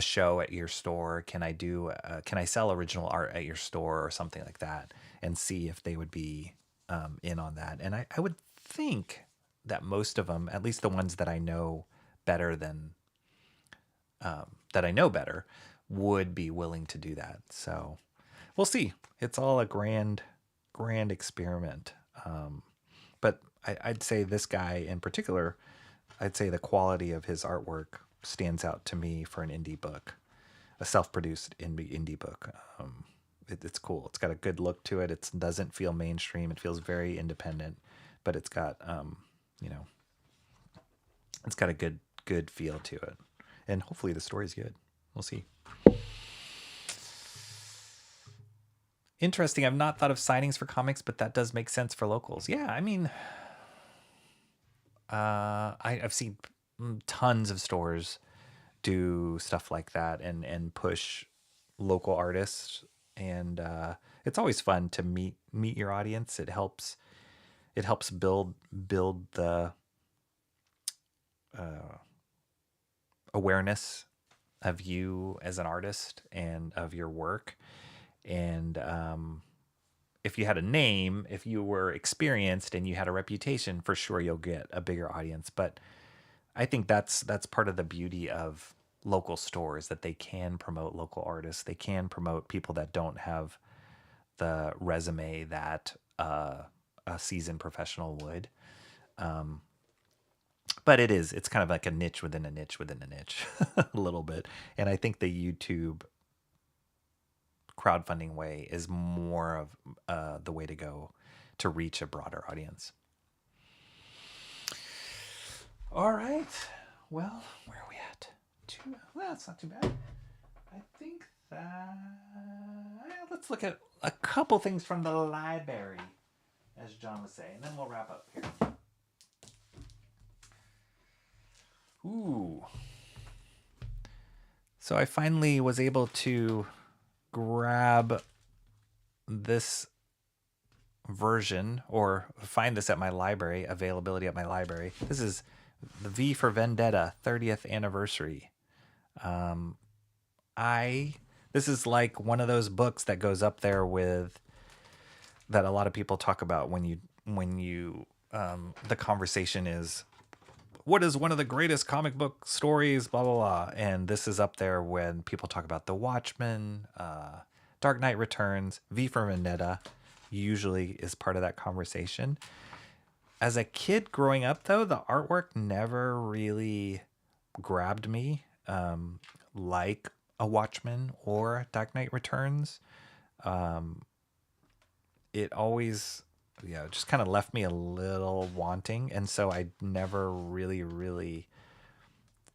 show at your store? Can I sell original art at your store or something like that? And see if they would be in on that. And I would think that most of them, at least the ones that I know better than would be willing to do that. So we'll see. It's all a grand experiment. But I'd say this guy in particular, I'd say the quality of his artwork stands out to me for an indie book, a self-produced indie book. It's cool. It's got a good look to it. It doesn't feel mainstream. It feels very independent, but it's got, it's got a good feel to it. And hopefully the story's good. We'll see. Interesting. I've not thought of signings for comics, but that does make sense for locals. Yeah, I mean, I've seen tons of stores do stuff like that and push local artists, and it's always fun to meet your audience. It helps build the awareness of you as an artist and of your work. And if you had a name, if you were experienced and you had a reputation, for sure you'll get a bigger audience. But I think that's part of the beauty of local stores, that they can promote local artists. They can promote people that don't have the resume that a seasoned professional would. But it's kind of like a niche within a niche within a niche a little bit. And I think the YouTube crowdfunding way is more of the way to go to reach a broader audience. All right. Well, where are we at? Well, that's not too bad. I think that... let's look at a couple things from the library, as John was saying, and then we'll wrap up here. Ooh. So I finally was able to grab this version, or find this at my library, availability at my library. This is the V for Vendetta 30th anniversary. This is like one of those books that goes up there with, that a lot of people talk about when you the conversation is, what is one of the greatest comic book stories, blah, blah, blah. And this is up there when people talk about The Watchmen, Dark Knight Returns. V for Vendetta usually is part of that conversation. As a kid growing up, though, the artwork never really grabbed me like a Watchmen or Dark Knight Returns. It always... just kind of left me a little wanting. And so I never really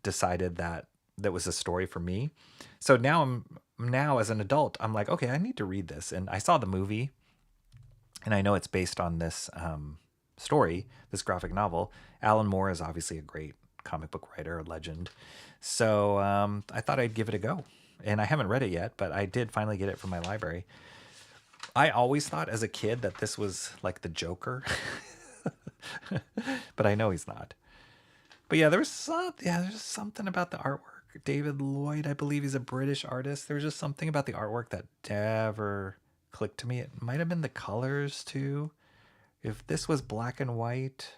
decided that was a story for me. So now as an adult, I'm like, okay, I need to read this. And I saw the movie, and I know it's based on this story, this graphic novel. Alan Moore is obviously a great comic book writer, a legend. So I thought I'd give it a go. And I haven't read it yet, but I did finally get it from my library. I always thought as a kid that this was like the Joker, but I know he's not. But yeah, there's just something about the artwork. David Lloyd, I believe he's a British artist. There's just something about the artwork that never clicked to me. It might have been the colors too. If this was black and white,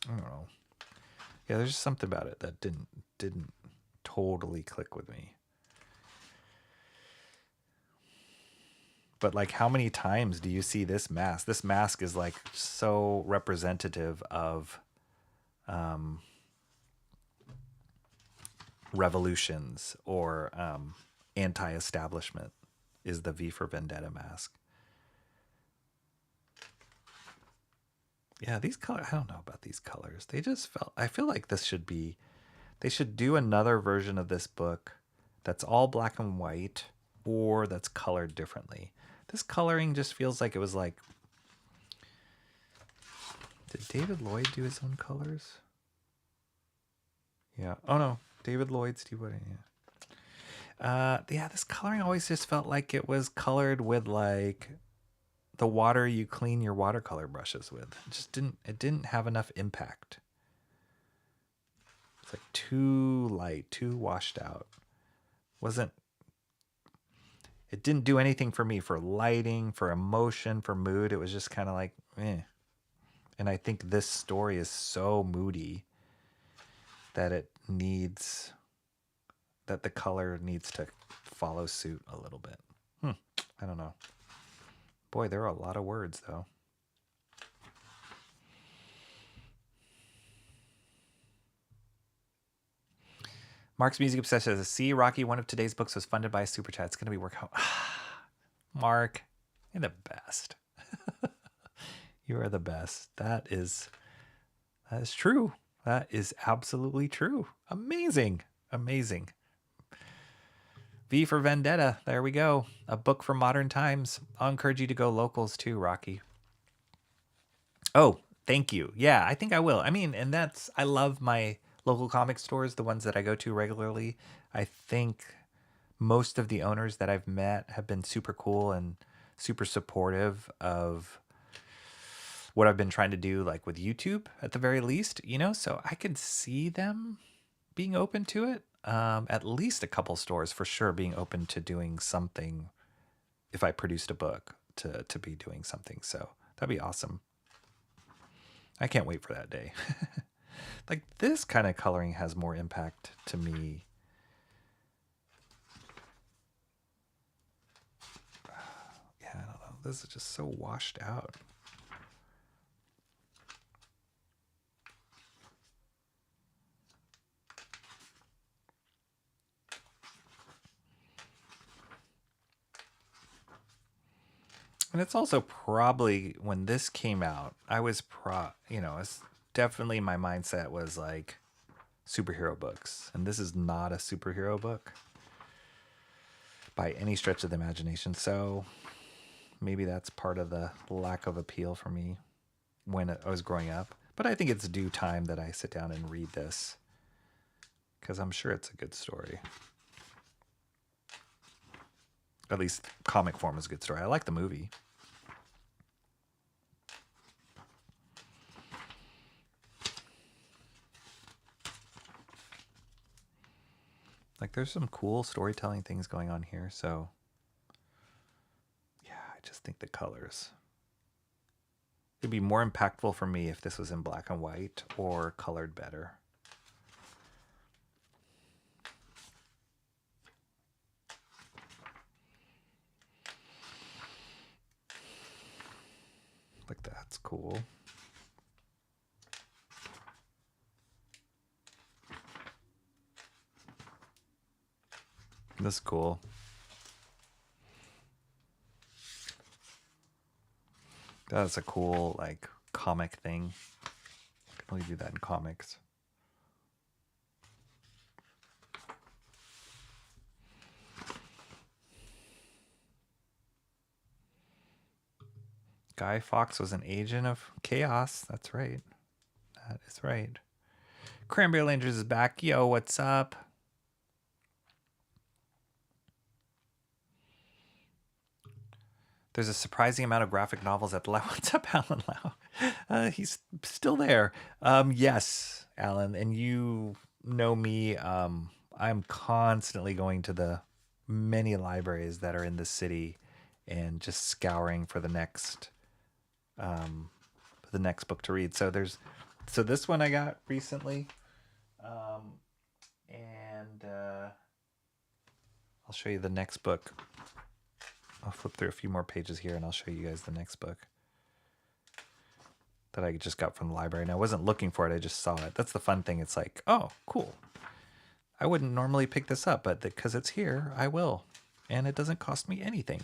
I don't know. Yeah, there's just something about it that didn't totally click with me. But like, how many times do you see this mask? This mask is like so representative of revolutions or anti-establishment, is the V for Vendetta mask. Yeah, these colors, I don't know about these colors. I feel like this should be, They should do another version of this book that's all black and white or that's colored differently. This coloring just feels like it was like... Did David Lloyd do his own colors? Yeah. Oh, no. David Lloyd, Steve Wood. Yeah, this coloring always just felt like it was colored with like the water you clean your watercolor brushes with. It didn't have enough impact. It's like too light, too washed out. It didn't do anything for me for lighting, for emotion, for mood. It was just kind of like, eh. And I think this story is so moody that that the color needs to follow suit a little bit. I don't know. Boy, there are a lot of words, though. Mark's Music Obsession says, see, Rocky, one of today's books was funded by a super chat. It's going to be work out. Mark, you're the best. You are the best. That is true. That is absolutely true. Amazing. Amazing. V for Vendetta. There we go. A book for modern times. I'll encourage you to go locals too, Rocky. Oh, thank you. Yeah, I think I will. I mean, and I love my local comic stores, the ones that I go to regularly. I think most of the owners that I've met have been super cool and super supportive of what I've been trying to do, like with YouTube at the very least, so I could see them being open to it. At least a couple stores for sure being open to doing something if I produced a book to be doing something. So that'd be awesome. I can't wait for that day. Like this kind of coloring has more impact to me. Yeah, I don't know. This is just so washed out. And it's also probably when this came out, I was it's definitely my mindset was like superhero books. And this is not a superhero book by any stretch of the imagination. So maybe that's part of the lack of appeal for me when I was growing up. But I think it's due time that I sit down and read this because I'm sure it's a good story. At least comic form is a good story. I like the movie. Like there's some cool storytelling things going on here. So yeah, I just think the colors. It'd be more impactful for me if this was in black and white or colored better. Like that's cool. This is cool. That's a cool like comic thing. I can only do that in comics. Guy Fawkes was an agent of chaos. That's right. That is right. Cranberry Rangers is back. Yo, what's up? There's a surprising amount of graphic novels at Lau. What's up, Alan Lau? He's still there. Yes, Alan, and you know me. I'm constantly going to the many libraries that are in the city and just scouring for the next book to read. So this one I got recently, and I'll show you the next book. I'll flip through a few more pages here and I'll show you guys the next book that I just got from the library. And I wasn't looking for it, I just saw it. That's the fun thing. It's like, oh, cool. I wouldn't normally pick this up, but because it's here, I will. And it doesn't cost me anything.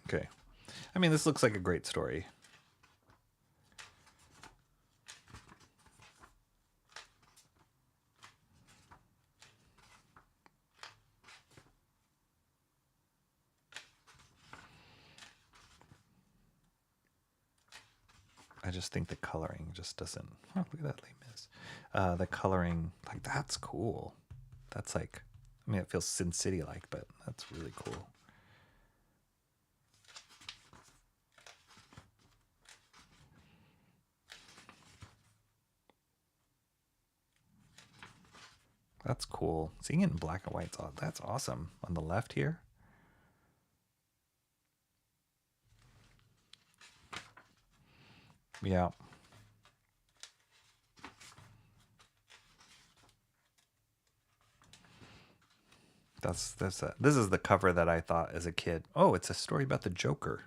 Okay. I mean, this looks like a great story. I just think the coloring just doesn't. Oh, look at that, Les Mis. The coloring, like, that's cool. That's like, I mean, it feels Sin City like, but that's really cool. That's cool. Seeing it in black and white, that's awesome. On the left here. Yeah. This is the cover that I thought as a kid. Oh, it's a story about the Joker.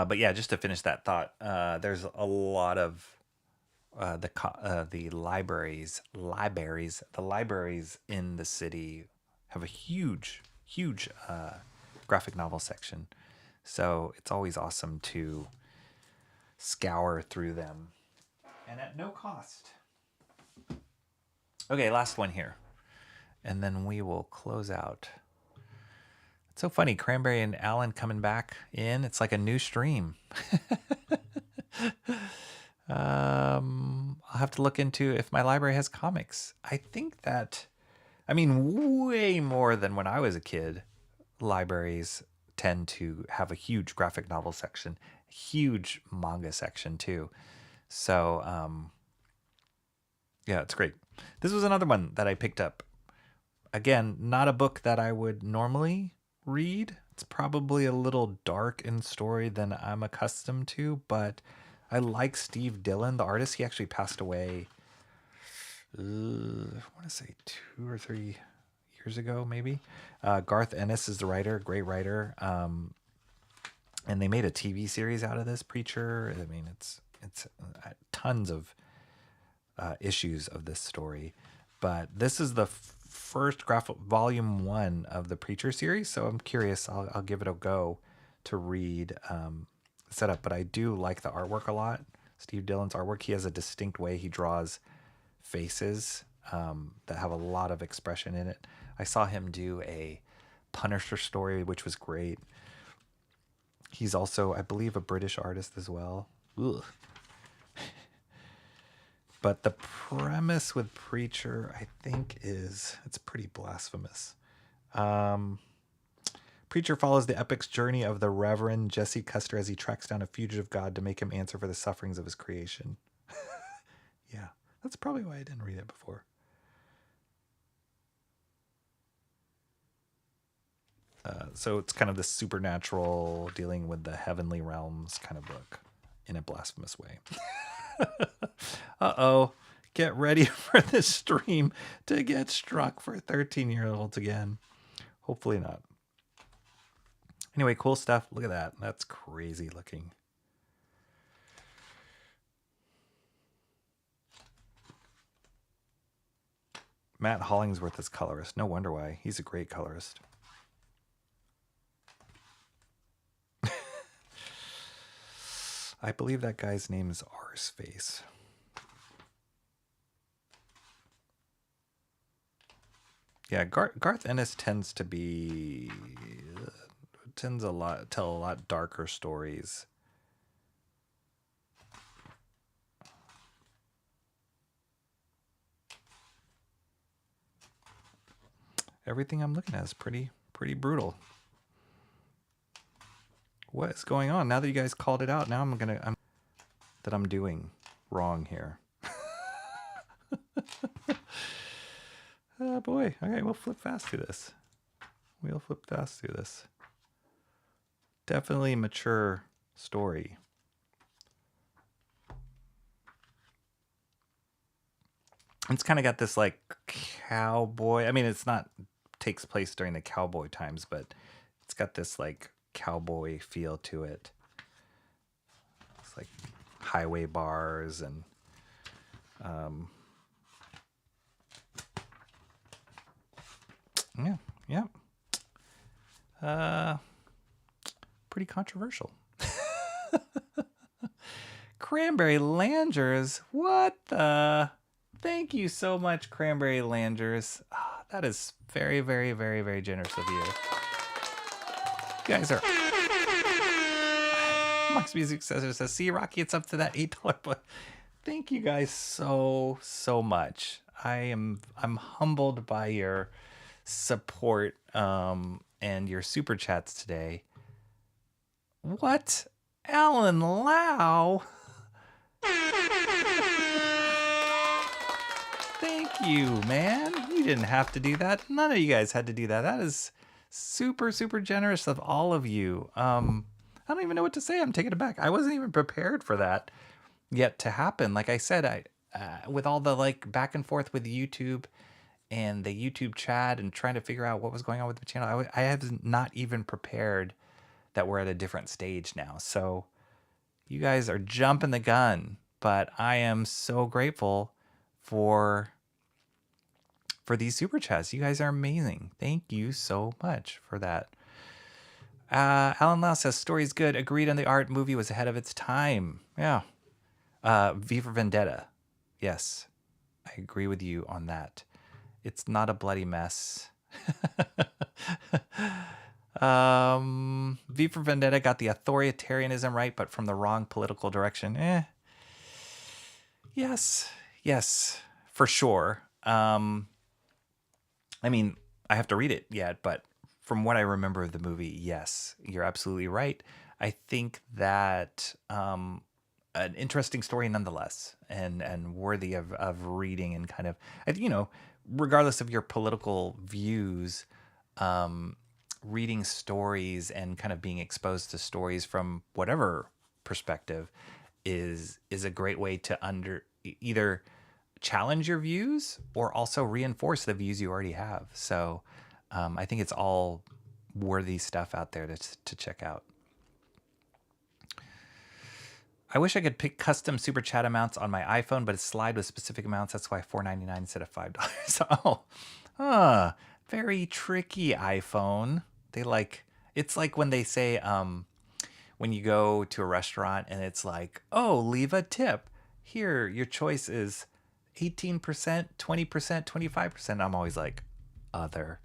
But yeah, just to finish that thought, there's a lot of the libraries in the city have a huge graphic novel section, so it's always awesome to scour through them, and at no cost. Okay, last one here, and then we will close out. It's so funny, Cranberry and Alan coming back in. It's like a new stream. I'll have to look into if my library has comics. I think that, I mean, way more than when I was a kid, libraries tend to have a huge graphic novel section, huge manga section too. So, yeah, it's great. This was another one that I picked up. Again, not a book that I would normally read. It's probably a little dark in story than I'm accustomed to, but I like Steve Dillon, the artist. He actually passed away, I want to say 2 or 3 years ago, maybe. Garth Ennis is the writer, great writer. And they made a TV series out of this, Preacher. I mean, it's tons of issues of this story. But this is the first volume 1 of the Preacher series, so I'm curious. I'll give it a go to read setup, but I do like the artwork a lot. Steve Dillon's artwork. He has a distinct way he draws faces that have a lot of expression in it. I saw him do a Punisher story, which was great. He's also, I believe, a British artist as well. Ugh. But the premise with Preacher, I think, it's pretty blasphemous. Preacher follows the epic's journey of the Reverend Jesse Custer as he tracks down a fugitive god to make him answer for the sufferings of his creation. Yeah, that's probably why I didn't read it before. So it's kind of the supernatural, dealing with the heavenly realms kind of book in a blasphemous way. Uh-oh. Get ready for this stream to get struck for 13-year-olds again. Hopefully not. Anyway, cool stuff. Look at that. That's crazy looking. Matt Hollingsworth is colorist. No wonder why. He's a great colorist. I believe that guy's name is Arseface. Yeah, Garth Ennis tends to tell a lot darker stories. Everything I'm looking at is pretty brutal. What is going on? Now that you guys called it out, now I'm doing wrong here. Oh boy. Okay, we'll flip fast through this. Definitely mature story. It's kind of got this like cowboy. I mean, it's not takes place during the cowboy times, but it's got this like cowboy feel to it. It's like highway bars and yeah. Pretty controversial. Cranberry Langers. What the? Thank you so much, Cranberry Langers. Ah, that is very, very, very, very generous of you. You guys are... Mark's Music says, see, Rocky, it's up to that $8 but thank you guys so much. I'm humbled by your support and your super chats today. What? Alan Lau? Thank you, man. You didn't have to do that. None of you guys had to do that. That is super generous of all of you. I don't even know what to say. I'm taking it back. I wasn't even prepared for that yet to happen. Like I said, with all the like back and forth with YouTube and the YouTube chat and trying to figure out what was going on with the channel, I have not even prepared that we're at a different stage now. So you guys are jumping the gun, but I am so grateful for these super chats. You guys are amazing. Thank you so much for that. Alan Lau says, story's good. Agreed on the art. Movie was ahead of its time. Yeah. V for Vendetta. Yes. I agree with you on that. It's not a bloody mess. V for Vendetta got the authoritarianism right, but from the wrong political direction. Yes, for sure. I mean, I have to read it yet, but from what I remember of the movie, yes, you're absolutely right. I think that an interesting story nonetheless, and worthy of reading, and kind of, regardless of your political views, reading stories and kind of being exposed to stories from whatever perspective is a great way to either challenge your views or also reinforce the views you already have. So I think it's all worthy stuff out there to check out. I wish I could pick custom super chat amounts on my iPhone, but it's slide with specific amounts. That's why $4.99 instead of $5. Very tricky, iPhone. It's like when they say, when you go to a restaurant and it's like, oh, leave a tip. Here, your choice is 18%, 20%, 25%. I'm always like, other.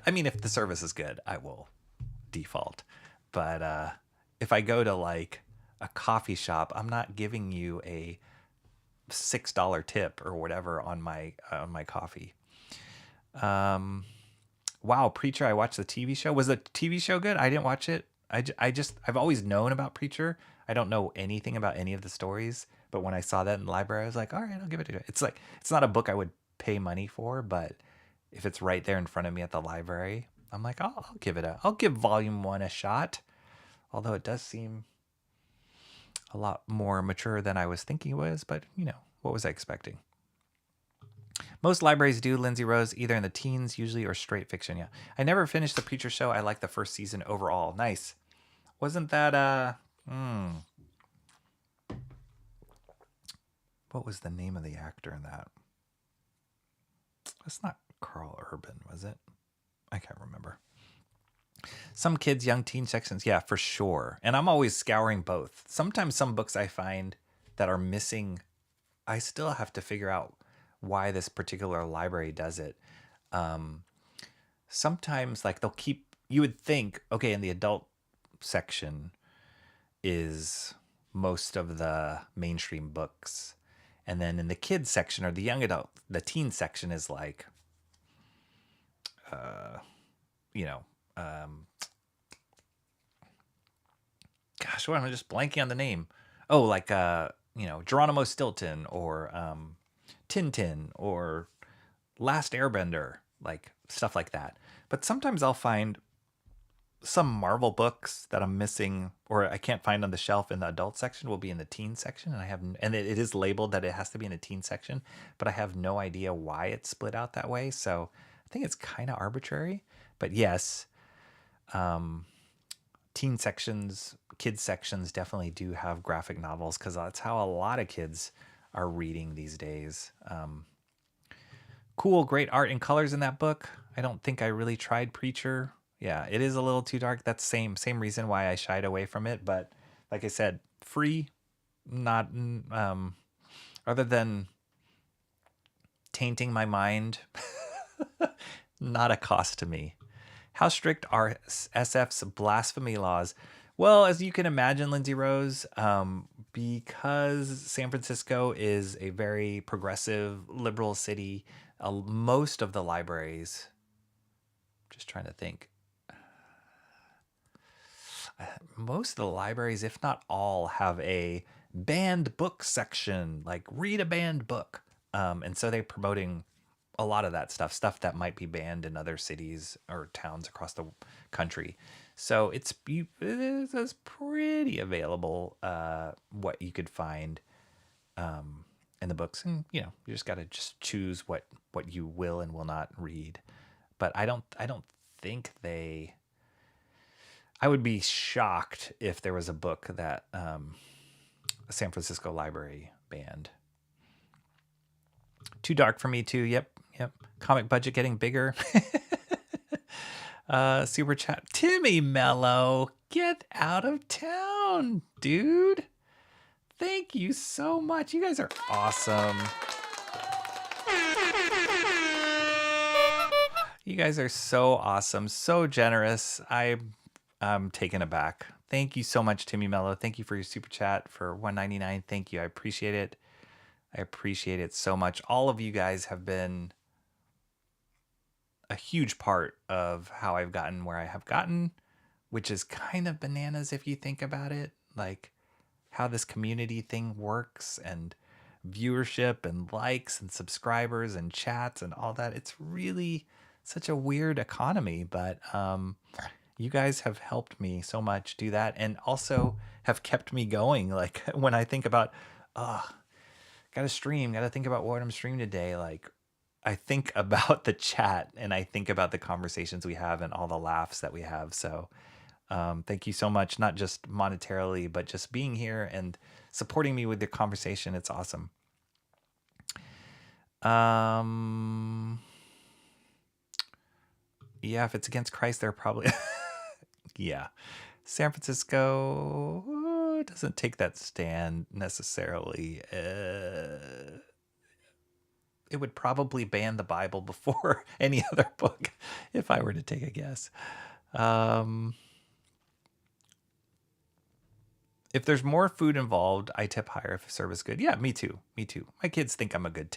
I mean, if the service is good, I will default. But if I go to like a coffee shop, I'm not giving you a $6 tip or whatever on my coffee. Wow, Preacher, I watched the TV show. Was the TV show good? I didn't watch it. I've always known about Preacher. I don't know anything about any of the stories, but when I saw that in the library, I was like, all right, I'll give it a go. It's like, it's not a book I would pay money for, but if it's right there in front of me at the library, I'm like, I'll give volume 1 a shot. Although it does seem a lot more mature than I was thinking it was, but what was I expecting? Most libraries do, Lindsay Rose, either in the teens usually or straight fiction. Yeah. I never finished the Preacher show. I like the first season overall. Nice. Wasn't that what was the name of the actor in that? That's not Carl Urban, was it? I can't remember. Some kids, young teen sections. Yeah, for sure. And I'm always scouring both. Sometimes some books I find that are missing, I still have to figure out why this particular library does it. Sometimes like you would think, okay, in the adult section is most of the mainstream books. And then in the kids section or the young adult, the teen section is like, gosh, what am I just blanking on the name? Oh, like, Geronimo Stilton or Tintin or Last Airbender, like stuff like that. But sometimes I'll find some Marvel books that I'm missing or I can't find on the shelf in the adult section will be in the teen section, and it is labeled that it has to be in the teen section, but I have no idea why it's split out that way. So I think it's kind of arbitrary. But yes, Teen sections, kids sections definitely do have graphic novels because that's how a lot of kids are reading these days. Cool, great art and colors in that book. I don't think I really tried Preacher. Yeah, it is a little too dark. That's same reason why I shied away from it. But like I said, free, not other than tainting my mind, not a cost to me. How strict are SF's blasphemy laws? Well, as you can imagine, Lindsay Rose, because San Francisco is a very progressive, liberal city, most of the libraries, just trying to think, most of the libraries, if not all, have a banned book section, like read a banned book. And so they're promoting a lot of that stuff that might be banned in other cities or towns across the country. So it's pretty available, what you could find in the books. And, you just got to just choose what you will and will not read. But I don't think I would be shocked if there was a book that a San Francisco library banned. Too dark for me too. Yep. Comic budget getting bigger. Super chat. Timmy Mello, get out of town, dude. Thank you so much. You guys are awesome. You guys are so awesome, so generous. I'm taken aback. Thank you so much, Timmy Mello. Thank you for your super chat for $1.99. Thank you. I appreciate it. I appreciate it so much. All of you guys have been a huge part of how I've gotten where I have gotten, which is kind of bananas if you think about it, like how this community thing works and viewership and likes and subscribers and chats and all that. It's really such a weird economy, but you guys have helped me so much do that and also have kept me going. Like when I think about, gotta stream, gotta think about what I'm streaming today, like I think about the chat and I think about the conversations we have and all the laughs that we have. So thank you so much, not just monetarily, but just being here and supporting me with the conversation. It's awesome. Yeah, if it's against Christ, they're probably... Yeah. San Francisco doesn't take that stand necessarily. It would probably ban the Bible before any other book if I were to take a guess. If there's more food involved, I tip higher if the service is good. Yeah, me too. My kids think I'm a good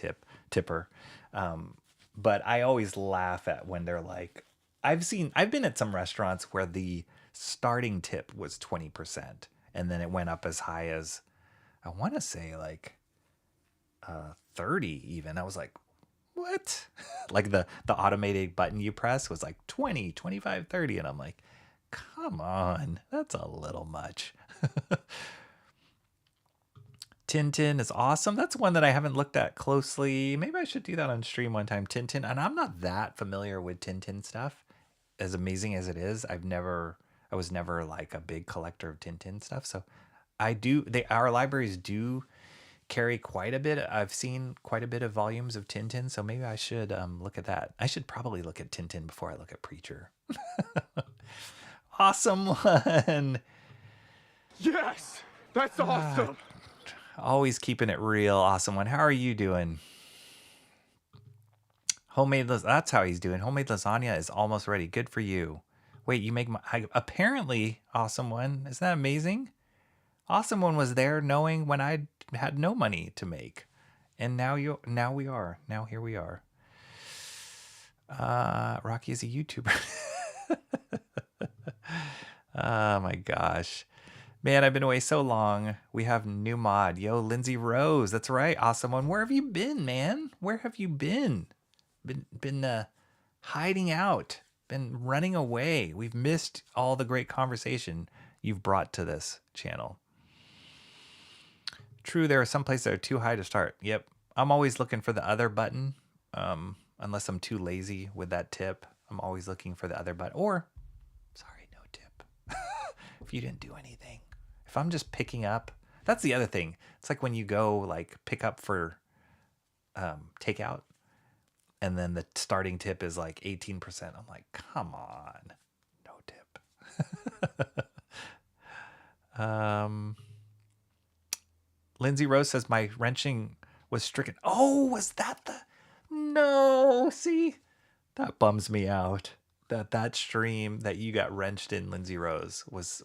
tipper. But I always laugh at when they're like, I've been at some restaurants where the starting tip was 20% and then it went up as high as, I want to say like 30 even. I was like, what? Like the automated button you press was like 20, 25, 30. And I'm like, come on, that's a little much. Tintin is awesome. That's one that I haven't looked at closely. Maybe I should do that on stream one time. Tintin, and I'm not that familiar with Tintin stuff. As amazing as it is, I was never like a big collector of Tintin stuff. So our libraries do carry quite a bit. I've seen quite a bit of volumes of Tintin, so maybe I should look at that. I should probably look at Tintin before I look at Preacher. Awesome one. Yes, that's awesome. Always keeping it real. Awesome one. How are you doing? That's how he's doing. Homemade lasagna is almost ready. Good for you. Wait, you make apparently awesome one. Isn't that amazing? Awesome one was there knowing when I had no money to make. And now here we are. Rocky is a YouTuber. Oh my gosh. Man, I've been away so long. We have new mod. Yo, Lindsay Rose. That's right. Awesome one. Where have you been, man? Where have you been? Been hiding out. Been running away. We've missed all the great conversation you've brought to this channel. True, there are some places that are too high to start. Yep. I'm always looking for the other button. Unless I'm too lazy with that tip. I'm always looking for the other button. Or, sorry, if you didn't do anything. If I'm just picking up, that's the other thing. It's like when you go like pick up for takeout, and then the starting tip is like 18%. I'm like, come on, no tip. Lindsay Rose says my wrenching was stricken. Oh, was that the? No, see, that bums me out. That stream that you got wrenched in, Lindsay Rose, was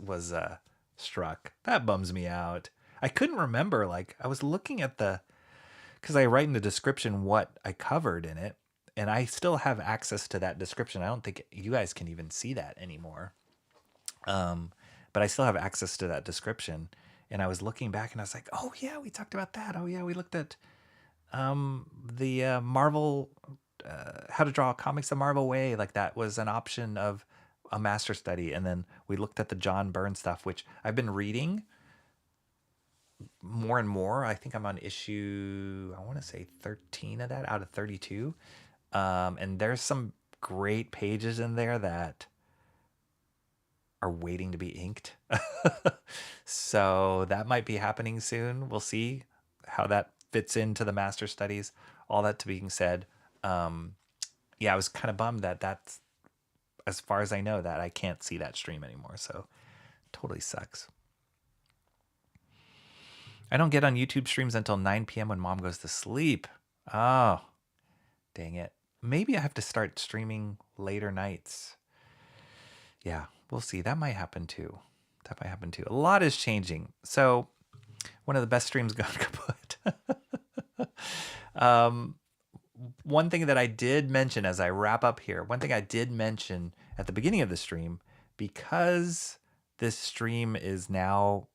struck. That bums me out. I couldn't remember. Like I was looking at because I write in the description what I covered in it, and I still have access to that description. I don't think you guys can even see that anymore. But I still have access to that description. And I was looking back and I was like, oh yeah, we talked about that. Oh yeah, we looked at the Marvel, how to draw comics the Marvel way. Like that was an option of a master study. And then we looked at the John Byrne stuff, which I've been reading more and more. I think I'm on issue, I want to say 13 of that out of 32. And there's some great pages in there that are waiting to be inked. So that might be happening soon. We'll see how that fits into the master studies. All that to being said, yeah, I was kind of bummed that that's, as far as I know, that I can't see that stream anymore. So totally sucks. I don't get on YouTube streams until 9 p.m. when mom goes to sleep. Oh, dang it. Maybe I have to start streaming later nights. Yeah, we'll see. That might happen too. A lot is changing. So one of the best streams got kaput. One thing that I did mention as I wrap up here, one thing I did mention at the beginning of the stream, because this stream is now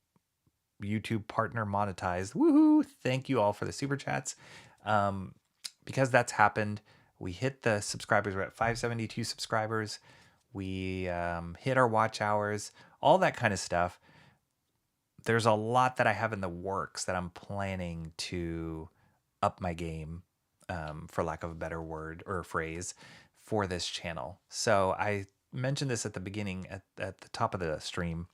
YouTube partner monetized. Woohoo! Thank you all for the super chats. Because that's happened, we hit the subscribers. We're at 572 subscribers. We hit our watch hours, all that kind of stuff. There's a lot that I have in the works that I'm planning to up my game, for lack of a better word or phrase, for this channel. So I mentioned this at the beginning, at the top of the stream.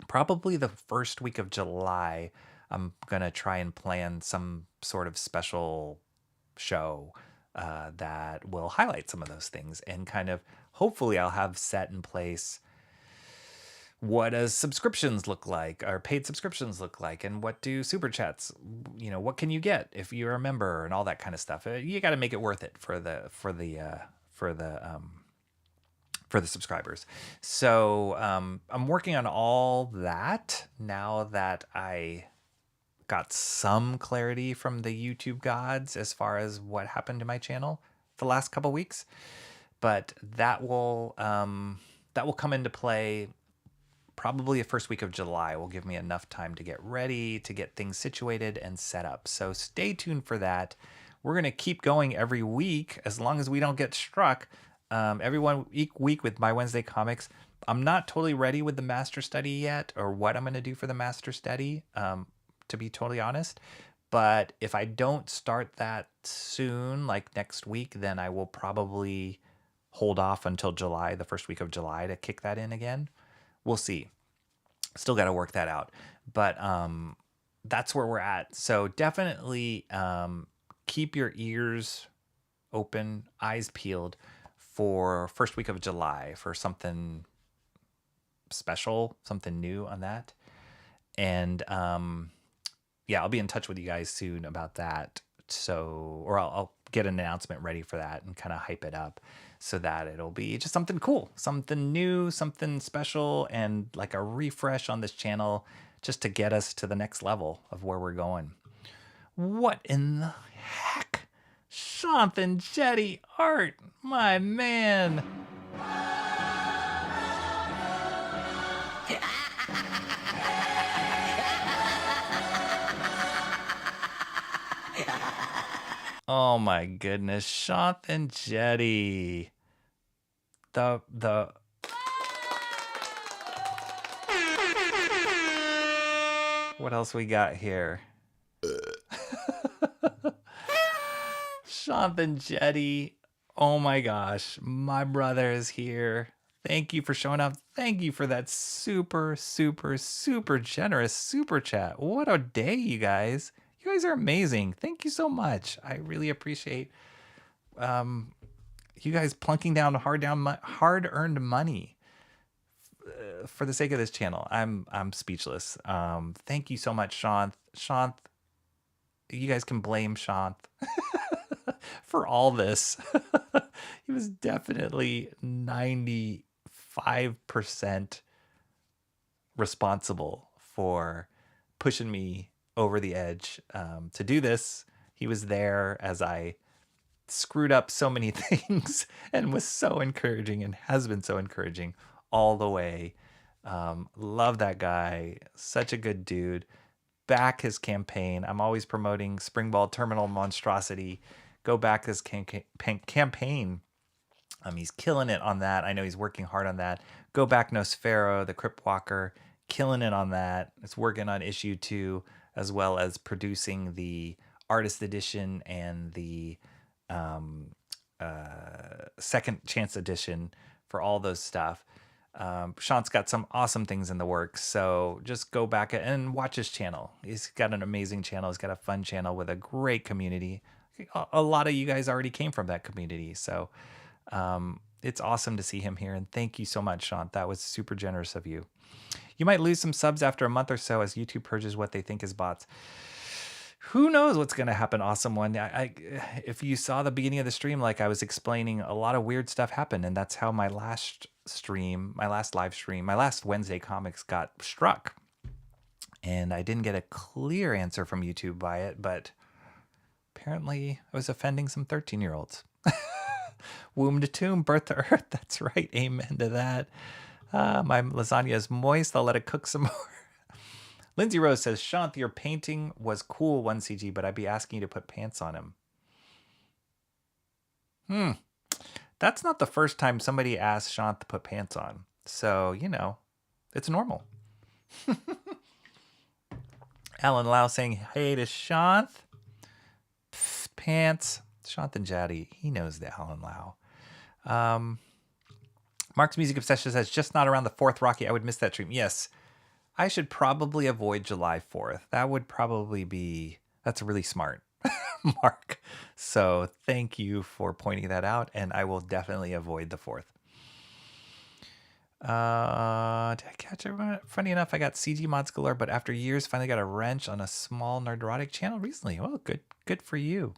Probably the first week of July, I'm going to try and plan some sort of special show that will highlight some of those things, and kind of hopefully I'll have set in place what does subscriptions look like, or paid subscriptions look like, and what do super chats, what can you get if you're a member, and all that kind of stuff. You got to make it worth it for the subscribers. So I'm working on all that now that I got some clarity from the YouTube gods as far as what happened to my channel the last couple weeks. But that will come into play probably the first week of July. Will give me enough time to get ready, to get things situated and set up. So stay tuned for that. We're going to keep going every week as long as we don't get struck. Every week with My Wednesday Comics. I'm not totally ready with the master study yet, or what I'm going to do for the master study, to be totally honest. But if I don't start that soon, like next week, then I will probably hold off until July, the first week of July, to kick that in again. We'll see. Still got to work that out. But that's where we're at. So definitely keep your ears open, eyes peeled for first week of July for something special, something new on that. And yeah, I'll be in touch with you guys soon about that. So, or I'll get an announcement ready for that and kind of hype it up so that it'll be just something cool, something new, something special, and like a refresh on this channel just to get us to the next level of where we're going. What in the heck? Jonathan Jetty Art, my man. Oh my goodness, Jonathan Jetty. The what else we got here? Jonathan Jetty. Oh my gosh, my brother is here. Thank you for showing up. Thank you for that super, super, super generous super chat. What a day, you guys. You guys are amazing. Thank you so much. I really appreciate you guys plunking down hard-earned money for the sake of this channel. I'm speechless. Thank you so much, Shanth. Shanth, you guys can blame Shanth for all this. He was definitely 95% responsible for pushing me over the edge to do this. He was there as I screwed up so many things and was so encouraging and has been so encouraging all the way. Love that guy. Such a good dude. Back his campaign. I'm always promoting Springball Terminal Monstrosity. Go back his campaign. He's killing it on that. I know he's working hard on that. Go back Nosfero, the Crypt Walker, killing it on that. It's working on issue 2, as well as producing the artist edition and the second chance edition for all those stuff. Sean's got some awesome things in the works, so just go back and watch his channel. He's got an amazing channel. He's got a fun channel with a great community. A lot of you guys already came from that community, so it's awesome to see him here, and thank you so much, Sean. That was super generous of you. You might lose some subs after a month or so as YouTube purges what they think is bots. Who knows what's going to happen, Awesome One. If you saw the beginning of the stream, like I was explaining, a lot of weird stuff happened, and that's how my last stream, my last live stream, my last Wednesday comics got struck. And I didn't get a clear answer from YouTube by it, but apparently I was offending some 13-year-olds. Womb to tomb, birth to earth. That's right. Amen to that. My lasagna is moist. I'll let it cook some more. Lindsay Rose says, Shanth, your painting was cool, 1CG, but I'd be asking you to put pants on him. That's not the first time somebody asked Shanth to put pants on. So, you know, it's normal. Alan Lau saying, hey to Shanth. Pfft, pants. Shanth and Jaddy, he knows the Alan Lau. Mark's Music Obsession says, just not around the 4th, Rocky. I would miss that stream. Yes. I should probably avoid July 4th. That would probably be, that's really smart, Mark. So thank you for pointing that out, and I will definitely avoid the 4th. Did I catch everyone? Funny enough, I got CG mods galore, but after years, finally got a wrench on a small Nerdrotic channel recently. Well, good for you.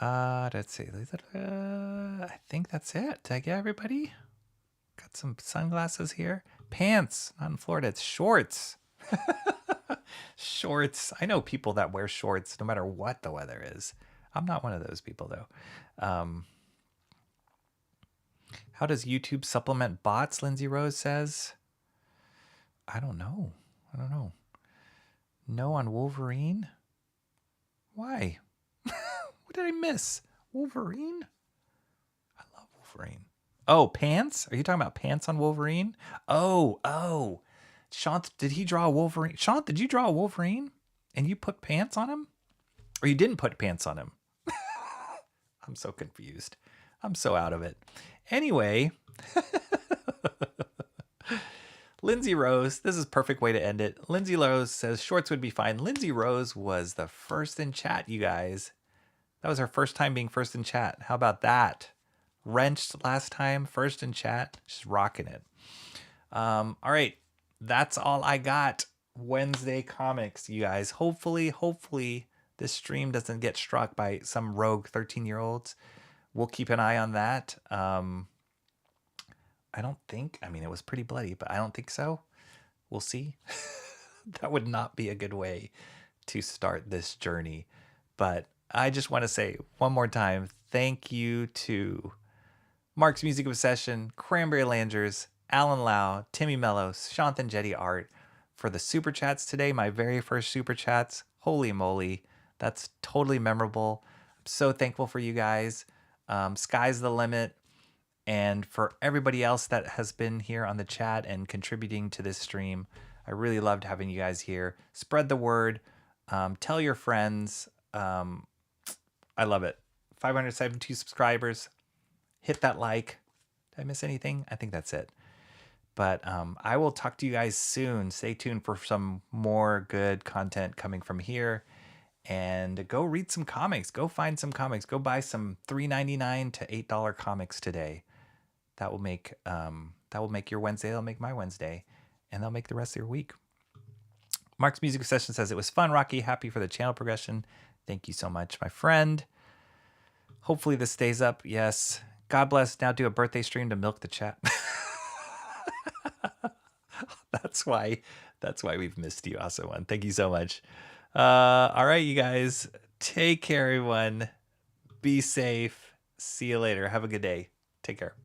Let's see. I think that's it. Did I get everybody? Got some sunglasses here. Pants, not in Florida, it's shorts. Shorts. I know people that wear shorts no matter what the weather is. I'm not one of those people, though. How does YouTube supplement bots, Lindsay Rose says? I don't know. No on Wolverine? Why? What did I miss? Wolverine? I love Wolverine. Oh, pants? Are you talking about pants on Wolverine? Oh. Shanth, did he draw a Wolverine? Shanth, did you draw a Wolverine? And you put pants on him? Or you didn't put pants on him? I'm so confused. I'm so out of it. Anyway. Lindsay Rose, this is a perfect way to end it. Lindsay Rose says shorts would be fine. Lindsay Rose was the first in chat, you guys. That was her first time being first in chat. How about that? Wrenched last time, first in chat, just rocking it. All right, that's all I got. Wednesday comics, you guys. Hopefully this stream doesn't get struck by some rogue 13-year-olds. We'll keep an eye on that. I mean, it was pretty bloody, but I don't think so. We'll see. That would not be a good way to start this journey. But I just want to say one more time, thank you to Mark's Music Obsession, Cranberry Langers, Alan Lau, Timmy Mellos, Shanthan Jetty Art for the super chats today. My very first super chats. Holy moly. That's totally memorable. I'm so thankful for you guys. Sky's the limit. And for everybody else that has been here on the chat and contributing to this stream, I really loved having you guys here. Spread the word. Tell your friends. I love it. 572 subscribers. Hit that like. Did I miss anything? I think that's it. But I will talk to you guys soon. Stay tuned for some more good content coming from here. And go read some comics. Go find some comics. Go buy some $3.99 to $8 comics today. That will make your Wednesday. That'll make my Wednesday, and that'll make the rest of your week. Mark's Music Session says it was fun, Rocky. Happy for the channel progression. Thank you so much, my friend. Hopefully this stays up. Yes. God bless. Now do a birthday stream to milk the chat. That's why we've missed you, Awesome One. Thank you so much. All right, you guys. Take care, everyone. Be safe. See you later. Have a good day. Take care.